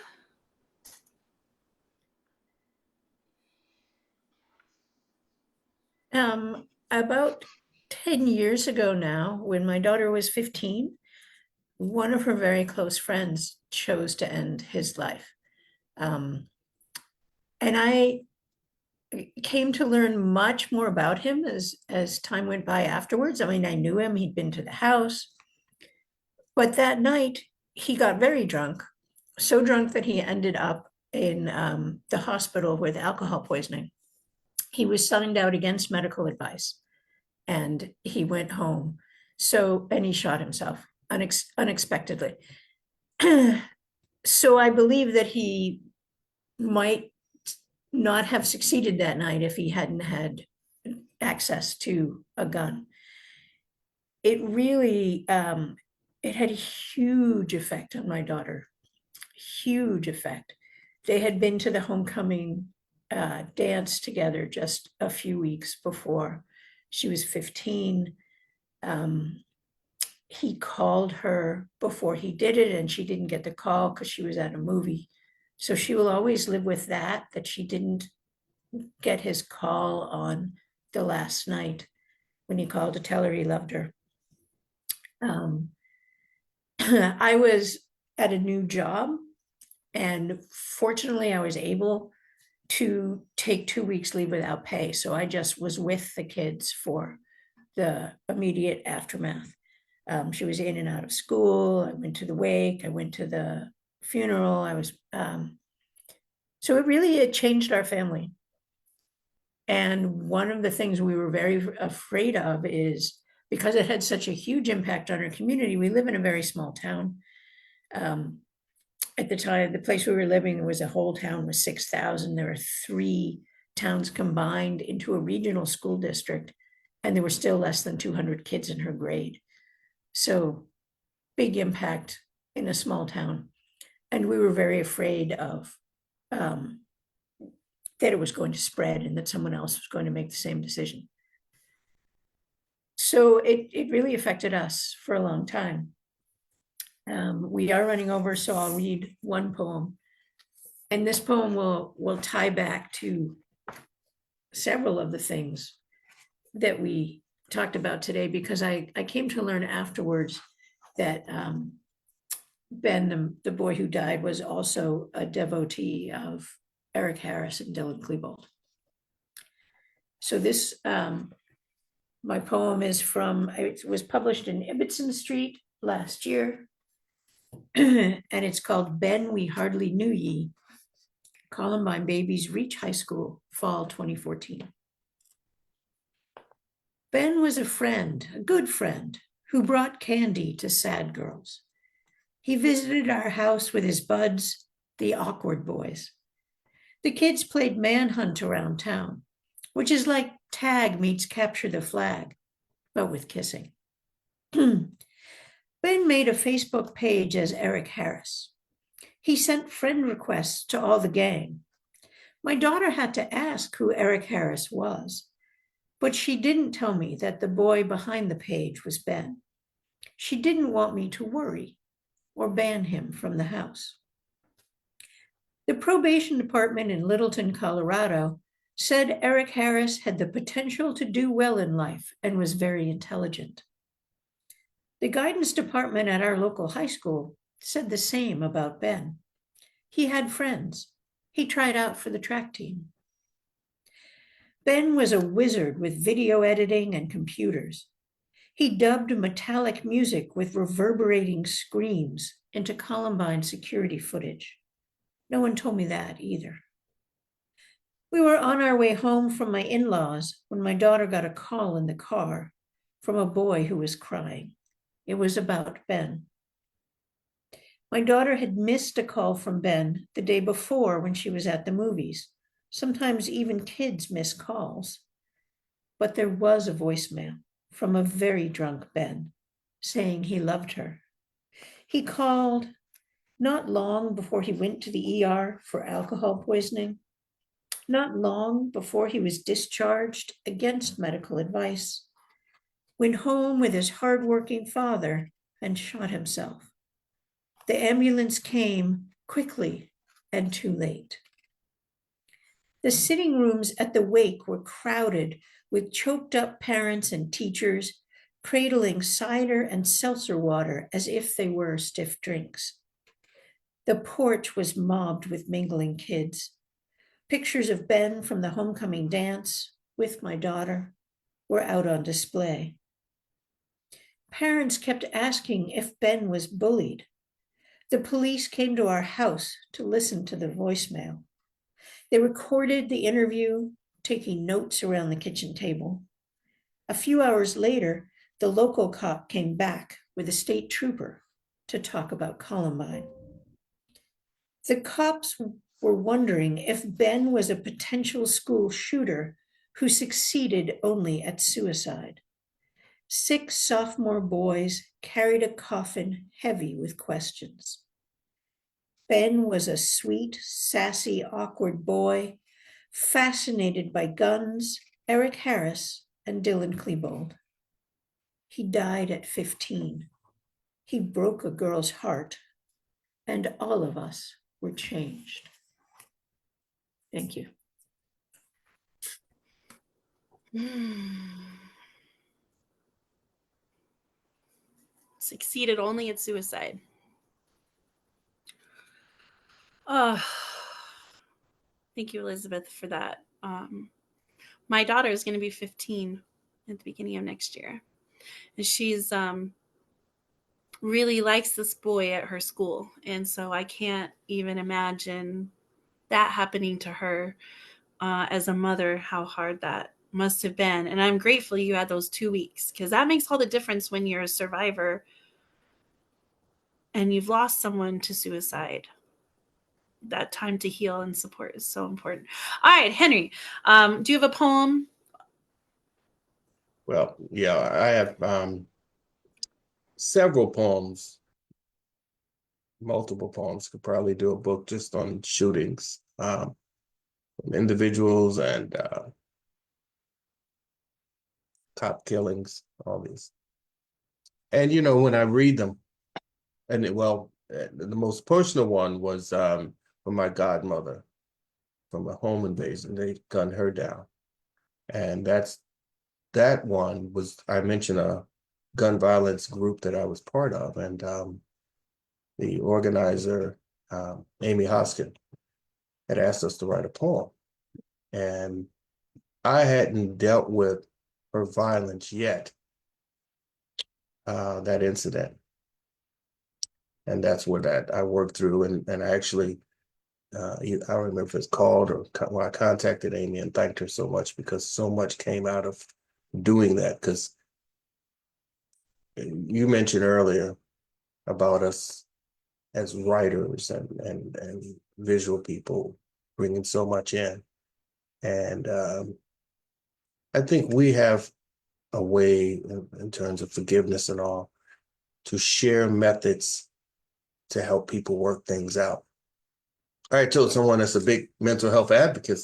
About 10 years ago now, when my daughter was 15, one of her very close friends chose to end his life. And I came to learn much more about him as time went by afterwards. I mean, I knew him, he'd been to the house. But that night, he got very drunk, so drunk that he ended up in the hospital with alcohol poisoning. He was signed out against medical advice, and he went home. And he shot himself unexpectedly. So I believe that he might not have succeeded that night if he hadn't had access to a gun. It really, it had a huge effect on my daughter, huge effect. They had been to the homecoming dance together just a few weeks before. She was 15. He called her before he did it, and she didn't get the call because she was at a movie. So she will always live with that she didn't get his call on the last night when he called to tell her he loved her. I was at a new job, and fortunately I was able to take 2 weeks leave without pay. So I just was with the kids for the immediate aftermath. She was in and out of school. I went to the wake. I went to the funeral. So it changed our family. And one of the things we were very afraid of is because it had such a huge impact on our community. We live in a very small town. At the time, the place we were living was a whole town with 6,000. There were 3 towns combined into a regional school district, and there were still less than 200 kids in her grade. So big impact in a small town. And we were very afraid of that it was going to spread and that someone else was going to make the same decision. So it really affected us for a long time. We are running over, so I'll read one poem. And this poem will tie back to several of the things that we talked about today, because I came to learn afterwards that Ben, the boy who died, was also a devotee of Eric Harris and Dylan Klebold. So this, my poem is it was published in Ibbotson Street last year, and it's called Ben, We Hardly Knew Ye. Columbine Babies Reach High School, Fall 2014. Ben was a friend, a good friend, who brought candy to sad girls. He visited our house with his buds, the awkward boys. The kids played manhunt around town, which is like tag meets capture the flag, but with kissing. Ben made a Facebook page as Eric Harris. He sent friend requests to all the gang. My daughter had to ask who Eric Harris was, but she didn't tell me that the boy behind the page was Ben. She didn't want me to worry or ban him from the house. The probation department in Littleton, Colorado, said Eric Harris had the potential to do well in life and was very intelligent. The guidance department at our local high school said the same about Ben. He had friends. He tried out for the track team. Ben was a wizard with video editing and computers. He dubbed metallic music with reverberating screams into Columbine security footage. No one told me that either. We were on our way home from my in-laws when my daughter got a call in the car from a boy who was crying. It was about Ben. My daughter had missed a call from Ben the day before when she was at the movies. Sometimes even kids miss calls. But there was a voicemail from a very drunk Ben saying he loved her. He called not long before he went to the ER for alcohol poisoning, not long before he was discharged against medical advice, went home with his hardworking father and shot himself. The ambulance came quickly and too late. The sitting rooms at the wake were crowded with choked up parents and teachers, cradling cider and seltzer water as if they were stiff drinks. The porch was mobbed with mingling kids. Pictures of Ben from the homecoming dance with my daughter were out on display. Parents kept asking if Ben was bullied. The police came to our house to listen to the voicemail. They recorded the interview, taking notes around the kitchen table. A few hours later, the local cop came back with a state trooper to talk about Columbine. The cops were wondering if Ben was a potential school shooter who succeeded only at suicide. 6 sophomore boys carried a coffin heavy with questions. Ben was a sweet, sassy, awkward boy, fascinated by guns, Eric Harris, and Dylan Klebold. He died at 15. He broke a girl's heart, and all of us were changed. Thank you. Succeeded only at suicide. Thank you, Elizabeth, for that. My daughter is going to be 15 at the beginning of next year. And she's really likes this boy at her school. And so I can't even imagine that happening to her as a mother, how hard that must have been. And I'm grateful you had those 2 weeks, because that makes all the difference when you're a survivor and you've lost someone to suicide. That time to heal and support is so important. All right, Henry, do you have a poem? Well, yeah, I have several poems, multiple poems. Could probably do a book just on shootings, from individuals and cop killings, all these. And you know, when I read them, and the most personal one was from my godmother from a home invasion. They gunned her down, and that one was, I mentioned a gun violence group that I was part of, and the organizer, Amy Hoskin, had asked us to write a poem, and I hadn't dealt with her violence yet, that incident, and that's where that I worked through, and I actually. I don't remember if it's called or when I contacted Amy and thanked her so much, because so much came out of doing that. Because you mentioned earlier about us as writers and visual people bringing so much in, and I think we have a way in terms of forgiveness and all to share methods to help people work things out. I told someone that's a big mental health advocate,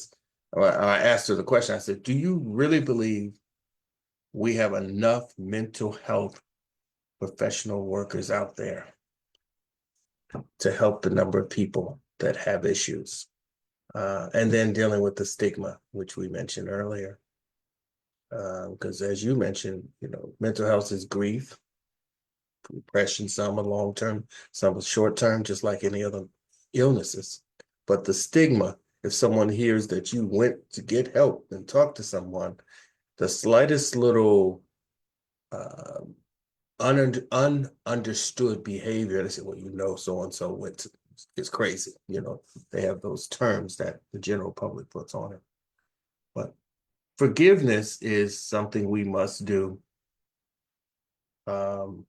I asked her the question, I said, do you really believe we have enough mental health professional workers out there to help the number of people that have issues? And then dealing with the stigma, which we mentioned earlier. Because as you mentioned, you know, mental health is grief, depression, some are long-term, some are short-term, just like any other illnesses. But the stigma, if someone hears that you went to get help and talk to someone, the slightest little ununderstood behavior, they say, well, you know, so and so went to, it's crazy. You know, they have those terms that the general public puts on it. But forgiveness is something we must do. And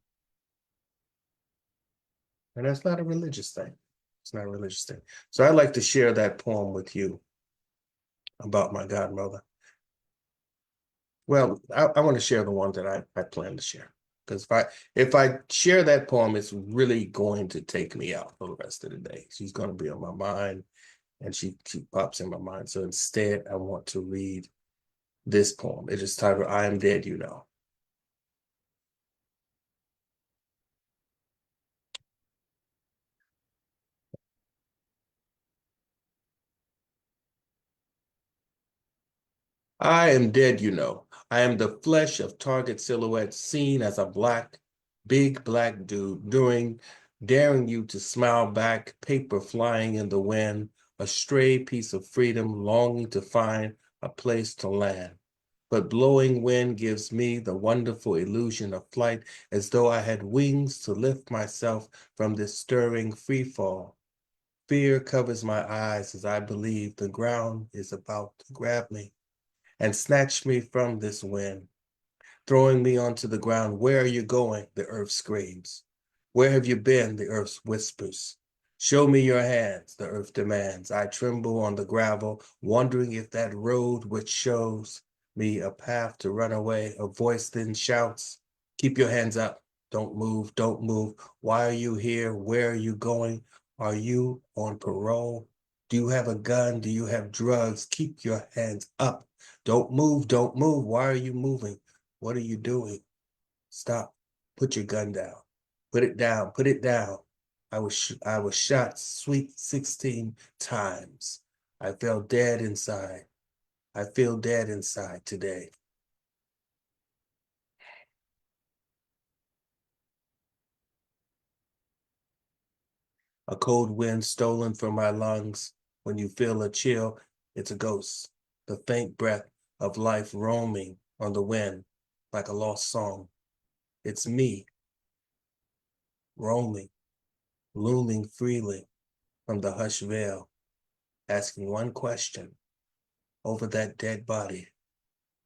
that's not a religious thing. It's not a religious thing. So I'd like to share that poem with you about my godmother. Well, I want to share the one that I plan to share. Because if I share that poem, it's really going to take me out for the rest of the day. She's going to be on my mind, and she pops in my mind. So instead, I want to read this poem. It is titled, I Am Dead, You Know. I am dead, you know. I am the flesh of target silhouettes seen as a big black dude daring you to smile back, paper flying in the wind, a stray piece of freedom longing to find a place to land. But blowing wind gives me the wonderful illusion of flight, as though I had wings to lift myself from this stirring free fall. Fear covers my eyes as I believe the ground is about to grab me and snatch me from this wind, throwing me onto the ground. Where are you going? The earth screams. Where have you been? The earth whispers. Show me your hands, the earth demands. I tremble on the gravel, wondering if that road which shows me a path to run away, a voice then shouts, keep your hands up. Don't move, don't move. Why are you here? Where are you going? Are you on parole? Do you have a gun? Do you have drugs? Keep your hands up. Don't move, don't move. Why are you moving? What are you doing? Stop. Put your gun down. Put it down. Put it down. I was shot sweet 16 times. I fell dead inside. I feel dead inside today. A cold wind stolen from my lungs, When you feel a chill, it's a ghost, the faint breath of life roaming on the wind like a lost song. It's me, roaming, looming freely from the hushed veil, asking one question over that dead body.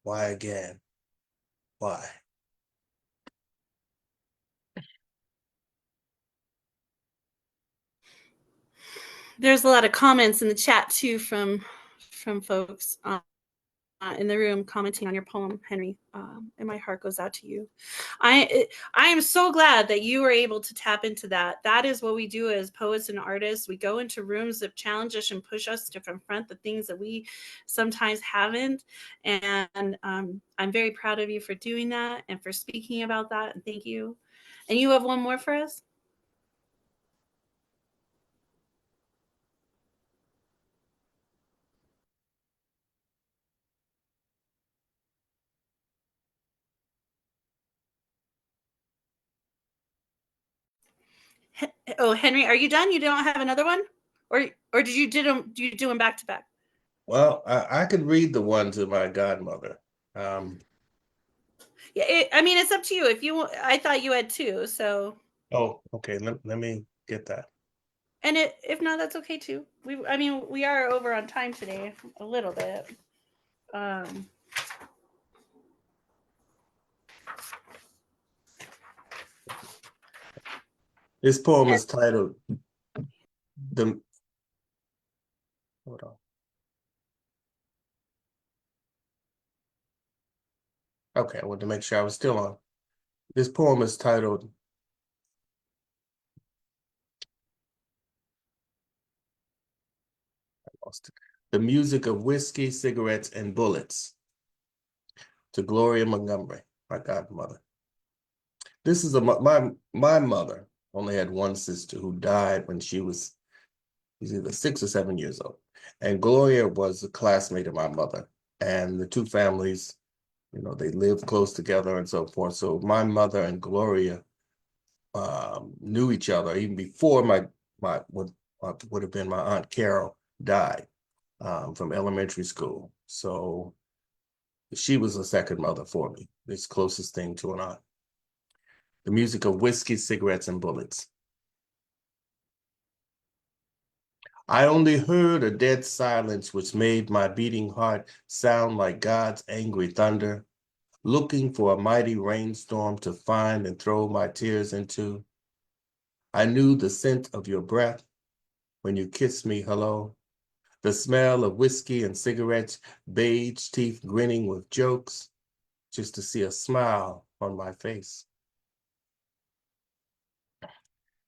Why again? Why? There's a lot of comments in the chat too from folks in the room commenting on your poem, Henry, and my heart goes out to you. I am so glad that you were able to tap into that. That is what we do as poets and artists. We go into rooms that challenge us and push us to confront the things that we sometimes haven't. And I'm very proud of you for doing that and for speaking about that. And thank you. And you have one more for us? Oh, Henry, are you done? You don't have another one, or did you do them back to back? Well, I could read the one to my godmother. Yeah, I mean, it's up to you. If you, I thought you had two, so. Oh, okay. Let me get that. And if not, that's okay too. I mean, we are over on time today a little bit. This poem is titled the. Hold on. Okay, I wanted to make sure I was still on. This poem is titled The Music of Whiskey, Cigarettes, and Bullets, to Gloria Montgomery, my godmother. This is my mother only had one sister who died when she was either 6 or 7 years old. And Gloria was a classmate of my mother. And the two families, they lived close together and so forth. So my mother and Gloria knew each other even before what would have been my Aunt Carol died from elementary school. So she was a second mother for me, this closest thing to an aunt. The music of whiskey, cigarettes, and bullets. I only heard a dead silence which made my beating heart sound like God's angry thunder, looking for a mighty rainstorm to find and throw my tears into. I knew the scent of your breath when you kissed me hello, the smell of whiskey and cigarettes, beige teeth grinning with jokes, just to see a smile on my face.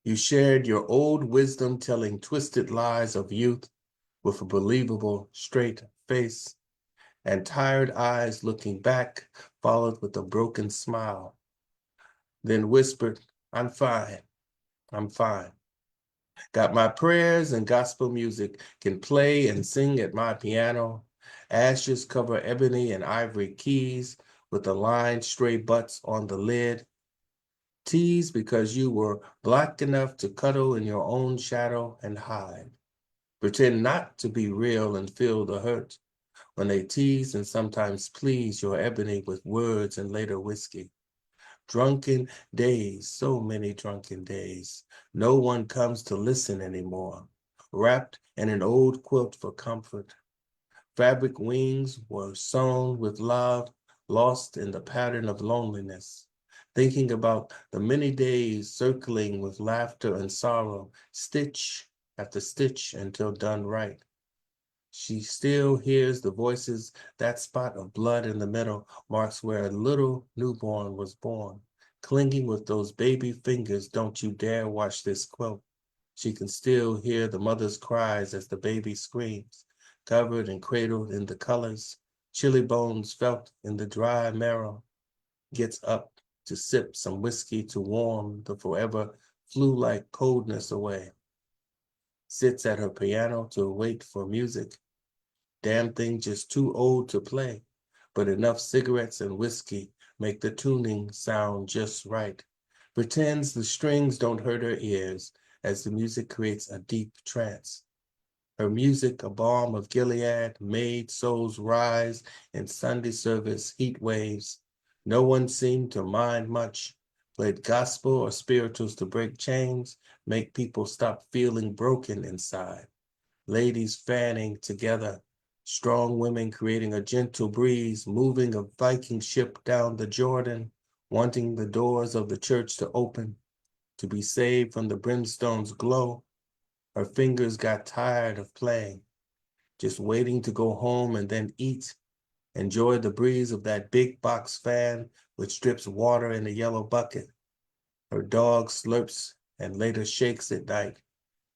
You shared your old wisdom telling twisted lies of youth with a believable straight face and tired eyes looking back, followed with a broken smile. Then whispered, I'm fine, I'm fine. Got my prayers and gospel music, can play and sing at my piano. Ashes cover ebony and ivory keys with the lined stray butts on the lid. Tease because you were black enough to cuddle in your own shadow and hide. Pretend not to be real and feel the hurt when they tease and sometimes please your ebony with words and later whiskey. Drunken days, so many drunken days. No one comes to listen anymore. Wrapped in an old quilt for comfort. Fabric wings were sewn with love, lost in the pattern of loneliness. Thinking about the many days circling with laughter and sorrow, stitch after stitch until done right. She still hears the voices. That spot of blood in the middle marks where a little newborn was born. Clinging with those baby fingers, don't you dare wash this quilt. She can still hear the mother's cries as the baby screams, covered and cradled in the colors. Chilly bones felt in the dry marrow. Gets up to sip some whiskey to warm the forever flu-like coldness away. Sits at her piano to wait for music. Damn thing just too old to play, but enough cigarettes and whiskey make the tuning sound just right. Pretends the strings don't hurt her ears as the music creates a deep trance. Her music, a balm of Gilead, made souls rise in Sunday service heat waves. No one seemed to mind much. Played gospel or spirituals to break chains, make people stop feeling broken inside. Ladies fanning together, strong women creating a gentle breeze, moving a Viking ship down the Jordan, wanting the doors of the church to open, to be saved from the brimstone's glow. Her fingers got tired of playing, just waiting to go home and then eat, enjoy the breeze of that big box fan which drips water in a yellow bucket. Her dog slurps and later shakes at night.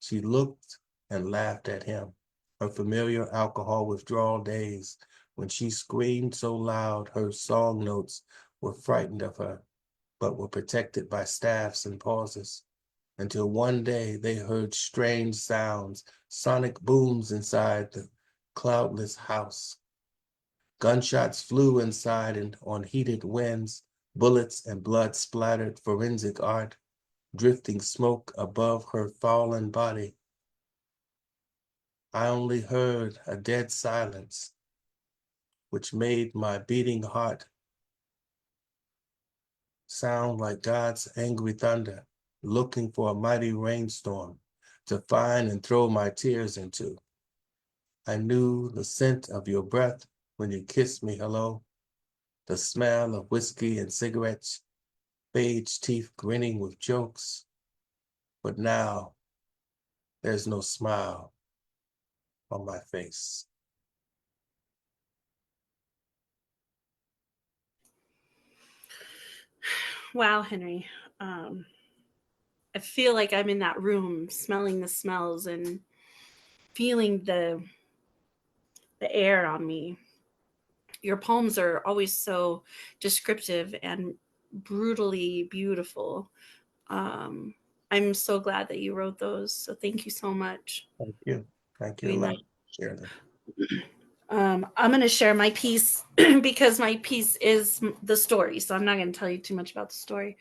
She looked and laughed at him, her familiar alcohol withdrawal days, when she screamed so loud her song notes were frightened of her, but were protected by staffs and pauses, until one day they heard strange sounds, sonic booms inside the cloudless house. Gunshots flew inside and on heated winds, bullets and blood splattered forensic art, drifting smoke above her fallen body. I only heard a dead silence, which made my beating heart sound like God's angry thunder, looking for a mighty rainstorm to find and throw my tears into. I knew the scent of your breath when you kissed me hello, the smell of whiskey and cigarettes, beige teeth grinning with jokes. But now there's no smile on my face. Wow, Henry. I feel like I'm in that room, smelling the smells and feeling the air on me. Your poems are always so descriptive and brutally beautiful. I'm so glad that you wrote those. So thank you so much. Thank you. Thank you a Doing lot. that. Share them. I'm going to share my piece because my piece is the story. So I'm not going to tell you too much about the story.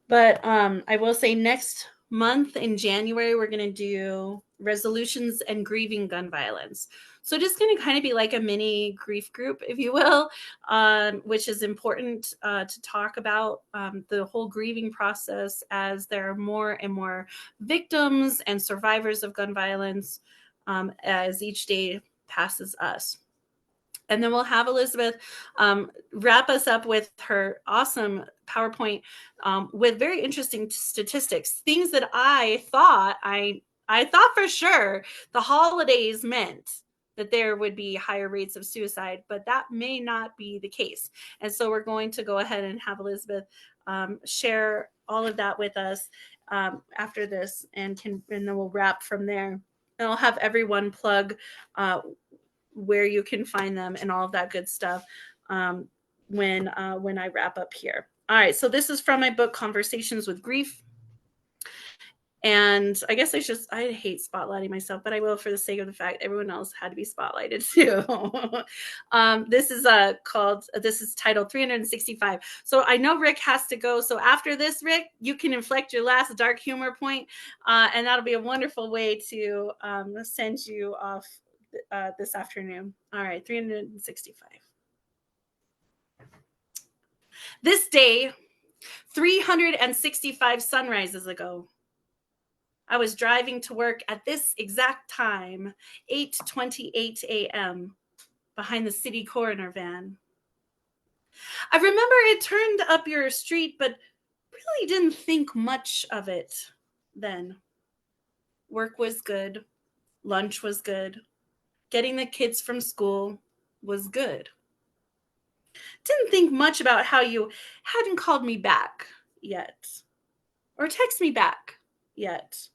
But I will say next month in January, we're going to do resolutions and grieving gun violence. So just going to kind of be like a mini grief group, if you will, which is important to talk about the whole grieving process as there are more and more victims and survivors of gun violence as each day passes us. And then we'll have Elizabeth wrap us up with her awesome PowerPoint with very interesting statistics, things that I thought for sure the holidays meant that there would be higher rates of suicide, but that may not be the case. And so we're going to go ahead and have Elizabeth share all of that with us after this, and then we'll wrap from there. And I'll have everyone plug where you can find them and all of that good stuff when I wrap up here. All right, so this is from my book, Conversations with Grief. And I guess I hate spotlighting myself, but I will for the sake of the fact everyone else had to be spotlighted too. This is titled 365. So I know Rick has to go. So after this, Rick, you can inflect your last dark humor point, and that'll be a wonderful way to send you off this afternoon. All right, 365. This day, 365 sunrises ago, I was driving to work at this exact time, 8:28 a.m., behind the city coroner van. I remember it turned up your street, but really didn't think much of it then. Work was good. Lunch was good. Getting the kids from school was good. Didn't think much about how you hadn't called me back yet, or text me back yet,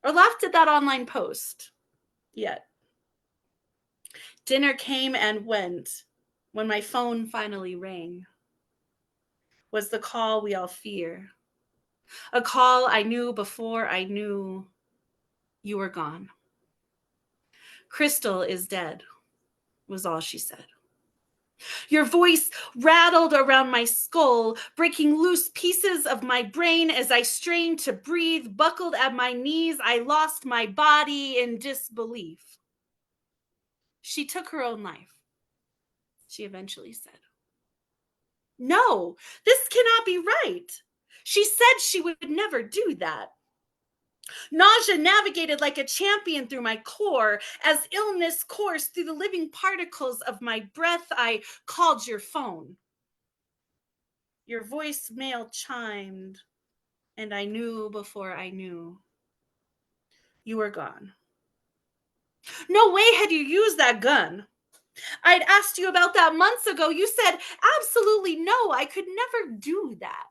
or laughed at that online post yet. Dinner came and went when my phone finally rang. Was the call we all fear. A call I knew before I knew you were gone. Crystal is dead, was all she said. Your voice rattled around my skull, breaking loose pieces of my brain as I strained to breathe, buckled at my knees. I lost my body in disbelief. She took her own life, she eventually said. No, this cannot be right. She said she would never do that. Nausea navigated like a champion through my core. As illness coursed through the living particles of my breath, I called your phone. Your voicemail chimed, and I knew before I knew. You were gone. No way had you used that gun. I'd asked you about that months ago. You said, absolutely no, I could never do that.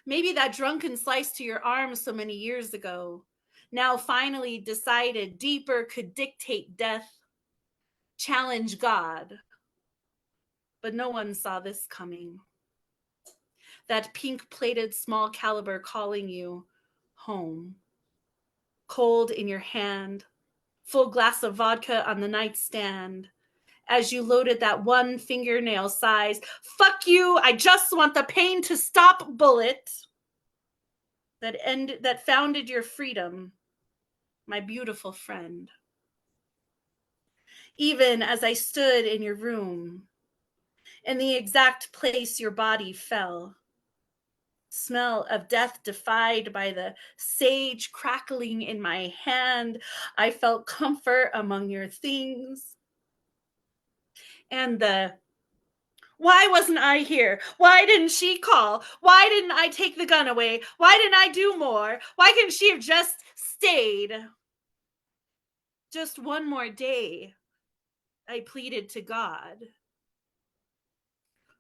Maybe that drunken slice to your arm so many years ago, now finally decided deeper could dictate death, challenge God. But no one saw this coming. That pink-plated small caliber calling you home. Cold in your hand, full glass of vodka on the nightstand, as you loaded that one fingernail size, fuck you, I just want the pain to stop bullet that founded your freedom, my beautiful friend. Even as I stood in your room, in the exact place your body fell, smell of death defied by the sage crackling in my hand, I felt comfort among your things. And the why wasn't I here? Why didn't she call? Why didn't I take the gun away? Why didn't I do more? Why couldn't she have just stayed? Just one more day, I pleaded to God.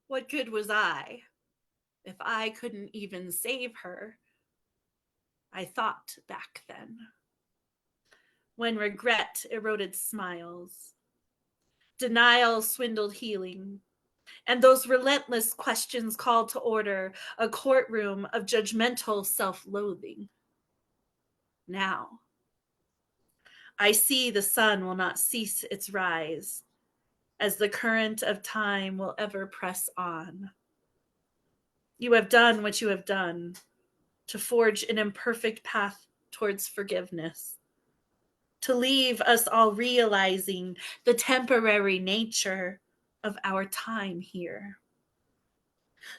What good was I if I couldn't even save her? I thought back then, when regret eroded smiles, denial swindled healing, and those relentless questions called to order a courtroom of judgmental self-loathing. Now, I see the sun will not cease its rise, as the current of time will ever press on. You have done what you have done to forge an imperfect path towards forgiveness, to leave us all realizing the temporary nature of our time here,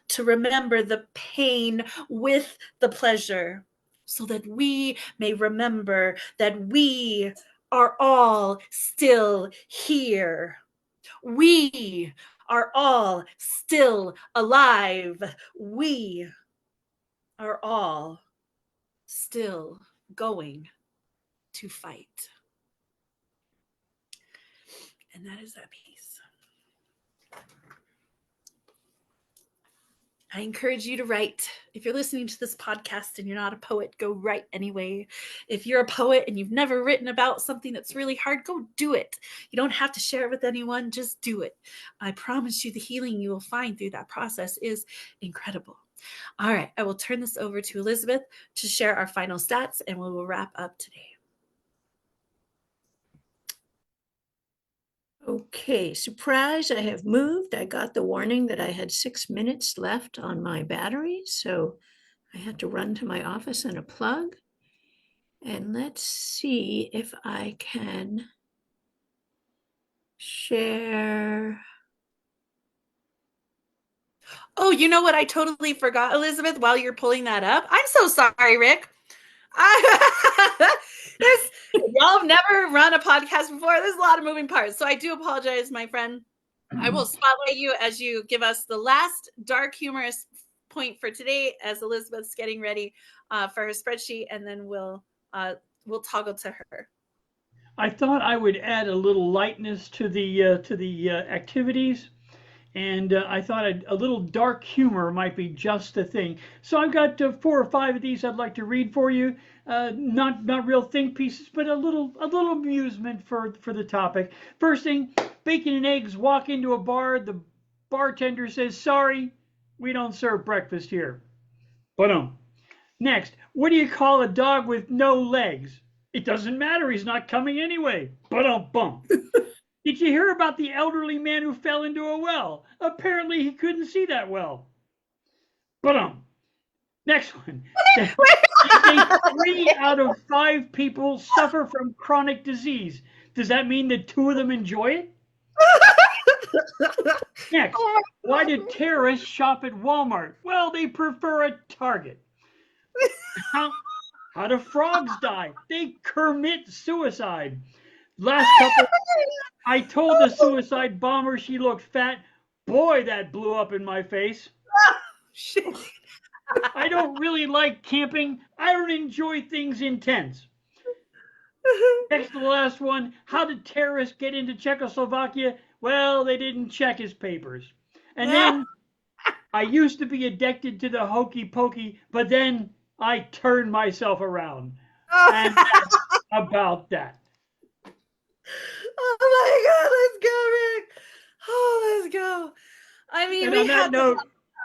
to remember the pain with the pleasure, so that we may remember that we are all still here. We are all still alive. We are all still going to fight. And that is that piece. I encourage you to write. If you're listening to this podcast and you're not a poet, go write anyway. If you're a poet and you've never written about something that's really hard, go do it. You don't have to share it with anyone, just do it. I promise you the healing you will find through that process is incredible. All right, I will turn this over to Elizabeth to share our final stats and we will wrap up today. Okay, surprise, I have moved. I got the warning that I had 6 minutes left on my battery, so I had to run to my office and a plug. And let's see if I can share. Oh, you know what I totally forgot, Elizabeth, while you're pulling that up? I'm so sorry, Rick. Y'all have never run a podcast before. There's a lot of moving parts. So I do apologize, my friend. I will spotlight you as you give us the last dark humorous point for today as Elizabeth's getting ready for her spreadsheet, and then we'll toggle to her. I thought I would add a little lightness to the activities, and I thought a little dark humor might be just the thing. So I've got 4 or 5 of these I'd like to read for you. Not real think pieces, but a little amusement for the topic. First thing, bacon and eggs walk into a bar. The bartender says, "Sorry, we don't serve breakfast here." But next, what do you call a dog with no legs? It doesn't matter. He's not coming anyway. But Did you hear about the elderly man who fell into a well? Apparently he couldn't see that well. But next one. They say 3 out of 5 people suffer from chronic disease. Does that mean that 2 of them enjoy it? Next, Oh why did terrorists shop at Walmart? Well, they prefer a Target. How do frogs die? They commit suicide. Last couple, I told the suicide bomber she looked fat. Boy, that blew up in my face. shit. I don't really like camping. I don't enjoy things intense. Next to the last one, how did terrorists get into Czechoslovakia? Well, they didn't check his papers. And then I used to be addicted to the hokey pokey, but then I turned myself around. And that's about that. Oh my God, let's go, Rick. Oh, let's go. I mean, And we on that have the note,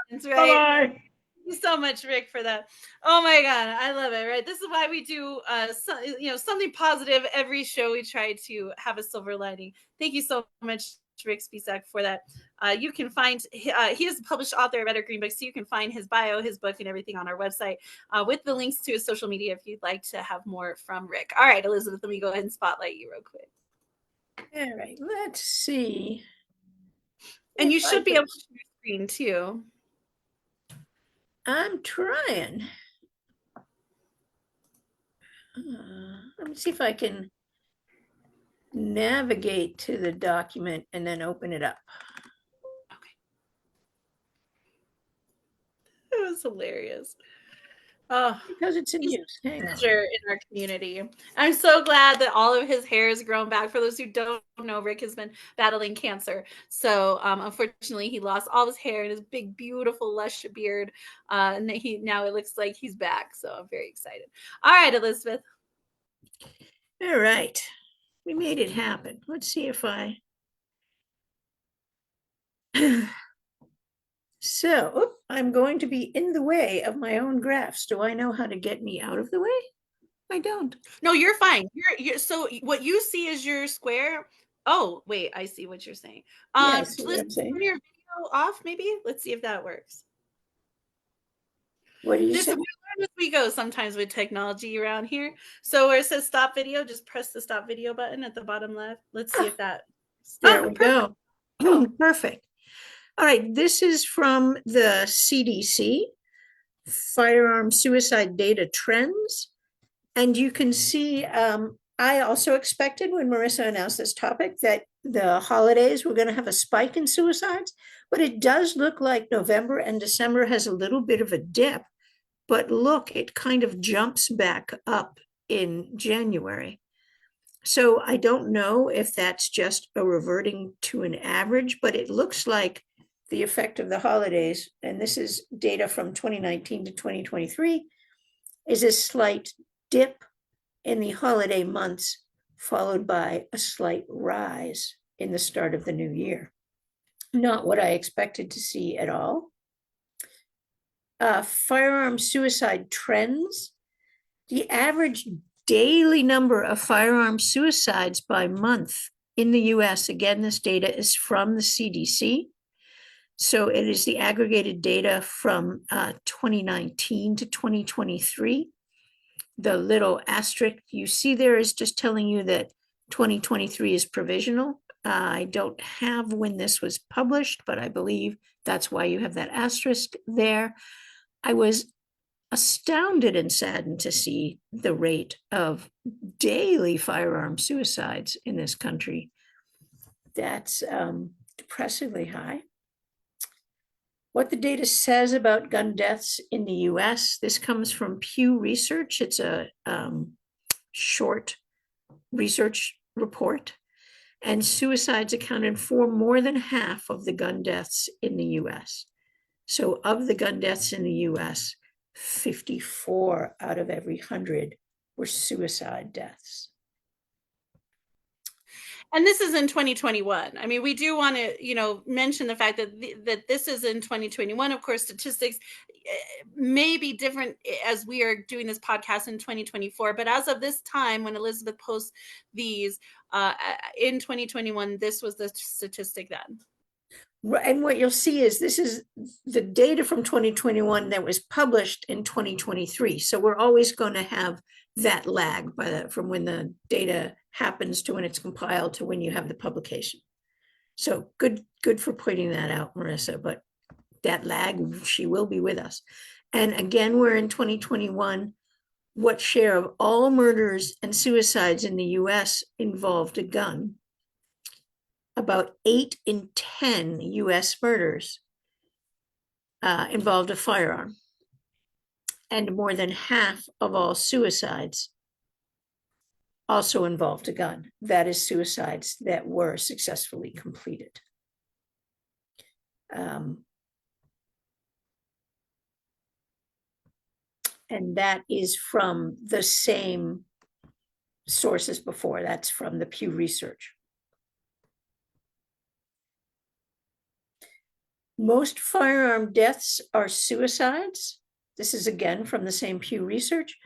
comments, right? bye-bye. Thank you so much, Rick, for that. Oh my God, I love it, right? This is why we do something positive every show. We try to have a silver lining. Thank you so much, Rick Spisak, for that. You can find he is a published author of Better Green Books, so you can find his bio, his book, and everything on our website with the links to his social media if you'd like to have more from Rick. All right, Elizabeth, let me go ahead and spotlight you real quick. All right, let's see. And you if I should be can- able to share your screen too. I'm trying. Let me see if I can navigate to the document and then open it up. It was hilarious. Oh, Because it's in he's use. a Hang on. treasure in our community. I'm so glad that all of his hair has grown back. For those who don't know, Rick has been battling cancer. So unfortunately, he lost all his hair and his big, beautiful, lush beard. And now it looks like he's back. So I'm very excited. All right, Elizabeth. All right. We made it happen. Let's see if I. So I'm going to be in the way of my own graphs. Do I know how to get me out of the way? I don't. No, you're fine. You're so what you see is your square. Oh, wait, I see what you're saying. Yeah, I see what I'm Let's saying. turn your video off, maybe. Let's see if that works. What do you This say? we learn as we go sometimes with technology around here. So where it says stop video, just press the stop video button at the bottom left. Let's see if that. There we Perfect. go. Perfect. All right, this is from the CDC, Firearm Suicide Data Trends. And you can see, I also expected when Marissa announced this topic that the holidays were going to have a spike in suicides, but it does look like November and December has a little bit of a dip. But look, it kind of jumps back up in January. So I don't know if that's just a reverting to an average, but it looks like the effect of the holidays, and this is data from 2019 to 2023, is a slight dip in the holiday months, followed by a slight rise in the start of the new year. Not what I expected to see at all. Firearm suicide trends. The average daily number of firearm suicides by month in the US, again, this data is from the CDC. So it is the aggregated data from 2019 to 2023. The little asterisk you see there is just telling you that 2023 is provisional. I don't have when this was published, but I believe that's why you have that asterisk there. I was astounded and saddened to see the rate of daily firearm suicides in this country. That's depressingly high. What the data says about gun deaths in the US, this comes from Pew Research. It's a short research report. And suicides accounted for more than half of the gun deaths in the US. So of the gun deaths in the US, 54 out of every 100 were suicide deaths. And this is in 2021. I mean, we do want to, mention the fact that that this is in 2021. Of course, statistics may be different as we are doing this podcast in 2024. But as of this time, when Elizabeth posts these in 2021, this was the statistic then. And what you'll see is this is the data from 2021 that was published in 2023. So we're always going to have that lag from when the data happens to when it's compiled to when you have the publication. So good for pointing that out, Marissa, but that lag, she will be with us. And again, we're in 2021. What share of all murders and suicides in the US involved a gun? About 8 in 10 US murders involved a firearm. And more than half of all suicides also involved a gun. That is suicides that were successfully completed. And that is from the same sources before. That's from the Pew Research. Most firearm deaths are suicides. This is again from the same Pew Research.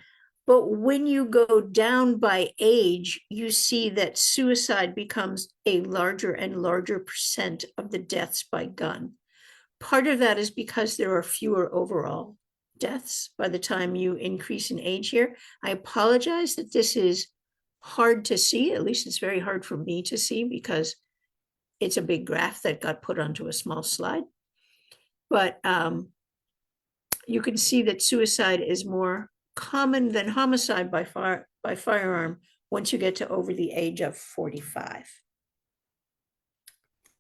But when you go down by age, you see that suicide becomes a larger and larger percent of the deaths by gun. Part of that is because there are fewer overall deaths by the time you increase in age here. I apologize that this is hard to see. At least it's very hard for me to see because it's a big graph that got put onto a small slide. But you can see that suicide is more common than homicide by firearm once you get to over the age of 45.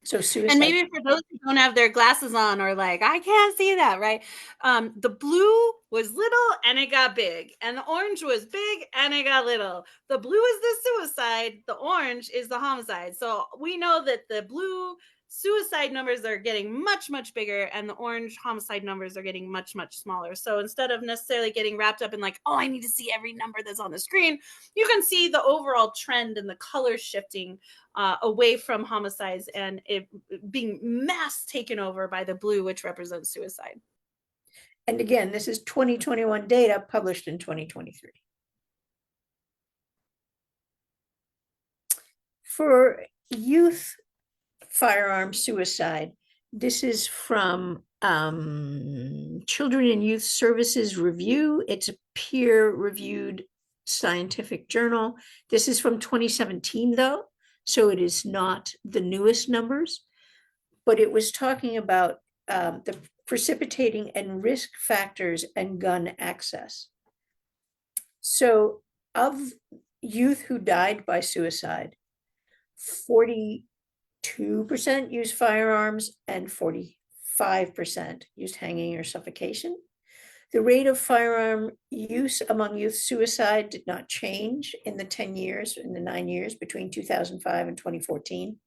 So suicide. And maybe for those who don't have their glasses on or like, I can't see that, right? The blue was little and it got big, and the orange was big and it got little. The blue is the suicide, the orange is the homicide. So we know that the blue suicide numbers are getting much, much bigger, and the orange homicide numbers are getting much, much smaller. So instead of necessarily getting wrapped up in like, oh, I need to see every number that's on the screen, you can see the overall trend and the color shifting away from homicides and it being mass taken over by the blue, which represents suicide. And again, this is 2021 data published in 2023. For youth firearm suicide, this is from Children and Youth Services Review. It's a peer-reviewed scientific journal. This is from 2017, though, so it is not the newest numbers, but it was talking about the precipitating and risk factors and gun access. So of youth who died by suicide, 42% used firearms and 45% used hanging or suffocation. The rate of firearm use among youth suicide did not change in the 9 years between 2005 and 2014.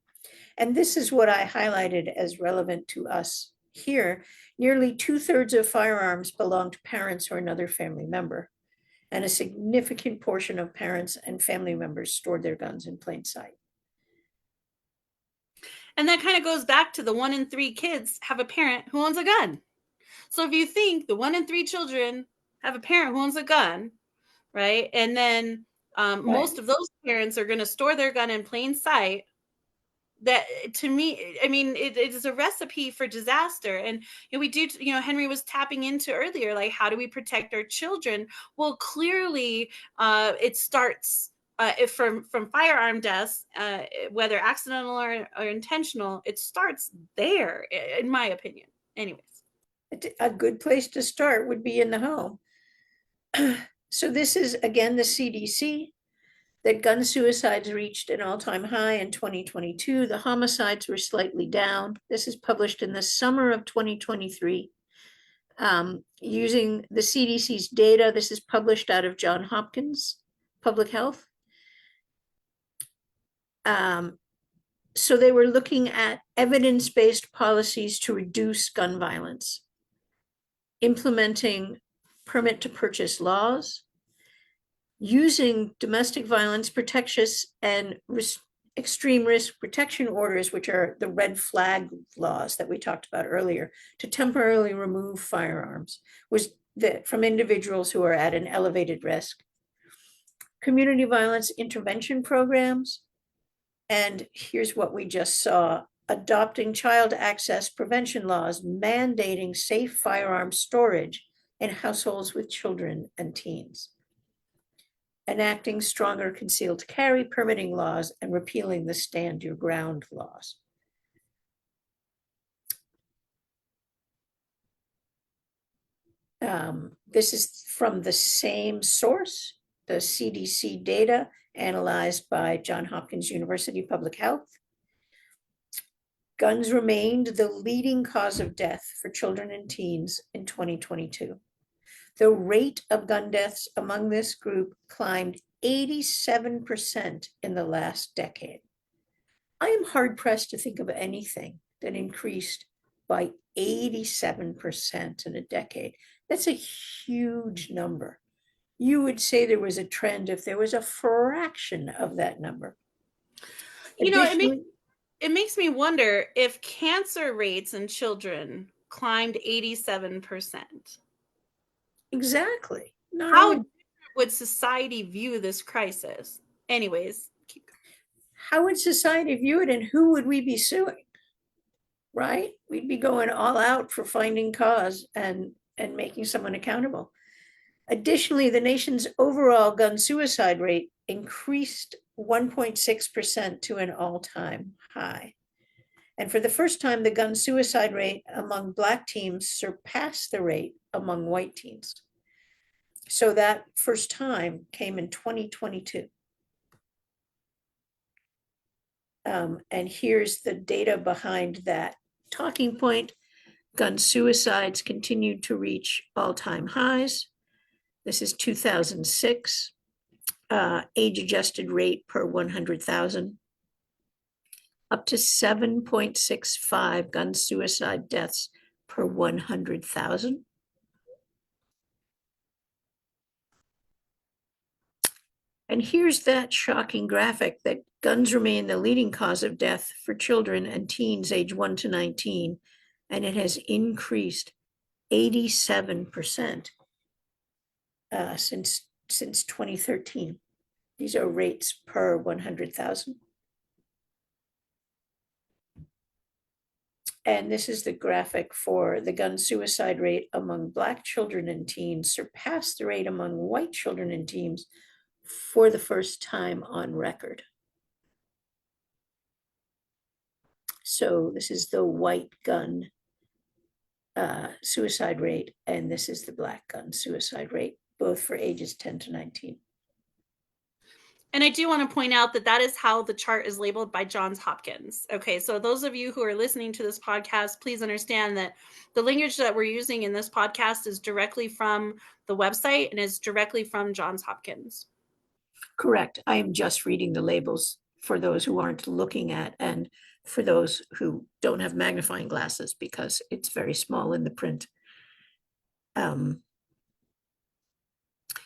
And this is what I highlighted as relevant to us here. Nearly 2/3 of firearms belong to parents or another family member. And a significant portion of parents and family members stored their guns in plain sight. And that kind of goes back to the 1 in 3 kids have a parent who owns a gun. So if you think the 1 in 3 children have a parent who owns a gun, right? And then most of those parents are going to store their gun in plain sight. That, to me, I mean, it is a recipe for disaster. And we do, Henry was tapping into earlier, like, how do we protect our children? Well, clearly it starts from firearm deaths, whether accidental or intentional. It starts there, in my opinion. Anyways, a good place to start would be in the home. So this is, again, the CDC, that gun suicides reached an all-time high in 2022. The homicides were slightly down. This is published in the summer of 2023. Using the CDC's data, this is published out of Johns Hopkins Public Health. So they were looking at evidence-based policies to reduce gun violence, implementing permit to purchase laws, using domestic violence protections and extreme risk protection orders, which are the red flag laws that we talked about earlier, to temporarily remove firearms from individuals who are at an elevated risk. Community violence intervention programs. And here's what we just saw: adopting child access prevention laws, mandating safe firearm storage in households with children and teens. Enacting stronger concealed carry permitting laws and repealing the stand your ground laws. This is from the same source, the CDC data analyzed by Johns Hopkins University Public Health. Guns remained the leading cause of death for children and teens in 2022. The rate of gun deaths among this group climbed 87% in the last decade. I am hard pressed to think of anything that increased by 87% in a decade. That's a huge number. You would say there was a trend if there was a fraction of that number. You know, it makes me wonder if cancer rates in children climbed 87%. Exactly. How different would society view this crisis? Anyways, how would society view it, and who would we be suing? Right? We'd be going all out for finding cause and making someone accountable. Additionally, the nation's overall gun suicide rate increased 1.6% to an all-time high. And for the first time, the gun suicide rate among Black teens surpassed the rate among white teens. So that first time came in 2022. And here's the data behind that talking point. Gun suicides continued to reach all-time highs. This is 2006, age-adjusted rate per 100,000, up to 7.65 gun suicide deaths per 100,000. And here's that shocking graphic that guns remain the leading cause of death for children and teens age 1 to 19, and it has increased 87% since 2013. These are rates per 100,000. And this is the graphic for the gun suicide rate among Black children and teens surpassed the rate among white children and teens for the first time on record. So this is the white gun suicide rate, and this is the Black gun suicide rate, both for ages 10 to 19. And I do want to point out that is how the chart is labeled by Johns Hopkins. Okay, so those of you who are listening to this podcast, please understand that the language that we're using in this podcast is directly from the website and is directly from Johns Hopkins. Correct. I am just reading the labels for those who aren't looking at, and for those who don't have magnifying glasses, because it's very small in the print.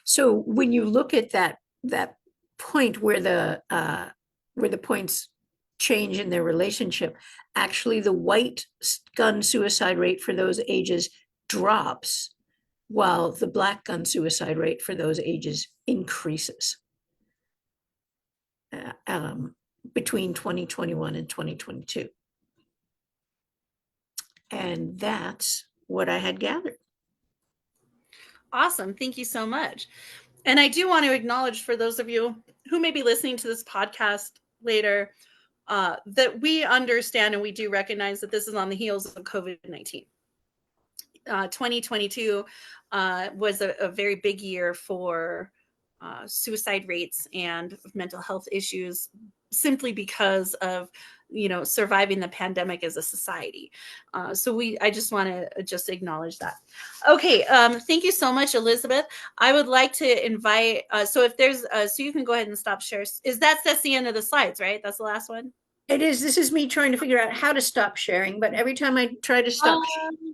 So when you look at that point where the points change in their relationship, actually the white gun suicide rate for those ages drops, while the Black gun suicide rate for those ages increases between 2021 and 2022. And that's what I had gathered. Awesome. Thank you so much. And I do want to acknowledge, for those of you who may be listening to this podcast later, that we understand and we do recognize that this is on the heels of COVID-19. 2022 was a very big year for suicide rates and mental health issues, simply because of surviving the pandemic as a society. So I just want to acknowledge that. Okay, thank you so much, Elizabeth. I would like to invite, so if there's, so you can go ahead and stop share. That's the end of the slides, right? That's the last one? It is. This is me trying to figure out how to stop sharing, but every time I try to stop,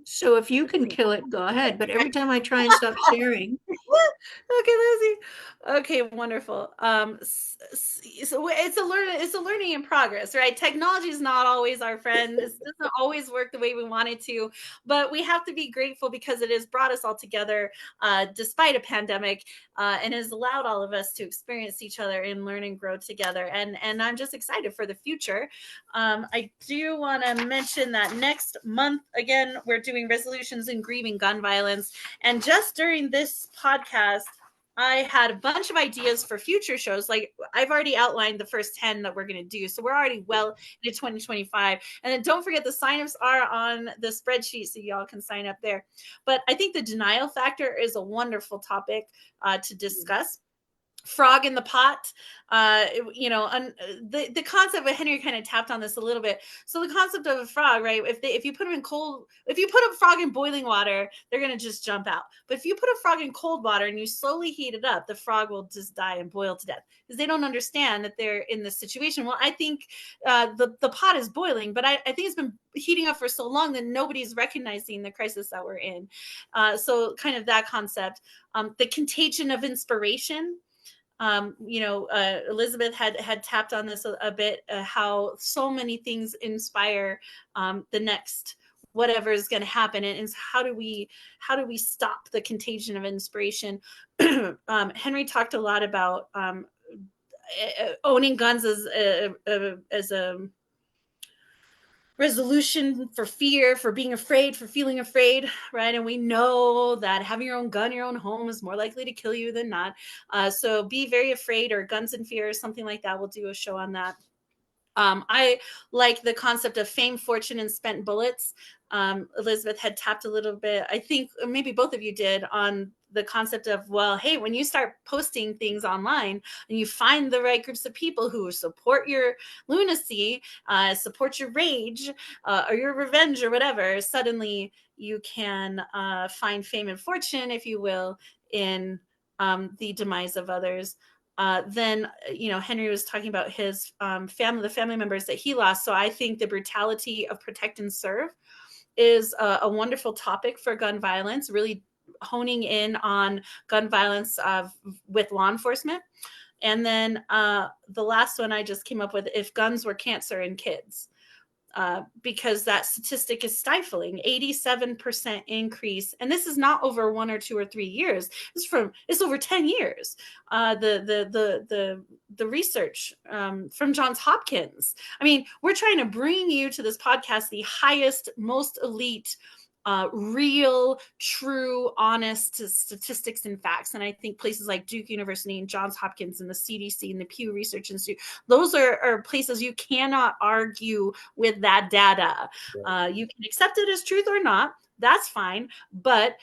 so if you can kill it, go ahead. But every time I try and stop sharing, Okay, Lizzie. Okay, wonderful. So it's a learning in progress, right? Technology is not always our friend. It doesn't always work the way we want it to, but we have to be grateful because it has brought us all together, despite a pandemic, and has allowed all of us to experience each other and learn and grow together. And I'm just excited for the future. I do want to mention that next month, again, we're doing resolutions in grieving gun violence. And just during this podcast, I had a bunch of ideas for future shows. Like I've already outlined the first 10 that we're going to do. So we're already well into 2025. And then don't forget the signups are on the spreadsheet so y'all can sign up there. But I think the denial factor is a wonderful topic to discuss. Frog in the pot, the concept of Henry kind of tapped on this a little bit. So the concept of a frog, right? If you put them in if you put a frog in boiling water, they're going to just jump out. But if you put a frog in cold water and you slowly heat it up, the frog will just die and boil to death because they don't understand that they're in this situation. Well, I think the pot is boiling, but I think it's been heating up for so long that nobody's recognizing the crisis that we're in. So kind of that concept, the contagion of inspiration. Elizabeth had tapped on this a bit, how so many things inspire the next whatever is going to happen, and how do we stop the contagion of inspiration? Henry talked a lot about owning guns as a resolution for fear, for being afraid, for feeling afraid, right? And we know that having your own gun, your own home is more likely to kill you than not. So be very afraid, or guns and fear, something like that. We'll do a show on that. I like the concept of fame, fortune, and spent bullets. Elizabeth had tapped a little bit, I think maybe both of you did, on the concept of, well, hey, when you start posting things online and you find the right groups of people who support your lunacy, support your rage, or your revenge or whatever, suddenly you can find fame and fortune, if you will, in the demise of others. Then Henry was talking about his the family members that he lost. So I think the brutality of protect and serve is a wonderful topic for gun violence, really honing in on gun violence with law enforcement. And then the last one I just came up with, if guns were cancer in kids. Because that statistic is stifling. 87% increase, and this is not over 1 or 2 or 3 years. It's over 10 years. The research from Johns Hopkins. I mean, we're trying to bring you to this podcast the highest, most elite, real, true, honest statistics and facts. And I think places like Duke University and Johns Hopkins and the CDC and the Pew Research Institute, those are places you cannot argue with that data. You can accept it as truth or not. That's fine. But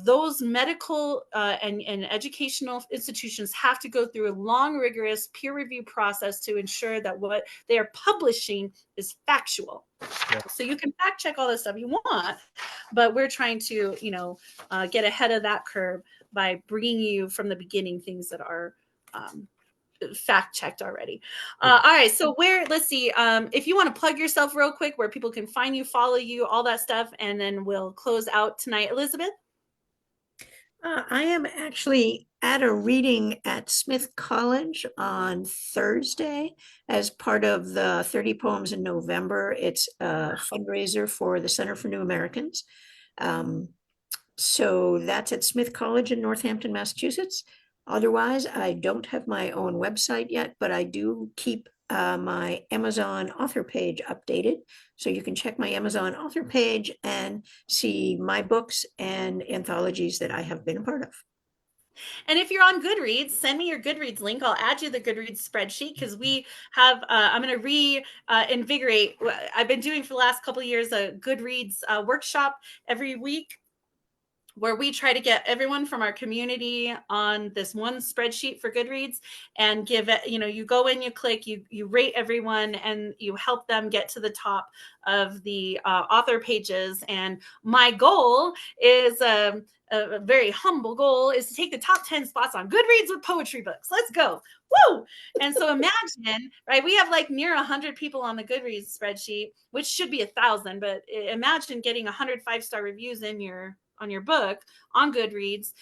those medical and educational institutions have to go through a long, rigorous peer review process to ensure that what they are publishing is factual. Yeah. So you can fact check all the stuff you want, but we're trying to, get ahead of that curve by bringing you from the beginning things that are fact checked already. All right. So let's see, if you want to plug yourself real quick, where people can find you, follow you, all that stuff, and then we'll close out tonight. Elizabeth? I am actually at a reading at Smith College on Thursday as part of the 30 Poems in November. It's a fundraiser for the Center for New Americans. So that's at Smith College in Northampton, Massachusetts. Otherwise, I don't have my own website yet, but I do keep my Amazon author page updated. So you can check my Amazon author page and see my books and anthologies that I have been a part of. And if you're on Goodreads, send me your Goodreads link. I'll add you the Goodreads spreadsheet, because we have, I'm going to reinvigorate. I've been doing for the last couple of years a Goodreads workshop every week, where we try to get everyone from our community on this one spreadsheet for Goodreads, and give it, you go in, you click, you rate everyone, and you help them get to the top of the author pages. And my goal is a very humble goal, is to take the top 10 spots on Goodreads with poetry books. Let's go. Woo! And so imagine, right, we have like near 100 people on the Goodreads spreadsheet, which should be 1,000, but imagine getting 100 5-star reviews on on your book on Goodreads.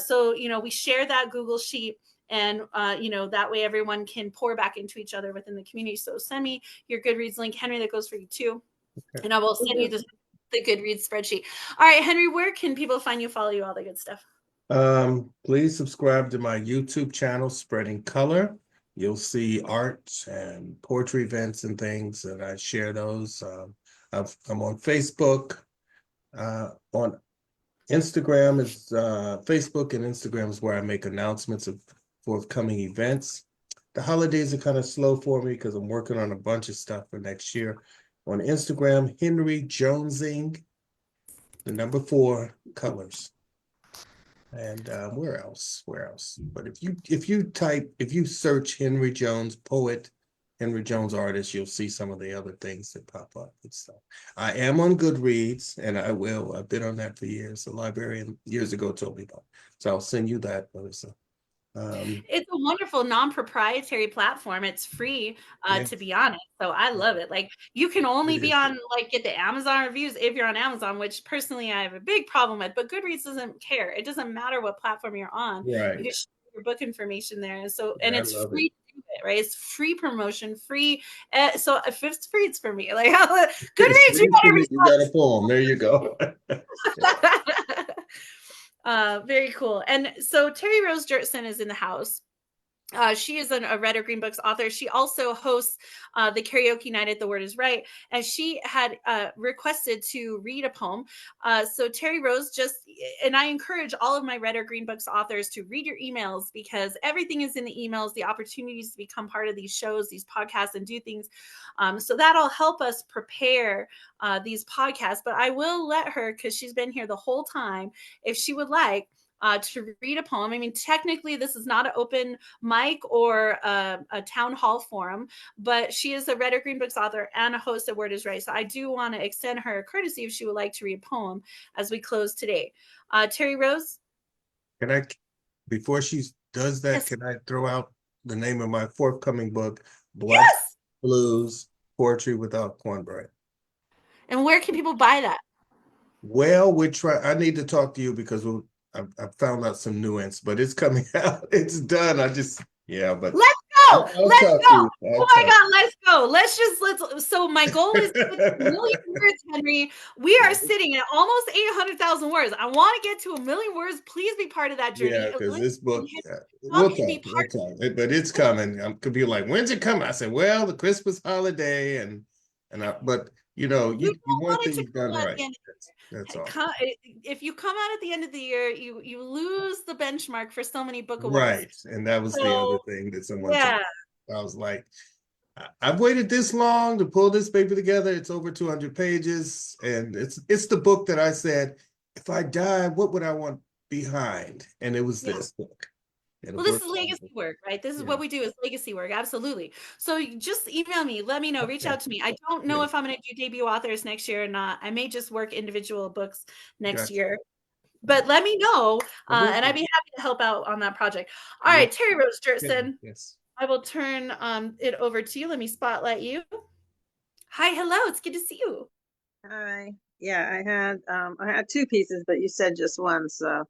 So, we share that Google Sheet, and that way everyone can pour back into each other within the community. So send me your Goodreads link, Henry. That goes for you too. Okay. And I will send you the Goodreads spreadsheet. All right, Henry, where can people find you, follow you, all the good stuff? Please subscribe to my YouTube channel, Spreading Color. You'll see art and poetry events and things, and I share those. I'm on Facebook. On Instagram is Facebook and Instagram is where I make announcements of forthcoming events. The holidays are kind of slow for me because I'm working on a bunch of stuff for next year. On Instagram, Henry Jonesing, the number 4 colors. And where else? But if you search Henry Jones poet, Henry Jones artist, you'll see some of the other things that pop up and stuff. I am on Goodreads, and I've been on that for years. A librarian years ago told me about. So I'll send you that, Melissa. It's a wonderful non-proprietary platform. It's free, Yes. to be honest. So I love it. Like, you can only be on, like, get the Amazon reviews if you're on Amazon, which personally I have a big problem with, but Goodreads doesn't care. It doesn't matter what platform you're on. Right. You can share your book information there. And so, Yeah, and I it's love free to do it, right? It's free promotion, free. So if it's free, it's for me. Like, Goodreads, you better be You got a poem. There you go. very cool. And so Terry Rose Jurtson is in the house. She is a Red or Green Books author. She also hosts the karaoke night at The Word Is Right, and she had requested to read a poem. So Terry Rose and I encourage all of my Red or Green Books authors to read your emails, because everything is in the emails, the opportunities to become part of these shows, these podcasts, and do things. So that'll help us prepare these podcasts. But I will let her, because she's been here the whole time, if she would like, to read a poem. I mean, technically, this is not an open mic or a town hall forum, but she is a Red or Green Books author and a host of Word Is Right. So I do want to extend her a courtesy if she would like to read a poem as we close today. Terry Rose? Before she does that, Yes. Can I throw out the name of my forthcoming book, Black Blues, Poetry Without Cornbread? And where can people buy that? Well, I need to talk to you because I found out some nuance, but it's coming out. It's done. But Let's I'll go. Let's talk go. to you. Oh my God, let's go. So my goal is to get to 1 million words, Henry. We are sitting at almost 800,000 words. I want to get to 1 million words. Please be part of that journey. Yeah, because this book, We'll we'll talk. But it's coming. I could be like, when's it coming? I said, well, the Christmas holiday but you want things done right. That's all. If you come out at the end of the year, you lose the benchmark for so many book awards. Right. And that was the other thing that someone said. I was like, I've waited this long to pull this paper together. It's over 200 pages. And it's the book that I said, if I die, what would I want behind? And it was this book. Well, this is legacy work, right? This is what we do, is legacy work. Absolutely. So you just email me, let me know, reach out to me. I don't know if I'm going to do debut authors next year or not. I may just work individual books next year, but let me know. And I'd be happy to help out on that project. All right, Terry Rose Jurtson. Yes. I will turn it over to you. Let me spotlight you. Hi, hello. It's good to see you. Hi. Yeah, I had 2 pieces, but you said just one, so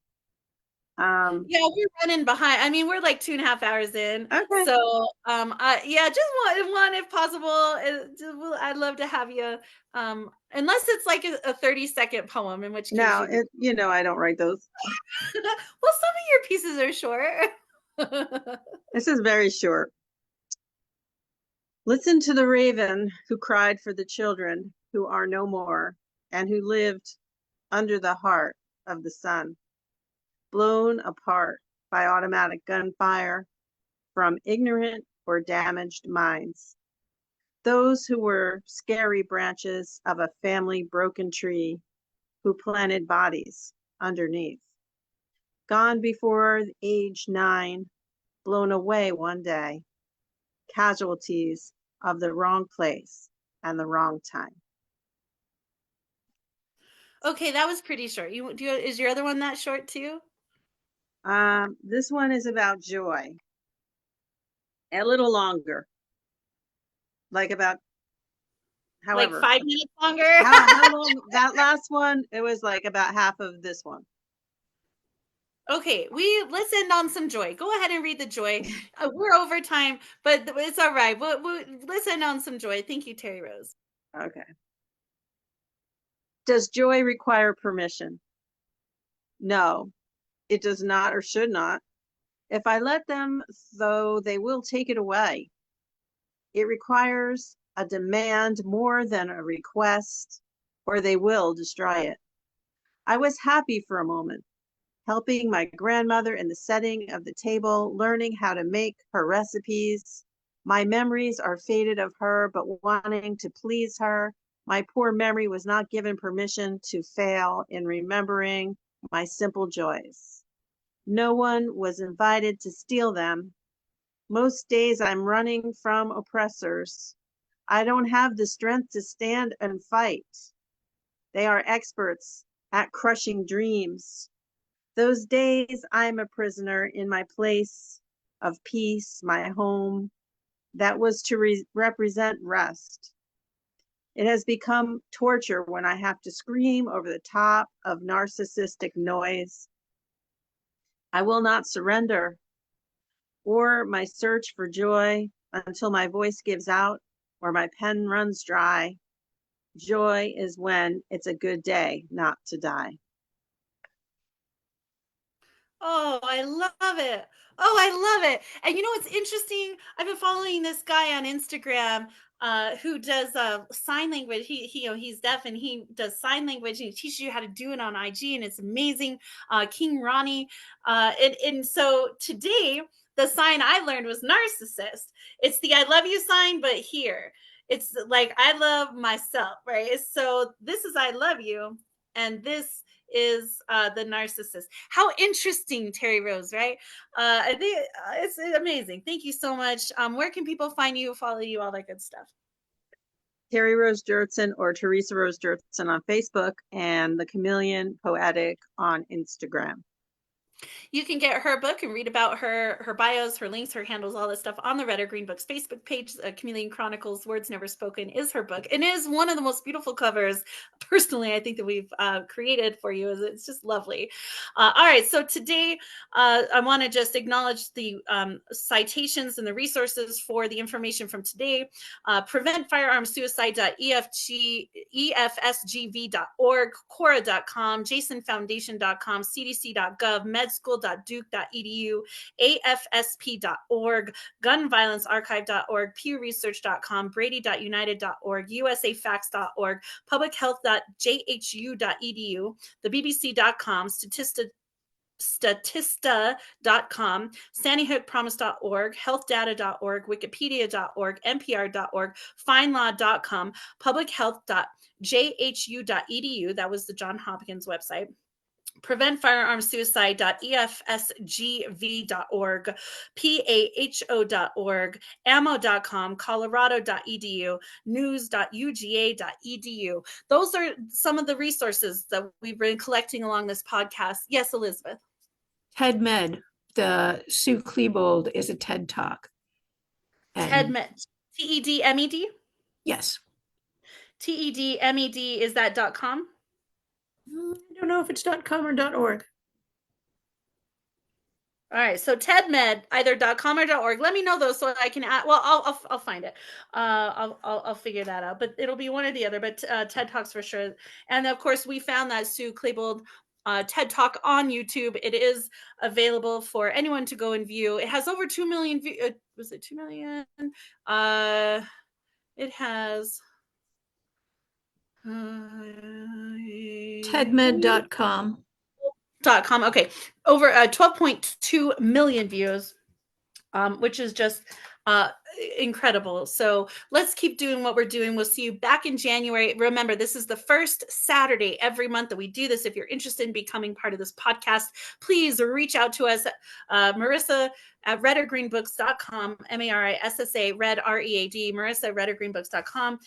yeah, we're running behind. I mean, we're like 2.5 hours in. Okay. So just one if possible. I'd love to have you. Unless it's like a 30-second poem, in which case no, I don't write those. Well, some of your pieces are short. This is very short. Listen to the raven who cried for the children who are no more, and who lived under the heart of the sun, blown apart by automatic gunfire from ignorant or damaged minds. Those who were scary branches of a family broken tree who planted bodies underneath. Gone before age 9, blown away one day, casualties of the wrong place and the wrong time. Okay, that was pretty short. Is your other one that short too? This one is about joy. A little longer, like about Like However, 5 minutes longer? how long that last one? It was like about half of this one. Okay, let's end on some joy. Go ahead and read the joy. We're over time, but it's all right. Let's end on some joy. Thank you, Terry Rose. Okay. Does joy require permission? No, it does not or should not. If I let them, though, they will take it away. It requires a demand more than a request, or they will destroy it. I was happy for a moment, helping my grandmother in the setting of the table, learning how to make her recipes. My memories are faded of her, but wanting to please her. My poor memory was not given permission to fail in remembering my simple joys. No one was invited to steal them. Most days I'm running from oppressors. I don't have the strength to stand and fight. They are experts at crushing dreams. Those days I'm a prisoner in my place of peace, my home, that was to represent rest. It has become torture when I have to scream over the top of narcissistic noise. I will not surrender, or my search for joy until my voice gives out or my pen runs dry. Joy is when it's a good day not to die. Oh, I love it. Oh, I love it. And you know what's interesting? I've been following this guy on Instagram who does sign language. He's deaf and he does sign language and he teaches you how to do it on IG and it's amazing. King Ronnie. And so today the sign I learned was narcissist. It's the I love you sign, but here. It's like I love myself, right? So this is I love you, and this is the narcissist. How interesting, Terry Rose, right? I think it's amazing. Thank you so much. Where can people find you, follow you, all that good stuff? Terry Rose Dirtson or Teresa Rose Dirtson on Facebook and The Chameleon Poetic on Instagram. You can get her book and read about her bios, her links, her handles, all this stuff on the Red or Green Books Facebook page. Chameleon Chronicles Words Never Spoken is her book, and is one of the most beautiful covers personally I think that we've created for you. It's just lovely. All right, so today I want to just acknowledge the citations and the resources for the information from today. PreventFirearmSuicide.efsgv.org, Cora.com, JasonFoundation.com, CDC.gov, medschool.duke.edu, AFSP.org, gunviolencearchive.org, PewResearch.com, Brady.united.org, USAFacts.org, publichealth.jhu.edu, the BBC.com, Statista.com, SandyHookPromise.org, HealthData.org, Wikipedia.org, NPR.org, FindLaw.com, PublicHealth.jhu.edu. That was the Johns Hopkins website. PreventFirearmSuicide.efsgv.org, PAHO.org, ammo.com, Colorado.edu, news.uga.edu. Those are some of the resources that we've been collecting along this podcast. Yes, Elizabeth. TED Med, the Sue Klebold is a TED Talk. TED Med, TEDMED? Yes. TEDMED, is that .com? I don't know if it's .com or .org. All right, so TED Med, either .com or .org. Let me know those so I can add. Well, I'll find it. I'll figure that out. But it'll be one or the other. But TED Talks for sure. And of course, we found that Sue Klebold TED Talk on YouTube. It is available for anyone to go and view. It has over 2 million views. Was it 2 million? It has TEDmed.com. .com. Okay, over 12.2 million views, which is just incredible. So let's keep doing what we're doing. We'll see you back in January. Remember, this is the first Saturday every month that we do this. If you're interested in becoming part of this podcast, please reach out to us, Marissa at redorgreenbooks.com, MARISSA, red, READ, Marissa at redorgreenbooks.com.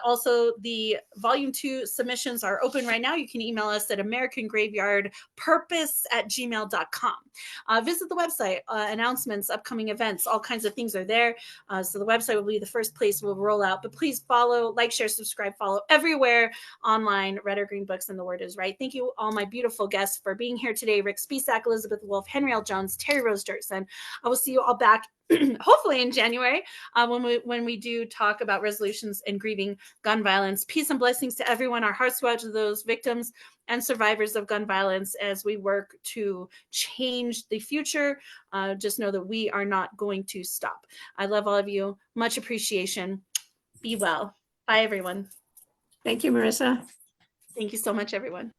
Also, the volume 2 submissions are open right now. You can email us at americangraveyardpurpose@gmail.com. Visit the website, announcements, upcoming events, all kinds of things are there. So the website will be the first place we'll roll out. But please follow, like, share, subscribe, follow everywhere online. Red or Green Books and the Word is Right. Thank you, all my beautiful guests, for being here today. Rick Spisak, Elizabeth Wolf, Henry L. Jones, Terry Rose Dirksen. I will see you all back hopefully in January when we do talk about resolutions and grieving gun violence. Peace and blessings to everyone. Our hearts go out to those victims and survivors of gun violence as we work to change the future. Just know that we are not going to stop. I love all of you. Much appreciation. Be well. Bye, everyone. Thank you, Marissa. Thank you so much, everyone.